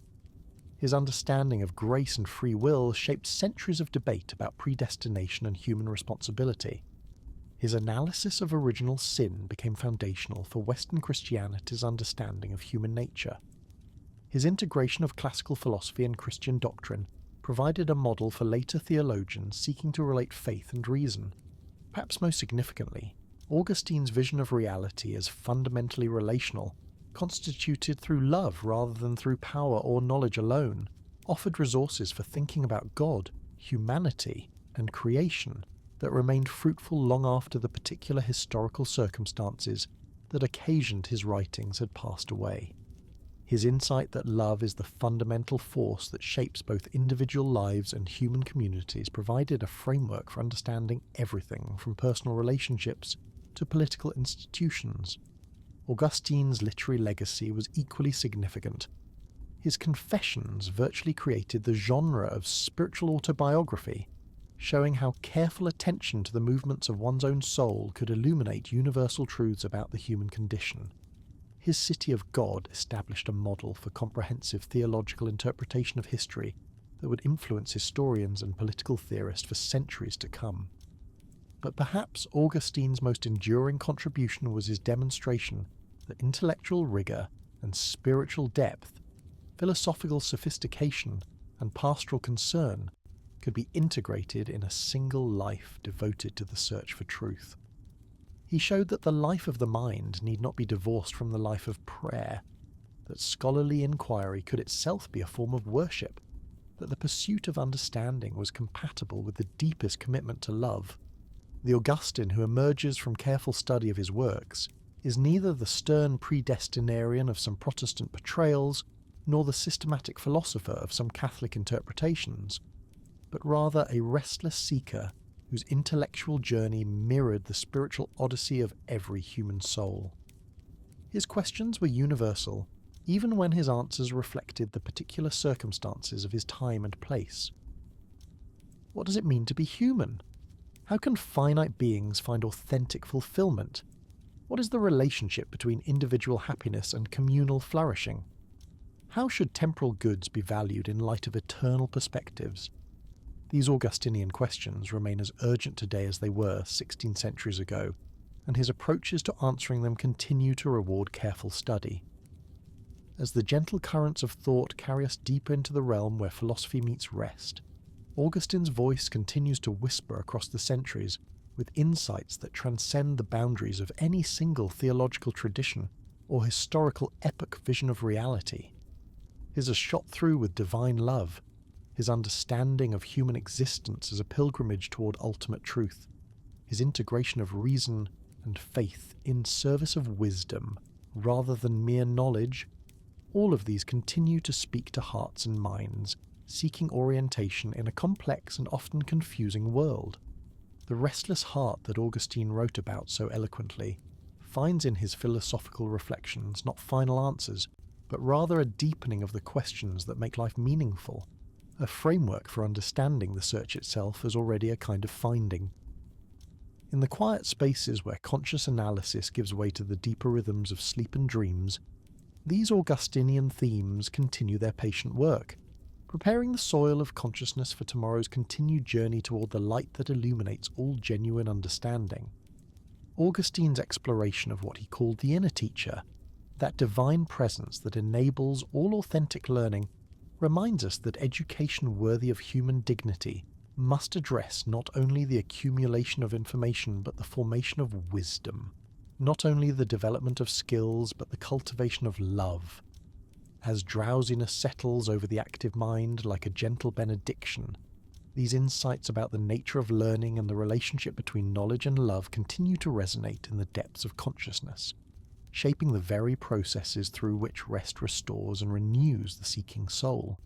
His understanding of grace and free will shaped centuries of debate about predestination and human responsibility. His analysis of original sin became foundational for Western Christianity's understanding of human nature. His integration of classical philosophy and Christian doctrine provided a model for later theologians seeking to relate faith and reason. Perhaps most significantly, Augustine's vision of reality as fundamentally relational, constituted through love rather than through power or knowledge alone, offered resources for thinking about God, humanity, and creation that remained fruitful long after the particular historical circumstances that occasioned his writings had passed away. His insight that love is the fundamental force that shapes both individual lives and human communities provided a framework for understanding everything from personal relationships to political institutions. Augustine's literary legacy was equally significant. His Confessions virtually created the genre of spiritual autobiography, showing how careful attention to the movements of one's own soul could illuminate universal truths about the human condition. His City of God established a model for comprehensive theological interpretation of history that would influence historians and political theorists for centuries to come. But perhaps Augustine's most enduring contribution was his demonstration that intellectual rigor and spiritual depth, philosophical sophistication and pastoral concern could be integrated in a single life devoted to the search for truth. He showed that the life of the mind need not be divorced from the life of prayer, that scholarly inquiry could itself be a form of worship, that the pursuit of understanding was compatible with the deepest commitment to love. The Augustine who emerges from careful study of his works is neither the stern predestinarian of some Protestant portrayals, nor the systematic philosopher of some Catholic interpretations, but rather a restless seeker whose intellectual journey mirrored the spiritual odyssey of every human soul. His questions were universal, even when his answers reflected the particular circumstances of his time and place. What does it mean to be human? How can finite beings find authentic fulfillment? What is the relationship between individual happiness and communal flourishing? How should temporal goods be valued in light of eternal perspectives? These Augustinian questions remain as urgent today as they were 16 centuries ago, and his approaches to answering them continue to reward careful study. As the gentle currents of thought carry us deeper into the realm where philosophy meets rest, Augustine's voice continues to whisper across the centuries with insights that transcend the boundaries of any single theological tradition or historical epoch vision of reality. His are shot through with divine love, his understanding of human existence as a pilgrimage toward ultimate truth, his integration of reason and faith in service of wisdom rather than mere knowledge, all of these continue to speak to hearts and minds, seeking orientation in a complex and often confusing world. The restless heart that Augustine wrote about so eloquently finds in his philosophical reflections not final answers, but rather a deepening of the questions that make life meaningful, a framework for understanding the search itself as already a kind of finding. In the quiet spaces where conscious analysis gives way to the deeper rhythms of sleep and dreams, these Augustinian themes continue their patient work, preparing the soil of consciousness for tomorrow's continued journey toward the light that illuminates all genuine understanding. Augustine's exploration of what he called the inner teacher, that divine presence that enables all authentic learning, reminds us that education worthy of human dignity must address not only the accumulation of information but the formation of wisdom, not only the development of skills but the cultivation of love. As drowsiness settles over the active mind like a gentle benediction, these insights about the nature of learning and the relationship between knowledge and love continue to resonate in the depths of consciousness, shaping the very processes through which rest restores and renews the seeking soul.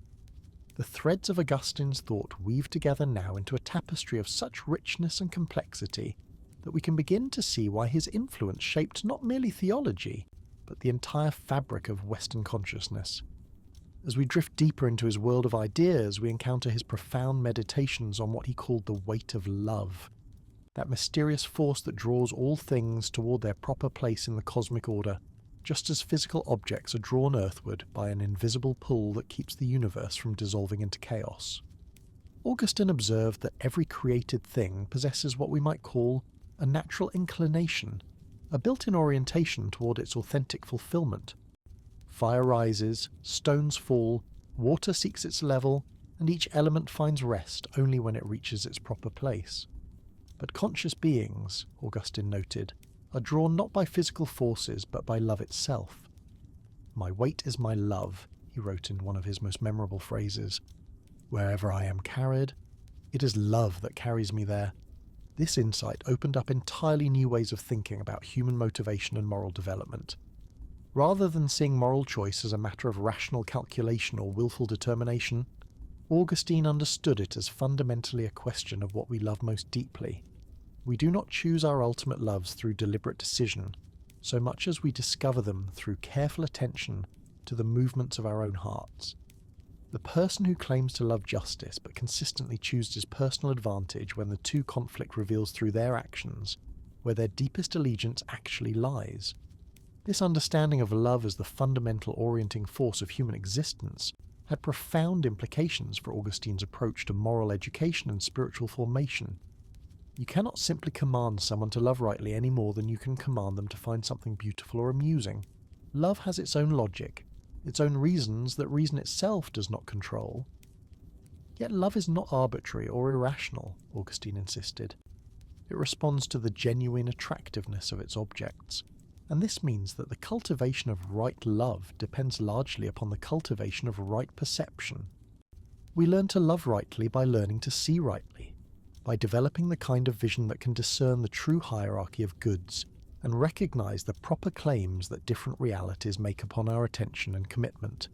The threads of Augustine's thought weave together now into a tapestry of such richness and complexity that we can begin to see why his influence shaped not merely theology, but the entire fabric of Western consciousness. As we drift deeper into his world of ideas, we encounter his profound meditations on what he called the weight of love, that mysterious force that draws all things toward their proper place in the cosmic order, just as physical objects are drawn earthward by an invisible pull that keeps the universe from dissolving into chaos. Augustine observed that every created thing possesses what we might call a natural inclination, a built-in orientation toward its authentic fulfillment. Fire rises, stones fall, water seeks its level, and each element finds rest only when it reaches its proper place. But conscious beings, Augustine noted, are drawn not by physical forces but by love itself. "My weight is my love," he wrote in one of his most memorable phrases. "Wherever I am carried, it is love that carries me there." This insight opened up entirely new ways of thinking about human motivation and moral development. Rather than seeing moral choice as a matter of rational calculation or willful determination, Augustine understood it as fundamentally a question of what we love most deeply. We do not choose our ultimate loves through deliberate decision, so much as we discover them through careful attention to the movements of our own hearts. The person who claims to love justice but consistently chooses personal advantage when the two conflict reveals through their actions where their deepest allegiance actually lies. This understanding of love as the fundamental orienting force of human existence had profound implications for Augustine's approach to moral education and spiritual formation. You cannot simply command someone to love rightly any more than you can command them to find something beautiful or amusing. Love has its own logic, its own reasons that reason itself does not control. Yet love is not arbitrary or irrational, Augustine insisted. It responds to the genuine attractiveness of its objects, and this means that the cultivation of right love depends largely upon the cultivation of right perception. We learn to love rightly by learning to see rightly, by developing the kind of vision that can discern the true hierarchy of goods and recognize the proper claims that different realities make upon our attention and commitment.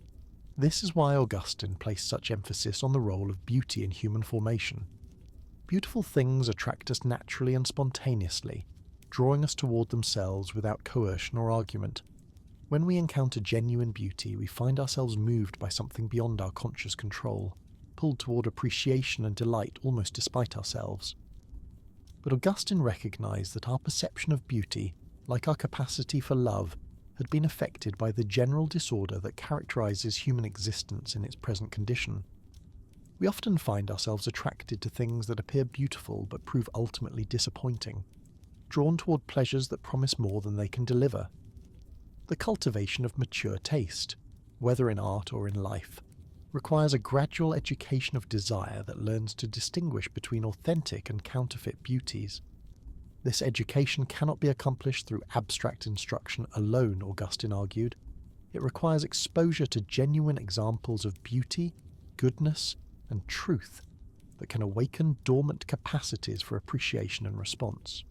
This is why Augustine placed such emphasis on the role of beauty in human formation. Beautiful things attract us naturally and spontaneously, drawing us toward themselves without coercion or argument. When we encounter genuine beauty, we find ourselves moved by something beyond our conscious control, pulled toward appreciation and delight almost despite ourselves. But Augustine recognized that our perception of beauty, like our capacity for love, had been affected by the general disorder that characterizes human existence in its present condition. We often find ourselves attracted to things that appear beautiful but prove ultimately disappointing, drawn toward pleasures that promise more than they can deliver. The cultivation of mature taste, whether in art or in life, requires a gradual education of desire that learns to distinguish between authentic and counterfeit beauties. This education cannot be accomplished through abstract instruction alone, Augustine argued. It requires exposure to genuine examples of beauty, goodness, and truth that can awaken dormant capacities for appreciation and response.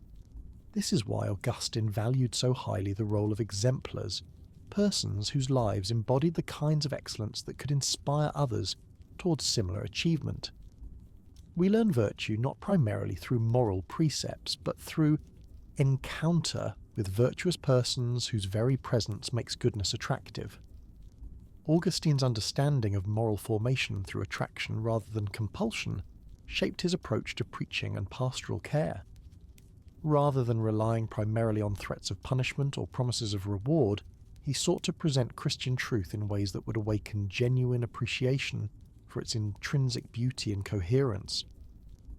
This is why Augustine valued so highly the role of exemplars, persons whose lives embodied the kinds of excellence that could inspire others towards similar achievement. We learn virtue not primarily through moral precepts, but through encounter with virtuous persons whose very presence makes goodness attractive. Augustine's understanding of moral formation through attraction rather than compulsion shaped his approach to preaching and pastoral care. Rather than relying primarily on threats of punishment or promises of reward, he sought to present Christian truth in ways that would awaken genuine appreciation for its intrinsic beauty and coherence.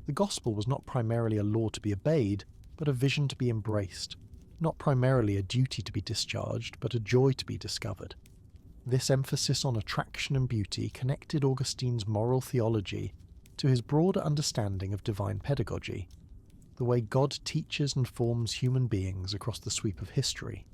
The gospel was not primarily a law to be obeyed, but a vision to be embraced, not primarily a duty to be discharged, but a joy to be discovered. This emphasis on attraction and beauty connected Augustine's moral theology to his broader understanding of divine pedagogy, the way God teaches and forms human beings across the sweep of history.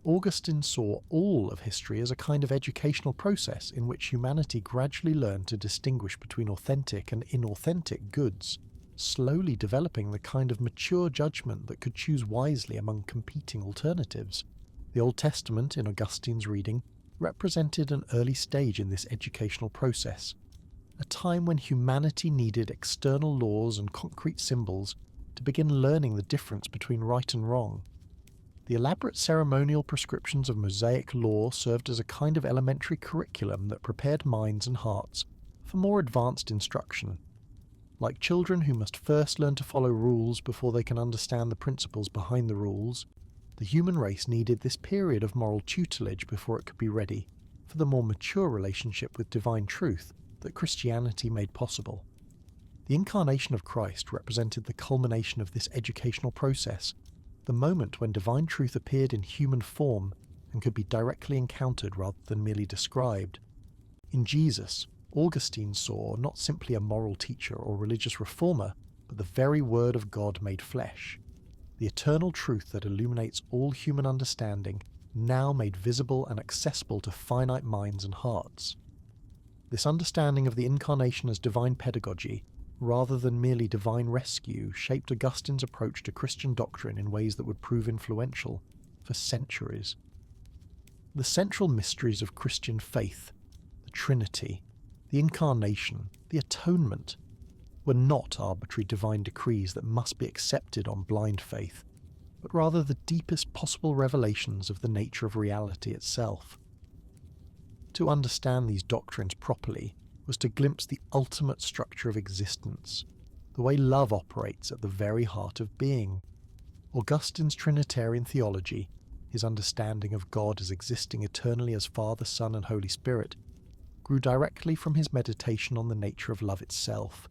Augustine saw all of history as a kind of educational process in which humanity gradually learned to distinguish between authentic and inauthentic goods, slowly developing the kind of mature judgment that could choose wisely among competing alternatives. The Old Testament, in Augustine's reading, represented an early stage in this educational process, a time when humanity needed external laws and concrete symbols to begin learning the difference between right and wrong. The elaborate ceremonial prescriptions of Mosaic law served as a kind of elementary curriculum that prepared minds and hearts for more advanced instruction. Like children who must first learn to follow rules before they can understand the principles behind the rules, the human race needed this period of moral tutelage before it could be ready for the more mature relationship with divine truth that Christianity made possible. The incarnation of Christ represented the culmination of this educational process, the moment when divine truth appeared in human form and could be directly encountered rather than merely described. In Jesus, Augustine saw not simply a moral teacher or religious reformer, but the very Word of God made flesh, the eternal truth that illuminates all human understanding, now made visible and accessible to finite minds and hearts. This understanding of the Incarnation as divine pedagogy, rather than merely divine rescue, shaped Augustine's approach to Christian doctrine in ways that would prove influential for centuries. The central mysteries of Christian faith, the Trinity, the Incarnation, the Atonement, were not arbitrary divine decrees that must be accepted on blind faith, but rather the deepest possible revelations of the nature of reality itself. To understand these doctrines properly was to glimpse the ultimate structure of existence, the way love operates at the very heart of being. Augustine's Trinitarian theology, his understanding of God as existing eternally as Father, Son, and Holy Spirit, grew directly from his meditation on the nature of love itself.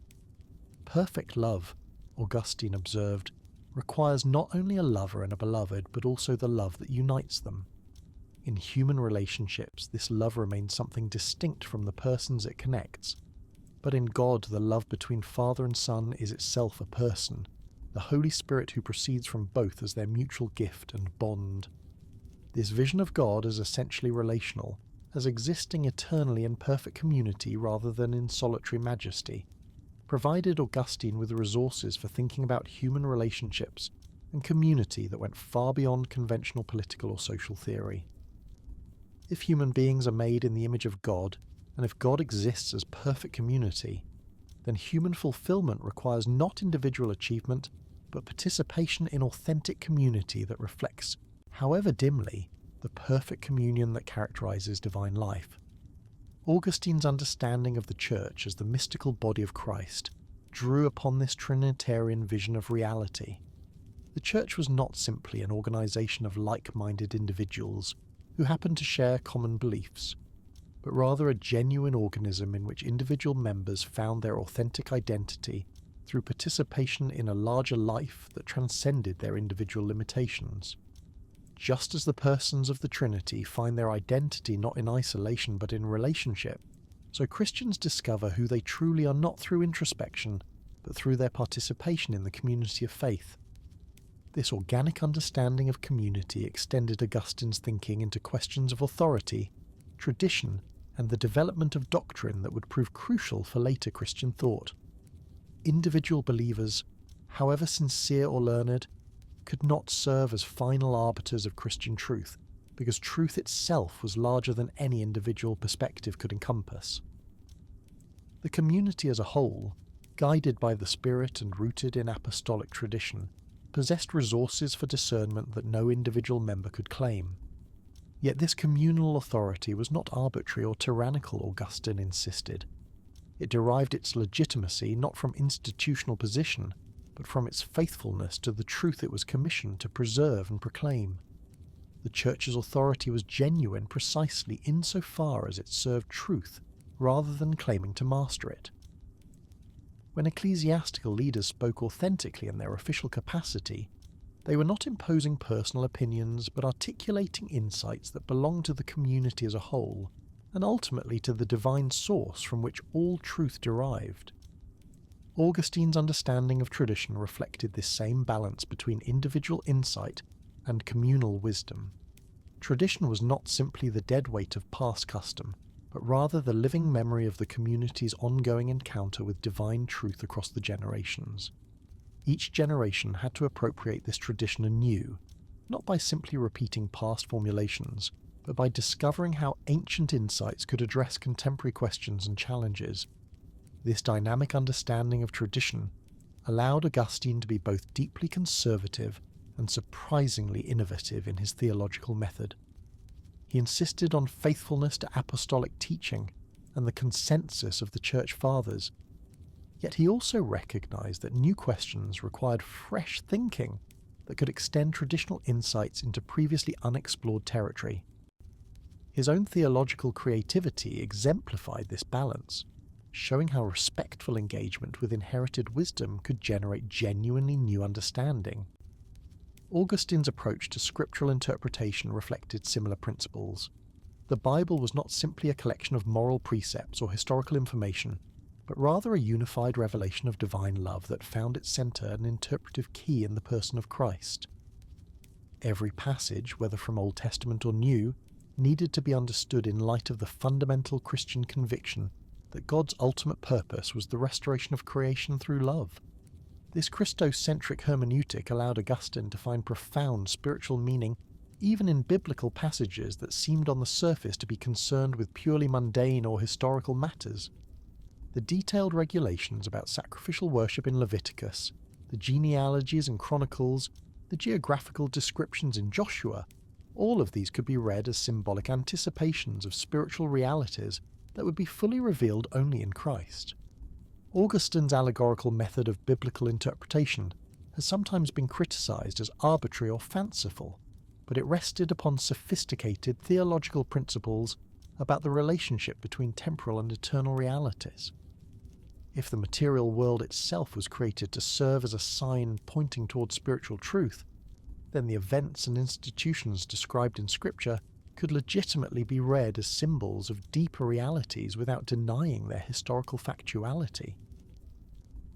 Perfect love, Augustine observed, requires not only a lover and a beloved, but also the love that unites them. In human relationships, this love remains something distinct from the persons it connects, but in God, the love between Father and Son is itself a person, the Holy Spirit who proceeds from both as their mutual gift and bond. This vision of God as essentially relational, as existing eternally in perfect community rather than in solitary majesty, provided Augustine with the resources for thinking about human relationships and community that went far beyond conventional political or social theory. If human beings are made in the image of God, and if God exists as perfect community, then human fulfillment requires not individual achievement, but participation in authentic community that reflects, however dimly, the perfect communion that characterizes divine life. Augustine's understanding of the Church as the mystical body of Christ drew upon this Trinitarian vision of reality. The Church was not simply an organization of like-minded individuals who happened to share common beliefs, but rather a genuine organism in which individual members found their authentic identity through participation in a larger life that transcended their individual limitations. Just as the persons of the Trinity find their identity not in isolation but in relationship, so Christians discover who they truly are not through introspection, but through their participation in the community of faith. This organic understanding of community extended Augustine's thinking into questions of authority, tradition, and the development of doctrine that would prove crucial for later Christian thought. Individual believers, however sincere or learned, could not serve as final arbiters of Christian truth, because truth itself was larger than any individual perspective could encompass. The community as a whole, guided by the Spirit and rooted in apostolic tradition, possessed resources for discernment that no individual member could claim. Yet this communal authority was not arbitrary or tyrannical, Augustine insisted. It derived its legitimacy not from institutional position, but from its faithfulness to the truth it was commissioned to preserve and proclaim. The Church's authority was genuine precisely insofar as it served truth rather than claiming to master it. When ecclesiastical leaders spoke authentically in their official capacity, they were not imposing personal opinions but articulating insights that belonged to the community as a whole, and ultimately to the divine source from which all truth derived. Augustine's understanding of tradition reflected this same balance between individual insight and communal wisdom. Tradition was not simply the dead weight of past custom, but rather the living memory of the community's ongoing encounter with divine truth across the generations. Each generation had to appropriate this tradition anew, not by simply repeating past formulations, but by discovering how ancient insights could address contemporary questions and challenges. This dynamic understanding of tradition allowed Augustine to be both deeply conservative and surprisingly innovative in his theological method. He insisted on faithfulness to apostolic teaching and the consensus of the Church Fathers. Yet he also recognized that new questions required fresh thinking that could extend traditional insights into previously unexplored territory. His own theological creativity exemplified this balance, showing how respectful engagement with inherited wisdom could generate genuinely new understanding. Augustine's approach to scriptural interpretation reflected similar principles. The Bible was not simply a collection of moral precepts or historical information, but rather a unified revelation of divine love that found its center an interpretive key in the person of Christ. Every passage, whether from Old Testament or New, needed to be understood in light of the fundamental Christian conviction that God's ultimate purpose was the restoration of creation through love. This Christocentric hermeneutic allowed Augustine to find profound spiritual meaning even in biblical passages that seemed on the surface to be concerned with purely mundane or historical matters. The detailed regulations about sacrificial worship in Leviticus, the genealogies and chronicles, the geographical descriptions in Joshua, all of these could be read as symbolic anticipations of spiritual realities that would be fully revealed only in Christ. Augustine's allegorical method of biblical interpretation has sometimes been criticized as arbitrary or fanciful, but it rested upon sophisticated theological principles about the relationship between temporal and eternal realities. If the material world itself was created to serve as a sign pointing towards spiritual truth, then the events and institutions described in Scripture could legitimately be read as symbols of deeper realities without denying their historical factuality.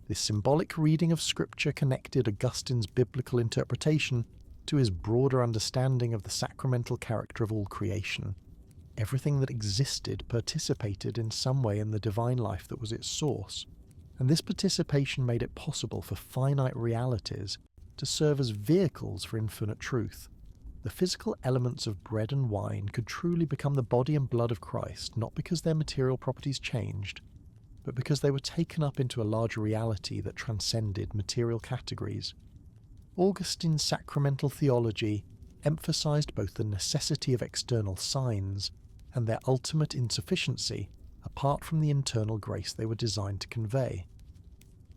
This symbolic reading of Scripture connected Augustine's biblical interpretation to his broader understanding of the sacramental character of all creation. Everything that existed participated in some way in the divine life that was its source, and this participation made it possible for finite realities to serve as vehicles for infinite truth. The physical elements of bread and wine could truly become the body and blood of Christ, not because their material properties changed, but because they were taken up into a larger reality that transcended material categories. Augustine's sacramental theology emphasized both the necessity of external signs and their ultimate insufficiency apart from the internal grace they were designed to convey.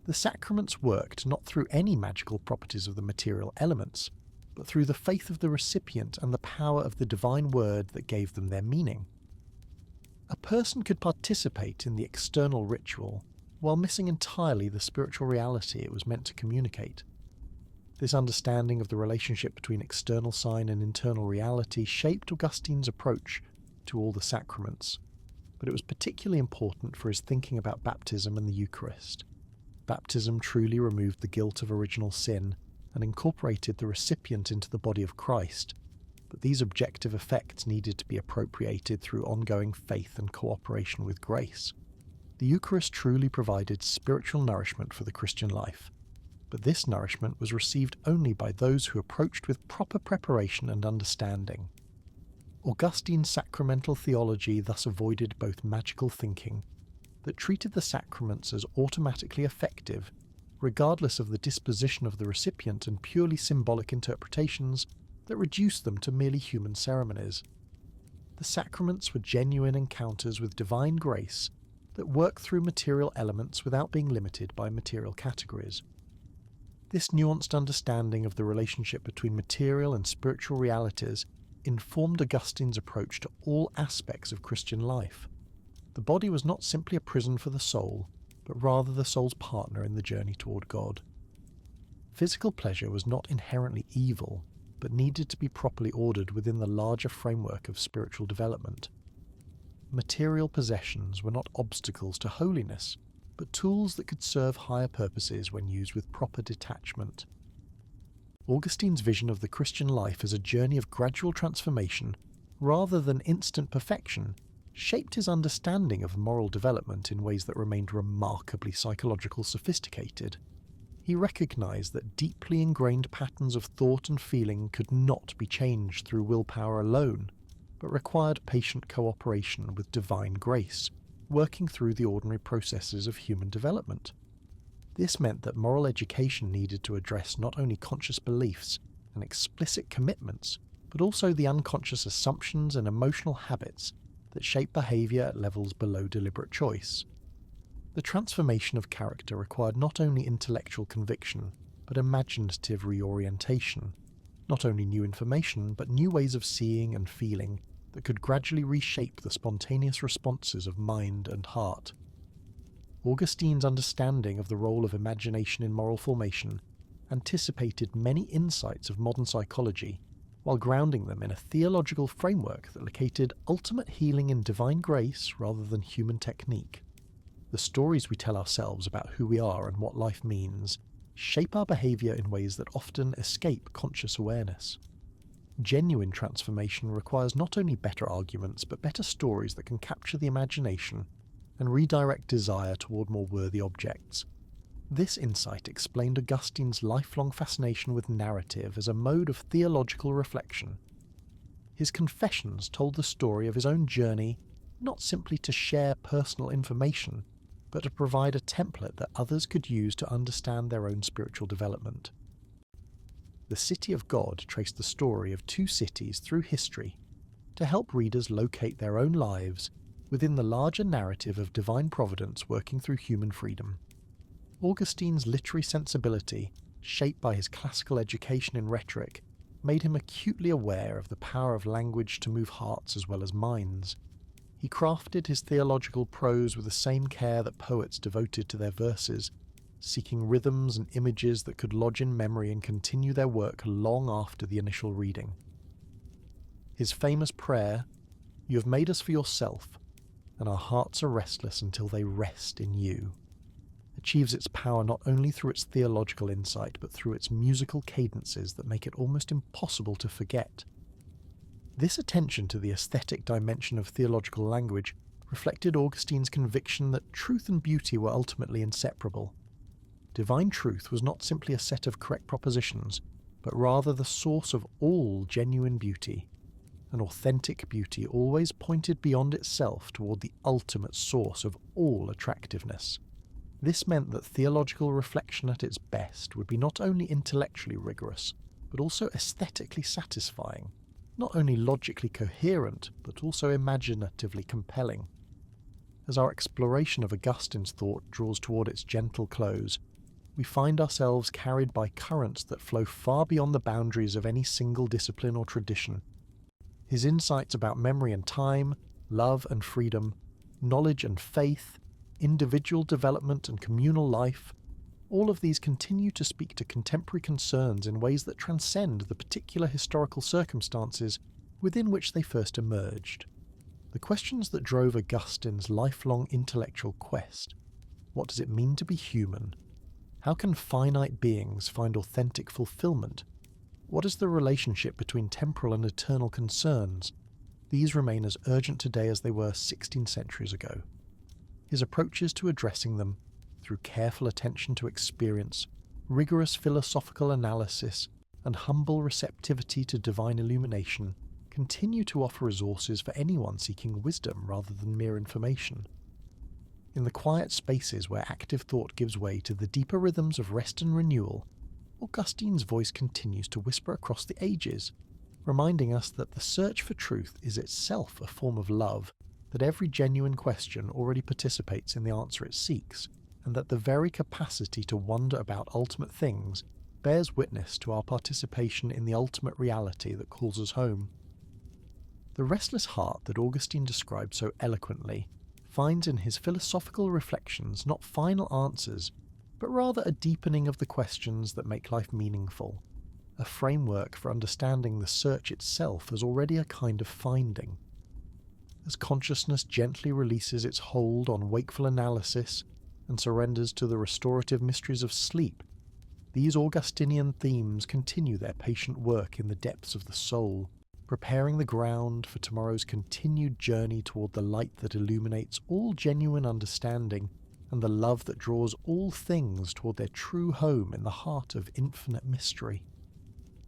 The sacraments worked not through any magical properties of the material elements, but through the faith of the recipient and the power of the divine word that gave them their meaning. A person could participate in the external ritual while missing entirely the spiritual reality it was meant to communicate. This understanding of the relationship between external sign and internal reality shaped Augustine's approach to all the sacraments, but it was particularly important for his thinking about baptism and the Eucharist. Baptism truly removed the guilt of original sin and incorporated the recipient into the body of Christ, but these objective effects needed to be appropriated through ongoing faith and cooperation with grace. The Eucharist truly provided spiritual nourishment for the Christian life, but this nourishment was received only by those who approached with proper preparation and understanding. Augustine's sacramental theology thus avoided both magical thinking that treated the sacraments as automatically effective, regardless of the disposition of the recipient, and purely symbolic interpretations that reduced them to merely human ceremonies. The sacraments were genuine encounters with divine grace that work through material elements without being limited by material categories. This nuanced understanding of the relationship between material and spiritual realities informed Augustine's approach to all aspects of Christian life. The body was not simply a prison for the soul, but rather the soul's partner in the journey toward God. Physical pleasure was not inherently evil, but needed to be properly ordered within the larger framework of spiritual development. Material possessions were not obstacles to holiness, but tools that could serve higher purposes when used with proper detachment. Augustine's vision of the Christian life as a journey of gradual transformation, rather than instant perfection, shaped his understanding of moral development in ways that remained remarkably psychological sophisticated. He recognized that deeply ingrained patterns of thought and feeling could not be changed through willpower alone, but required patient cooperation with divine grace, working through the ordinary processes of human development. This meant that moral education needed to address not only conscious beliefs and explicit commitments, but also the unconscious assumptions and emotional habits that shape behaviour at levels below deliberate choice. The transformation of character required not only intellectual conviction, but imaginative reorientation, not only new information, but new ways of seeing and feeling that could gradually reshape the spontaneous responses of mind and heart. Augustine's understanding of the role of imagination in moral formation anticipated many insights of modern psychology, while grounding them in a theological framework that located ultimate healing in divine grace rather than human technique. The stories we tell ourselves about who we are and what life means shape our behaviour in ways that often escape conscious awareness. Genuine transformation requires not only better arguments, but better stories that can capture the imagination and redirect desire toward more worthy objects. This insight explained Augustine's lifelong fascination with narrative as a mode of theological reflection. His confessions told the story of his own journey, not simply to share personal information, but to provide a template that others could use to understand their own spiritual development. The City of God traced the story of two cities through history to help readers locate their own lives within the larger narrative of divine providence working through human freedom. Augustine's literary sensibility, shaped by his classical education in rhetoric, made him acutely aware of the power of language to move hearts as well as minds. He crafted his theological prose with the same care that poets devoted to their verses, seeking rhythms and images that could lodge in memory and continue their work long after the initial reading. His famous prayer, "You have made us for yourself, and our hearts are restless until they rest in you," achieves its power not only through its theological insight, but through its musical cadences that make it almost impossible to forget. This attention to the aesthetic dimension of theological language reflected Augustine's conviction that truth and beauty were ultimately inseparable. Divine truth was not simply a set of correct propositions, but rather the source of all genuine beauty. An authentic beauty always pointed beyond itself toward the ultimate source of all attractiveness. This meant that theological reflection at its best would be not only intellectually rigorous, but also aesthetically satisfying, not only logically coherent, but also imaginatively compelling. As our exploration of Augustine's thought draws toward its gentle close, we find ourselves carried by currents that flow far beyond the boundaries of any single discipline or tradition. His insights about memory and time, love and freedom, knowledge and faith, individual development and communal life, all of these continue to speak to contemporary concerns in ways that transcend the particular historical circumstances within which they first emerged. The questions that drove Augustine's lifelong intellectual quest: what does it mean to be human? How can finite beings find authentic fulfillment? What is the relationship between temporal and eternal concerns? These remain as urgent today as they were 16 centuries ago. His approaches to addressing them, through careful attention to experience, rigorous philosophical analysis, and humble receptivity to divine illumination, continue to offer resources for anyone seeking wisdom rather than mere information. In the quiet spaces where active thought gives way to the deeper rhythms of rest and renewal, Augustine's voice continues to whisper across the ages, reminding us that the search for truth is itself a form of love, that every genuine question already participates in the answer it seeks, and that the very capacity to wonder about ultimate things bears witness to our participation in the ultimate reality that calls us home. The restless heart that Augustine described so eloquently finds in his philosophical reflections not final answers, but rather a deepening of the questions that make life meaningful, a framework for understanding the search itself as already a kind of finding. As consciousness gently releases its hold on wakeful analysis and surrenders to the restorative mysteries of sleep, These Augustinian themes continue their patient work in the depths of the soul, preparing the ground for tomorrow's continued journey toward the light that illuminates all genuine understanding and the love that draws all things toward their true home in the heart of infinite mystery.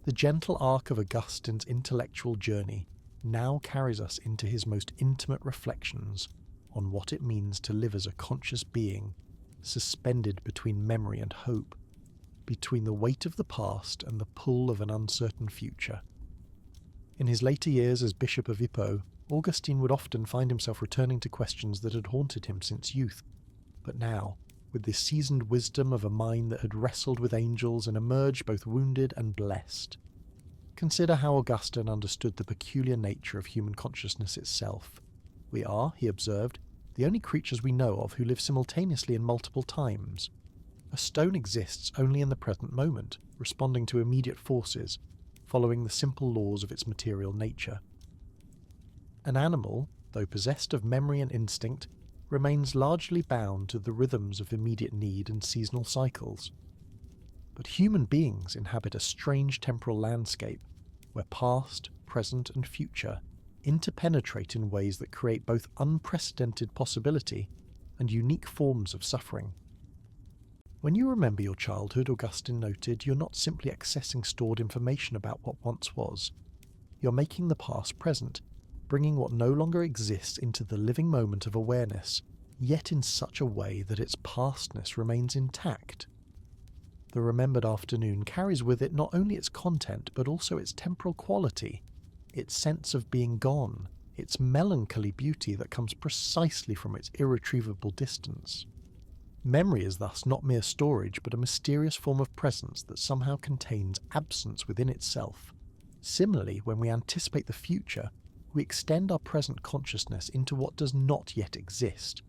The gentle arc of Augustine's intellectual journey now carries us into his most intimate reflections on what it means to live as a conscious being, suspended between memory and hope, between the weight of the past and the pull of an uncertain future. In his later years as Bishop of Hippo, Augustine would often find himself returning to questions that had haunted him since youth. But now, with the seasoned wisdom of a mind that had wrestled with angels and emerged both wounded and blessed, consider how Augustine understood the peculiar nature of human consciousness itself. We are, he observed, the only creatures we know of who live simultaneously in multiple times. A stone exists only in the present moment, responding to immediate forces, following the simple laws of its material nature. An animal, though possessed of memory and instinct, remains largely bound to the rhythms of immediate need and seasonal cycles. But human beings inhabit a strange temporal landscape, where past, present, and future interpenetrate in ways that create both unprecedented possibility and unique forms of suffering. When you remember your childhood, Augustine noted, you're not simply accessing stored information about what once was. You're making the past present, bringing what no longer exists into the living moment of awareness, yet in such a way that its pastness remains intact. The remembered afternoon carries with it not only its content, but also its temporal quality, its sense of being gone, its melancholy beauty that comes precisely from its irretrievable distance. Memory is thus not mere storage, but a mysterious form of presence that somehow contains absence within itself. Similarly, when we anticipate the future, we extend our present consciousness into what does not yet exist,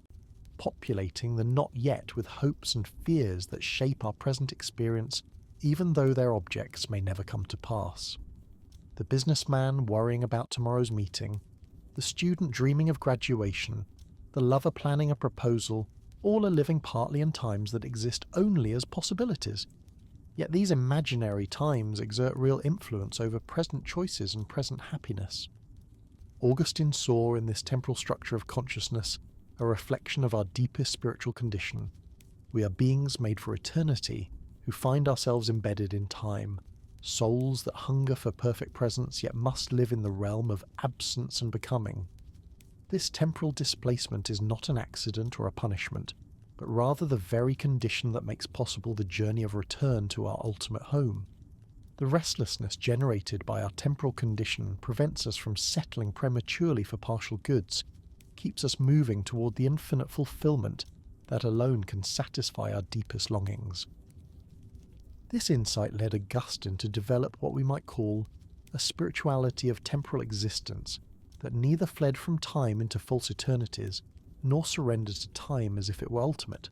populating the not yet with hopes and fears that shape our present experience, even though their objects may never come to pass. The businessman worrying about tomorrow's meeting, the student dreaming of graduation, the lover planning a proposal, all are living partly in times that exist only as possibilities. Yet these imaginary times exert real influence over present choices and present happiness. Augustine saw in this temporal structure of consciousness a reflection of our deepest spiritual condition. We are beings made for eternity, who find ourselves embedded in time, souls that hunger for perfect presence yet must live in the realm of absence and becoming. This temporal displacement is not an accident or a punishment, but rather the very condition that makes possible the journey of return to our ultimate home. The restlessness generated by our temporal condition prevents us from settling prematurely for partial goods, keeps us moving toward the infinite fulfillment that alone can satisfy our deepest longings. This insight led Augustine to develop what we might call a spirituality of temporal existence that neither fled from time into false eternities, nor surrendered to time as if it were ultimate.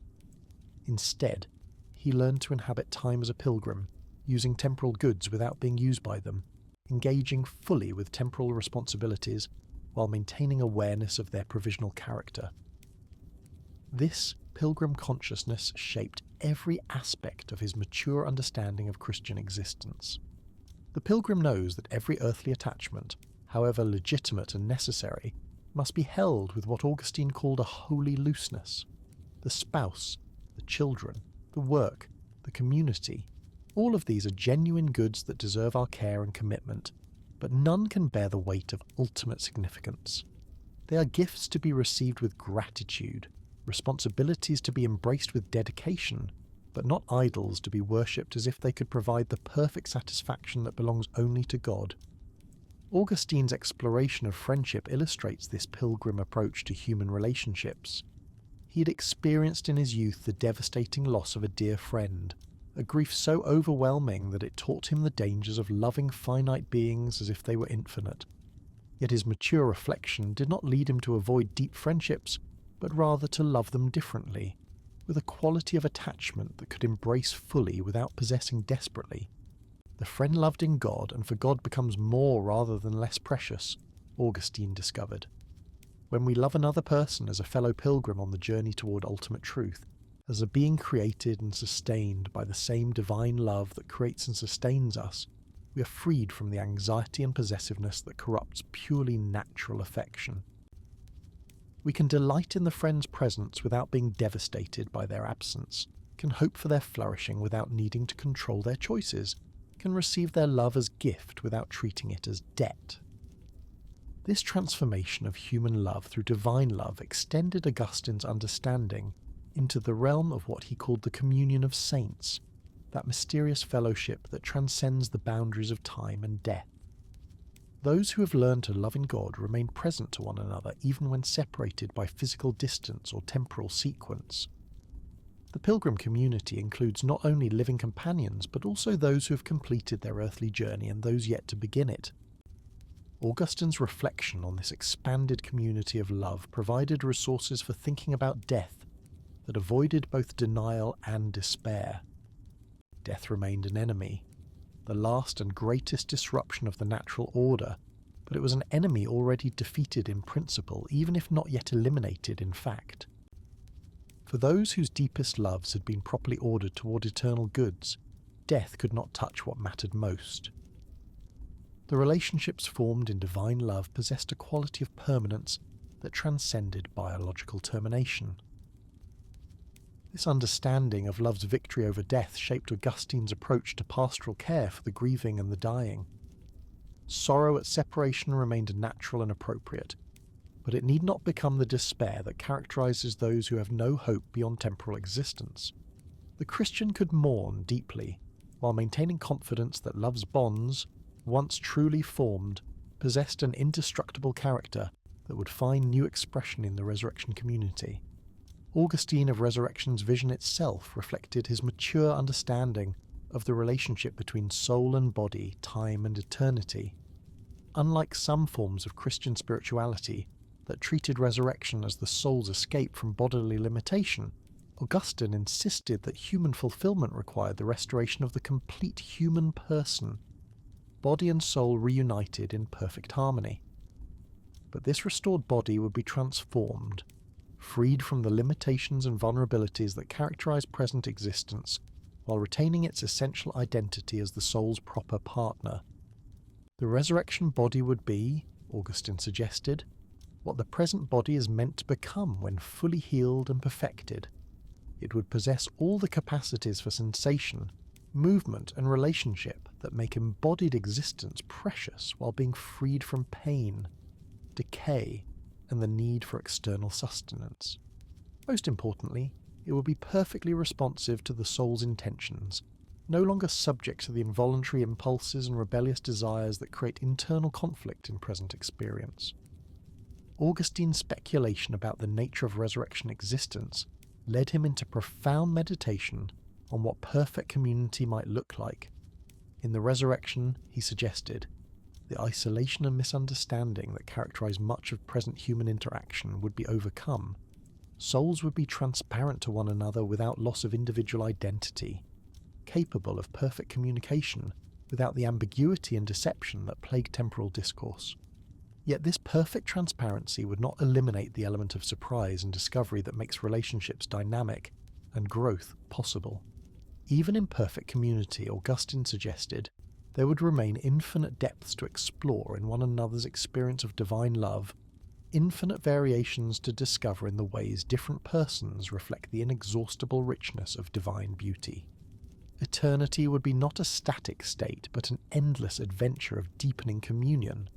Instead, he learned to inhabit time as a pilgrim, using temporal goods without being used by them, engaging fully with temporal responsibilities while maintaining awareness of their provisional character. This pilgrim consciousness shaped every aspect of his mature understanding of Christian existence. The pilgrim knows that every earthly attachment, however legitimate and necessary, must be held with what Augustine called a holy looseness. The spouse, the children, the work, the community, all of these are genuine goods that deserve our care and commitment, but none can bear the weight of ultimate significance. They are gifts to be received with gratitude, responsibilities to be embraced with dedication, but not idols to be worshipped as if they could provide the perfect satisfaction that belongs only to God. Augustine's exploration of friendship illustrates this pilgrim approach to human relationships. He had experienced in his youth the devastating loss of a dear friend, a grief so overwhelming that it taught him the dangers of loving finite beings as if they were infinite. Yet his mature reflection did not lead him to avoid deep friendships, but rather to love them differently, with a quality of attachment that could embrace fully without possessing desperately. The friend loved in God, and for God becomes more rather than less precious, Augustine discovered. When we love another person as a fellow pilgrim on the journey toward ultimate truth, As a being created and sustained by the same divine love that creates and sustains us, we are freed from the anxiety and possessiveness that corrupts purely natural affection. We can delight in the friend's presence without being devastated by their absence, can hope for their flourishing without needing to control their choices, can receive their love as gift without treating it as debt. This transformation of human love through divine love extended Augustine's understanding into the realm of what he called the communion of saints, that mysterious fellowship that transcends the boundaries of time and death. Those who have learned to love in God remain present to one another even when separated by physical distance or temporal sequence. The pilgrim community includes not only living companions but also those who have completed their earthly journey and those yet to begin it. Augustine's reflection on this expanded community of love provided resources for thinking about death that avoided both denial and despair. Death remained an enemy, the last and greatest disruption of the natural order, but it was an enemy already defeated in principle, even if not yet eliminated in fact. For those whose deepest loves had been properly ordered toward eternal goods, death could not touch what mattered most. The relationships formed in divine love possessed a quality of permanence that transcended biological termination. This understanding of love's victory over death shaped Augustine's approach to pastoral care for the grieving and the dying. Sorrow at separation remained natural and appropriate, but it need not become the despair that characterizes those who have no hope beyond temporal existence. The Christian could mourn deeply, while maintaining confidence that love's bonds, once truly formed, possessed an indestructible character that would find new expression in the resurrection community. Augustine of Resurrection's vision itself reflected his mature understanding of the relationship between soul and body, time and eternity. Unlike some forms of Christian spirituality that treated resurrection as the soul's escape from bodily limitation, Augustine insisted that human fulfillment required the restoration of the complete human person, body and soul reunited in perfect harmony. But this restored body would be transformed, freed from the limitations and vulnerabilities that characterize present existence, while retaining its essential identity as the soul's proper partner. The resurrection body would be, Augustine suggested, what the present body is meant to become when fully healed and perfected. It would possess all the capacities for sensation, movement and relationship that make embodied existence precious while being freed from pain, decay, and the need for external sustenance. Most importantly, it will be perfectly responsive to the soul's intentions, no longer subject to the involuntary impulses and rebellious desires that create internal conflict in present experience. Augustine's speculation about the nature of resurrection existence led him into profound meditation on what perfect community might look like. In the resurrection, he suggested, the isolation and misunderstanding that characterize much of present human interaction would be overcome. Souls would be transparent to one another without loss of individual identity, capable of perfect communication without the ambiguity and deception that plague temporal discourse. Yet this perfect transparency would not eliminate the element of surprise and discovery that makes relationships dynamic and growth possible. Even in perfect community, Augustine suggested, there would remain infinite depths to explore in one another's experience of divine love, infinite variations to discover in the ways different persons reflect the inexhaustible richness of divine beauty. Eternity would be not a static state, but an endless adventure of deepening communion.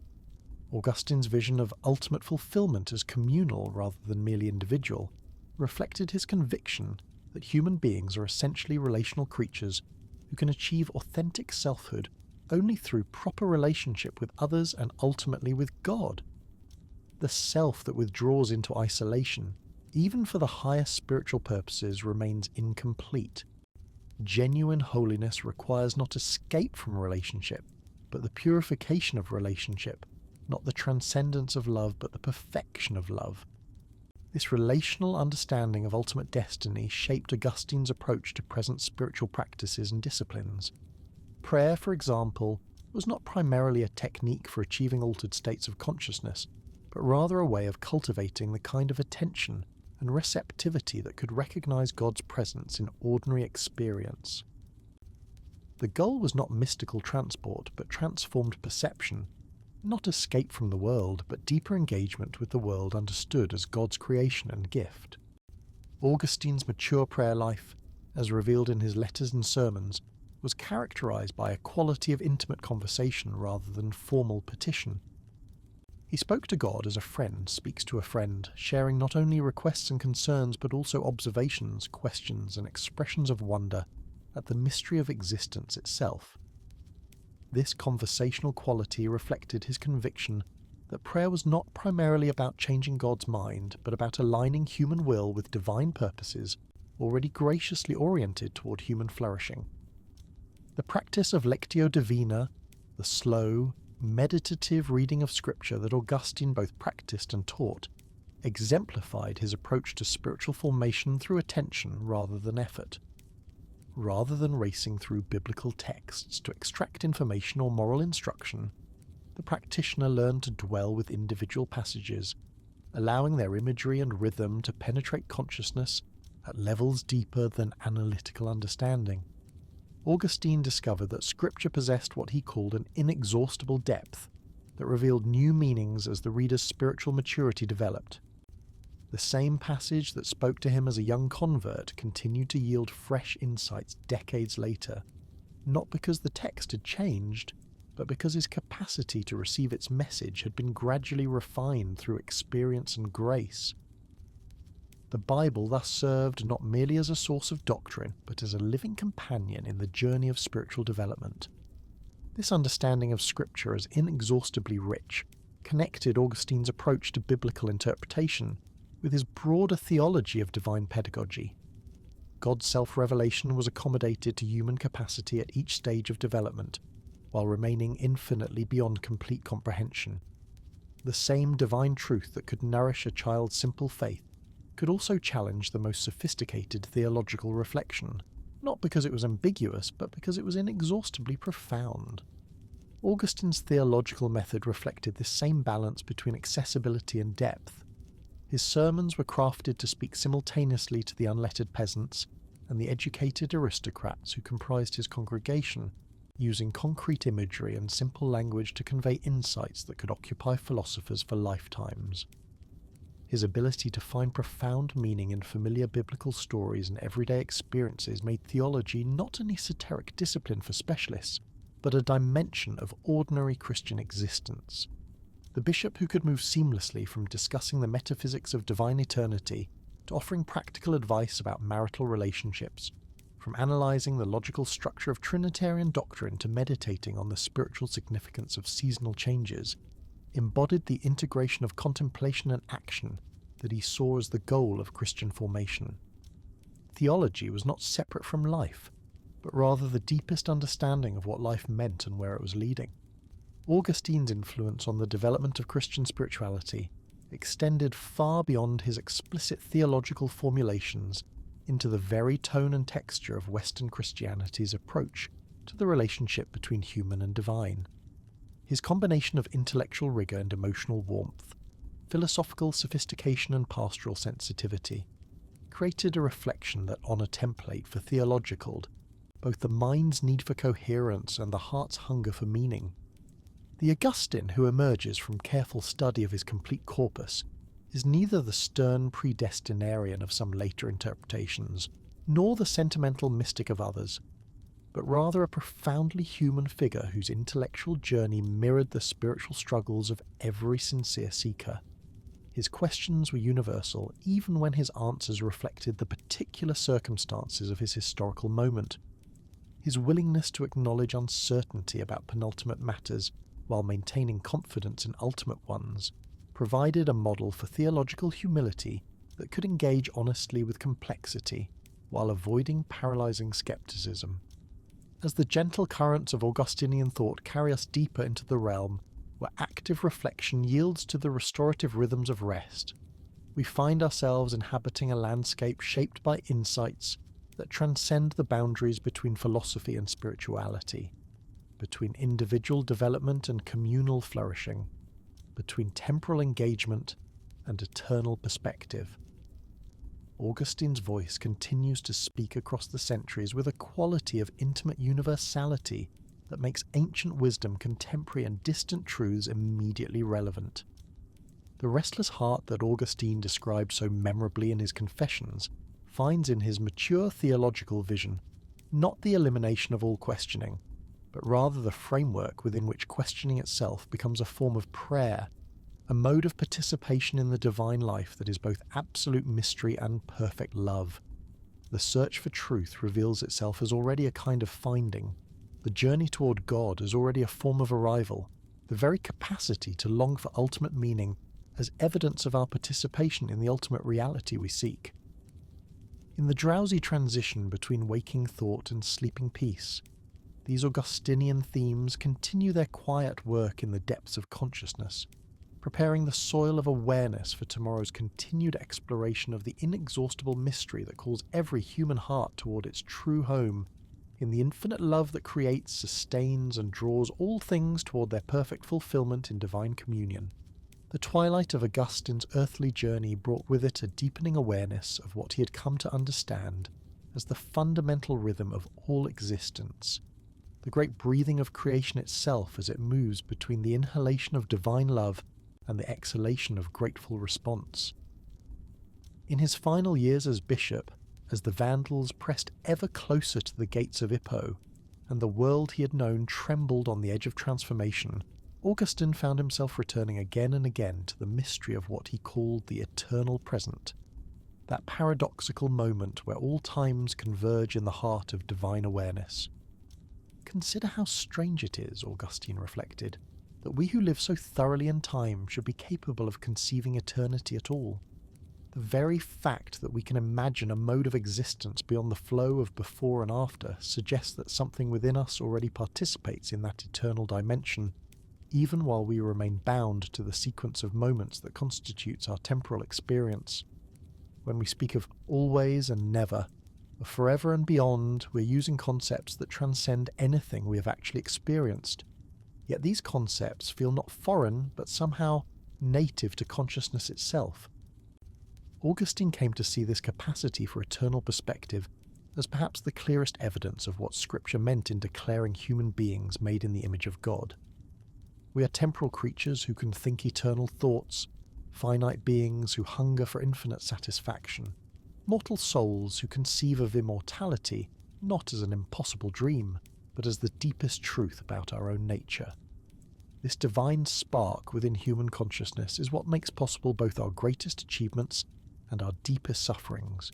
Augustine's vision of ultimate fulfillment as communal rather than merely individual reflected his conviction that human beings are essentially relational creatures who can achieve authentic selfhood only through proper relationship with others and ultimately with God. The self that withdraws into isolation, even for the highest spiritual purposes, remains incomplete. Genuine holiness requires not escape from relationship, but the purification of relationship, not the transcendence of love, but the perfection of love. This relational understanding of ultimate destiny shaped Augustine's approach to present spiritual practices and disciplines. Prayer, for example, was not primarily a technique for achieving altered states of consciousness, but rather a way of cultivating the kind of attention and receptivity that could recognize God's presence in ordinary experience. The goal was not mystical transport, but transformed perception, not escape from the world, but deeper engagement with the world understood as God's creation and gift. Augustine's mature prayer life, as revealed in his letters and sermons, was characterized by a quality of intimate conversation rather than formal petition. He spoke to God as a friend speaks to a friend, sharing not only requests and concerns but also observations, questions, and expressions of wonder at the mystery of existence itself. This conversational quality reflected his conviction that prayer was not primarily about changing God's mind, but about aligning human will with divine purposes already graciously oriented toward human flourishing. The practice of lectio divina, the slow, meditative reading of Scripture that Augustine both practiced and taught, exemplified his approach to spiritual formation through attention rather than effort. Rather than racing through biblical texts to extract information or moral instruction, the practitioner learned to dwell with individual passages, allowing their imagery and rhythm to penetrate consciousness at levels deeper than analytical understanding. Augustine discovered that Scripture possessed what he called an inexhaustible depth that revealed new meanings as the reader's spiritual maturity developed. The same passage that spoke to him as a young convert continued to yield fresh insights decades later, not because the text had changed, but because his capacity to receive its message had been gradually refined through experience and grace. The Bible thus served not merely as a source of doctrine, but as a living companion in the journey of spiritual development. This understanding of Scripture as inexhaustibly rich connected Augustine's approach to biblical interpretation with his broader theology of divine pedagogy. God's self-revelation was accommodated to human capacity at each stage of development, while remaining infinitely beyond complete comprehension. The same divine truth that could nourish a child's simple faith could also challenge the most sophisticated theological reflection, not because it was ambiguous, but because it was inexhaustibly profound. Augustine's theological method reflected this same balance between accessibility and depth. His sermons were crafted to speak simultaneously to the unlettered peasants and the educated aristocrats who comprised his congregation, using concrete imagery and simple language to convey insights that could occupy philosophers for lifetimes. His ability to find profound meaning in familiar biblical stories and everyday experiences made theology not an esoteric discipline for specialists, but a dimension of ordinary Christian existence. The bishop who could move seamlessly from discussing the metaphysics of divine eternity to offering practical advice about marital relationships, from analysing the logical structure of Trinitarian doctrine to meditating on the spiritual significance of seasonal changes, embodied the integration of contemplation and action that he saw as the goal of Christian formation. Theology was not separate from life, but rather the deepest understanding of what life meant and where it was leading. Augustine's influence on the development of Christian spirituality extended far beyond his explicit theological formulations into the very tone and texture of Western Christianity's approach to the relationship between human and divine. His combination of intellectual rigour and emotional warmth, philosophical sophistication and pastoral sensitivity, created a reflection that, on a template for theological, both the mind's need for coherence and the heart's hunger for meaning. The Augustine who emerges from careful study of his complete corpus is neither the stern predestinarian of some later interpretations, nor the sentimental mystic of others, but rather a profoundly human figure whose intellectual journey mirrored the spiritual struggles of every sincere seeker. His questions were universal, even when his answers reflected the particular circumstances of his historical moment. His willingness to acknowledge uncertainty about penultimate matters while maintaining confidence in ultimate ones provided a model for theological humility that could engage honestly with complexity while avoiding paralyzing skepticism. As the gentle currents of Augustinian thought carry us deeper into the realm where active reflection yields to the restorative rhythms of rest, we find ourselves inhabiting a landscape shaped by insights that transcend the boundaries between philosophy and spirituality, between individual development and communal flourishing, between temporal engagement and eternal perspective. Augustine's voice continues to speak across the centuries with a quality of intimate universality that makes ancient wisdom contemporary and distant truths immediately relevant. The restless heart that Augustine described so memorably in his Confessions finds in his mature theological vision not the elimination of all questioning, but rather the framework within which questioning itself becomes a form of prayer, a mode of participation in the divine life that is both absolute mystery and perfect love. The search for truth reveals itself as already a kind of finding, the journey toward God as already a form of arrival, the very capacity to long for ultimate meaning as evidence of our participation in the ultimate reality we seek. In the drowsy transition between waking thought and sleeping peace, these Augustinian themes continue their quiet work in the depths of consciousness, preparing the soil of awareness for tomorrow's continued exploration of the inexhaustible mystery that calls every human heart toward its true home in the infinite love that creates, sustains, and draws all things toward their perfect fulfillment in divine communion. The twilight of Augustine's earthly journey brought with it a deepening awareness of what he had come to understand as the fundamental rhythm of all existence, the great breathing of creation itself as it moves between the inhalation of divine love and the exhalation of grateful response. In his final years as bishop, as the Vandals pressed ever closer to the gates of Hippo, and the world he had known trembled on the edge of transformation, Augustine found himself returning again and again to the mystery of what he called the eternal present, that paradoxical moment where all times converge in the heart of divine awareness. Consider how strange it is, Augustine reflected, that we who live so thoroughly in time should be capable of conceiving eternity at all. The very fact that we can imagine a mode of existence beyond the flow of before and after suggests that something within us already participates in that eternal dimension, even while we remain bound to the sequence of moments that constitutes our temporal experience. When we speak of always and never, of forever and beyond, we're using concepts that transcend anything we have actually experienced. Yet these concepts feel not foreign, but somehow native to consciousness itself. Augustine came to see this capacity for eternal perspective as perhaps the clearest evidence of what Scripture meant in declaring human beings made in the image of God. We are temporal creatures who can think eternal thoughts, finite beings who hunger for infinite satisfaction, mortal souls who conceive of immortality not as an impossible dream, but as the deepest truth about our own nature. This divine spark within human consciousness is what makes possible both our greatest achievements and our deepest sufferings,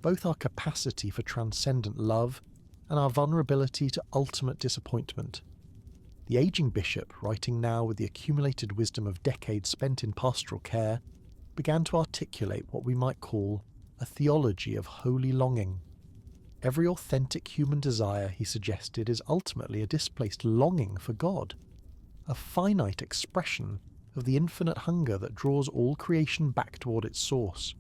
both our capacity for transcendent love and our vulnerability to ultimate disappointment. The aging bishop, writing now with the accumulated wisdom of decades spent in pastoral care, began to articulate what we might call a theology of holy longing. Every authentic human desire, he suggested, is ultimately a displaced longing for God, a finite expression of the infinite hunger that draws all creation back toward its source.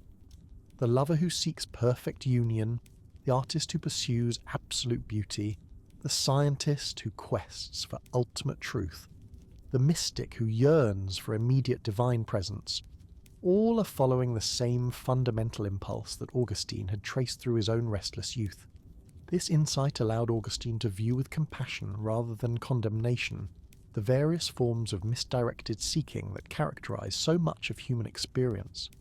The lover who seeks perfect union, the artist who pursues absolute beauty, the scientist who quests for ultimate truth, the mystic who yearns for immediate divine presence, all are following the same fundamental impulse that Augustine had traced through his own restless youth. This insight allowed Augustine to view with compassion rather than condemnation the various forms of misdirected seeking that characterize so much of human experience.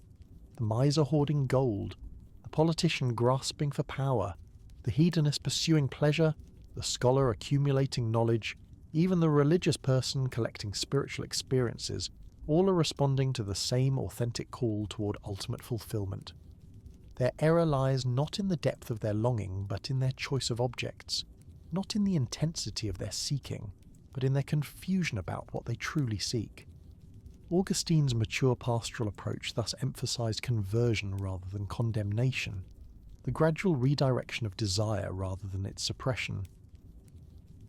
The miser hoarding gold, the politician grasping for power, the hedonist pursuing pleasure, the scholar accumulating knowledge, even the religious person collecting spiritual experiences, all are responding to the same authentic call toward ultimate fulfillment. Their error lies not in the depth of their longing, but in their choice of objects, not in the intensity of their seeking, but in their confusion about what they truly seek. Augustine's mature pastoral approach thus emphasized conversion rather than condemnation, the gradual redirection of desire rather than its suppression.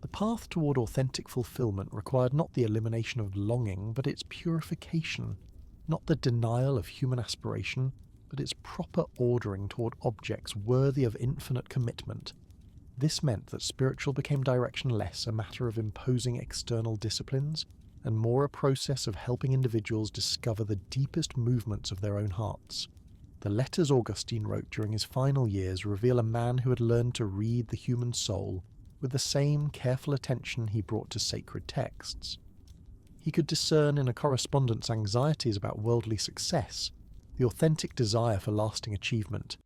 The path toward authentic fulfillment required not the elimination of longing, but its purification, not the denial of human aspiration, but its proper ordering toward objects worthy of infinite commitment. This meant that spiritual became direction less a matter of imposing external disciplines, and more a process of helping individuals discover the deepest movements of their own hearts. The letters Augustine wrote during his final years reveal a man who had learned to read the human soul with the same careful attention he brought to sacred texts. He could discern in a correspondent's anxieties about worldly success the authentic desire for lasting achievement,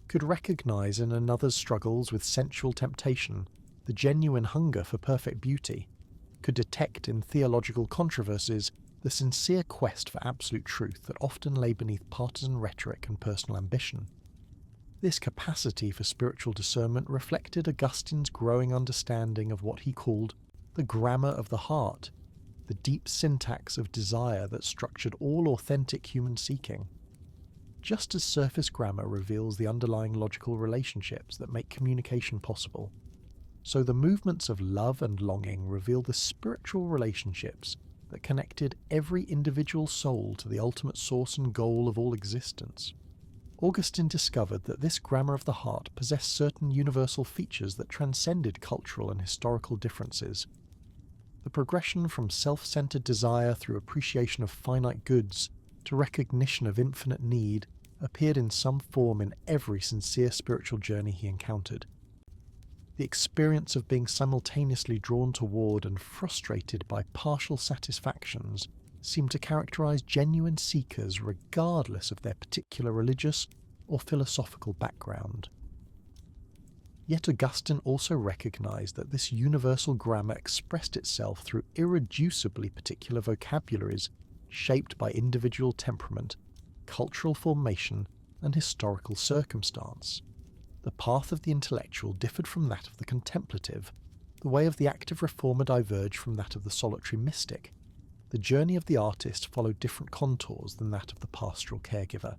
could recognize in another's struggles with sensual temptation the genuine hunger for perfect beauty, could detect in theological controversies the sincere quest for absolute truth that often lay beneath partisan rhetoric and personal ambition. This capacity for spiritual discernment reflected Augustine's growing understanding of what he called the grammar of the heart, the deep syntax of desire that structured all authentic human seeking. Just as surface grammar reveals the underlying logical relationships that make communication possible, so the movements of love and longing reveal the spiritual relationships that connected every individual soul to the ultimate source and goal of all existence. Augustine discovered that this grammar of the heart possessed certain universal features that transcended cultural and historical differences. The progression from self-centered desire through appreciation of finite goods to recognition of infinite need appeared in some form in every sincere spiritual journey he encountered. The experience of being simultaneously drawn toward and frustrated by partial satisfactions seemed to characterize genuine seekers regardless of their particular religious or philosophical background. Yet Augustine also recognized that this universal grammar expressed itself through irreducibly particular vocabularies shaped by individual temperament, cultural formation, and historical circumstance. The path of the intellectual differed from that of the contemplative, the way of the active reformer diverged from that of the solitary mystic. The journey of the artist followed different contours than that of the pastoral caregiver.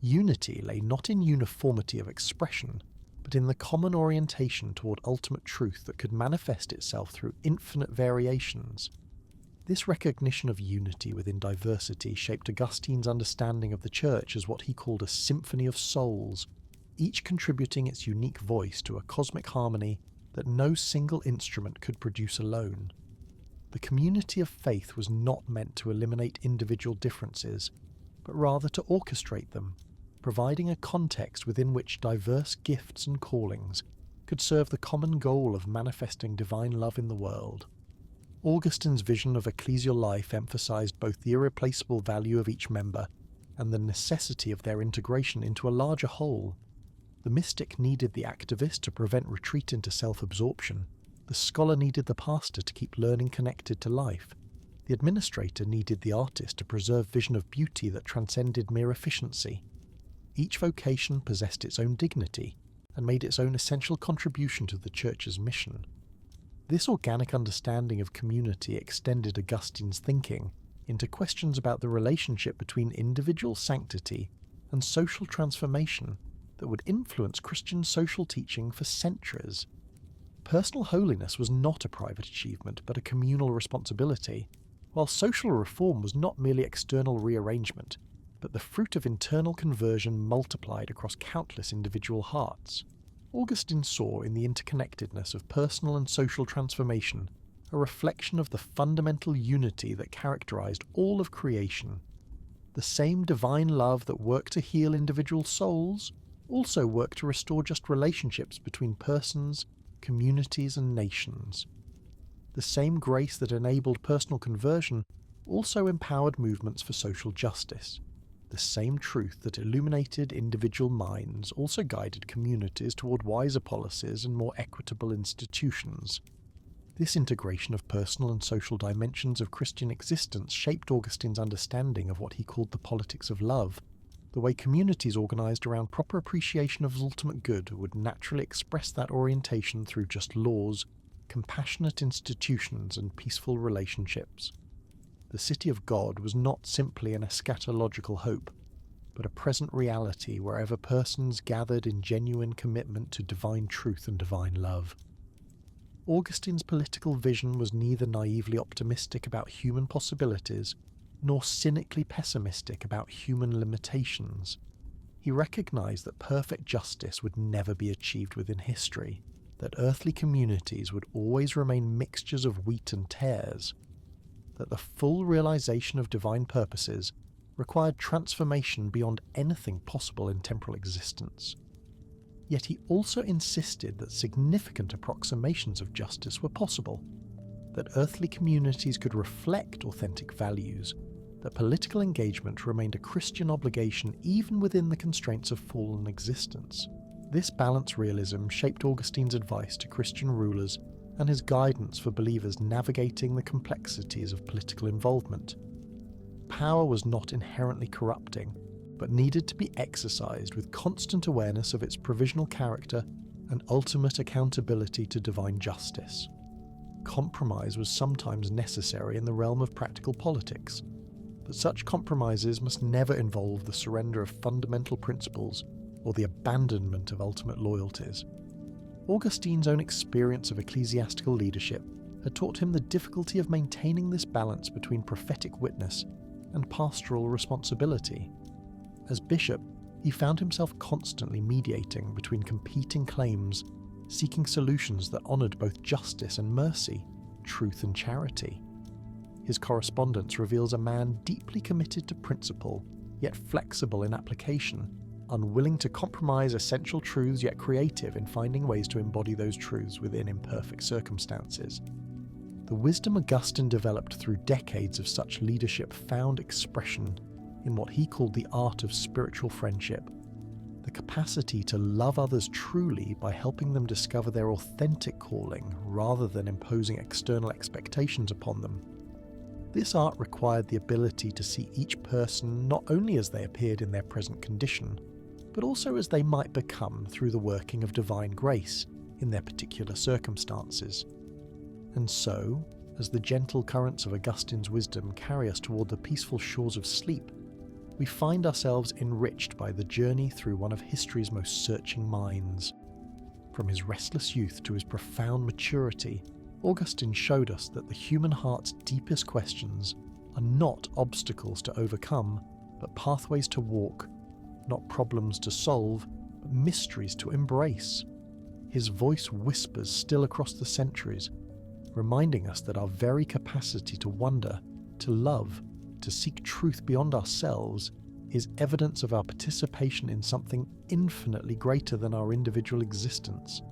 Unity lay not in uniformity of expression, but in the common orientation toward ultimate truth that could manifest itself through infinite variations. This recognition of unity within diversity shaped Augustine's understanding of the Church as what he called a symphony of souls, each contributing its unique voice to a cosmic harmony that no single instrument could produce alone. The community of faith was not meant to eliminate individual differences, but rather to orchestrate them, providing a context within which diverse gifts and callings could serve the common goal of manifesting divine love in the world. Augustine's vision of ecclesial life emphasized both the irreplaceable value of each member and the necessity of their integration into a larger whole. The mystic needed the activist to prevent retreat into self-absorption. The scholar needed the pastor to keep learning connected to life. The administrator needed the artist to preserve vision of beauty that transcended mere efficiency. Each vocation possessed its own dignity and made its own essential contribution to the Church's mission. This organic understanding of community extended Augustine's thinking into questions about the relationship between individual sanctity and social transformation that would influence Christian social teaching for centuries. Personal holiness was not a private achievement, but a communal responsibility, while social reform was not merely external rearrangement, but the fruit of internal conversion multiplied across countless individual hearts. Augustine saw in the interconnectedness of personal and social transformation a reflection of the fundamental unity that characterized all of creation. The same divine love that worked to heal individual souls also worked to restore just relationships between persons, communities, and nations. The same grace that enabled personal conversion also empowered movements for social justice. The same truth that illuminated individual minds also guided communities toward wiser policies and more equitable institutions. This integration of personal and social dimensions of Christian existence shaped Augustine's understanding of what he called the politics of love. The way communities organized around proper appreciation of ultimate good would naturally express that orientation through just laws, compassionate institutions, and peaceful relationships. The city of God was not simply an eschatological hope, but a present reality wherever persons gathered in genuine commitment to divine truth and divine love. Augustine's political vision was neither naively optimistic about human possibilities, nor cynically pessimistic about human limitations. He recognized that perfect justice would never be achieved within history, that earthly communities would always remain mixtures of wheat and tares, that the full realization of divine purposes required transformation beyond anything possible in temporal existence. Yet he also insisted that significant approximations of justice were possible, that earthly communities could reflect authentic values, that political engagement remained a Christian obligation even within the constraints of fallen existence. This balanced realism shaped Augustine's advice to Christian rulers and his guidance for believers navigating the complexities of political involvement. Power was not inherently corrupting, but needed to be exercised with constant awareness of its provisional character and ultimate accountability to divine justice. Compromise was sometimes necessary in the realm of practical politics, but such compromises must never involve the surrender of fundamental principles or the abandonment of ultimate loyalties. Augustine's own experience of ecclesiastical leadership had taught him the difficulty of maintaining this balance between prophetic witness and pastoral responsibility. As bishop, he found himself constantly mediating between competing claims, seeking solutions that honoured both justice and mercy, truth and charity. His correspondence reveals a man deeply committed to principle, yet flexible in application, unwilling to compromise essential truths yet creative in finding ways to embody those truths within imperfect circumstances. The wisdom Augustine developed through decades of such leadership found expression in what he called the art of spiritual friendship, the capacity to love others truly by helping them discover their authentic calling rather than imposing external expectations upon them. This art required the ability to see each person not only as they appeared in their present condition, but also as they might become through the working of divine grace in their particular circumstances. And so, as the gentle currents of Augustine's wisdom carry us toward the peaceful shores of sleep, we find ourselves enriched by the journey through one of history's most searching minds. From his restless youth to his profound maturity, Augustine showed us that the human heart's deepest questions are not obstacles to overcome, but pathways to walk, not problems to solve, but mysteries to embrace. His voice whispers still across the centuries, reminding us that our very capacity to wonder, to love, to seek truth beyond ourselves is evidence of our participation in something infinitely greater than our individual existence.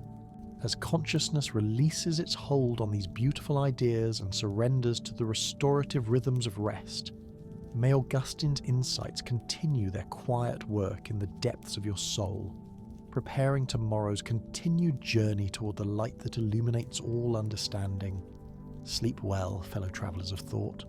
As consciousness releases its hold on these beautiful ideas and surrenders to the restorative rhythms of rest, may Augustine's insights continue their quiet work in the depths of your soul, preparing tomorrow's continued journey toward the light that illuminates all understanding. Sleep well, fellow travellers of thought.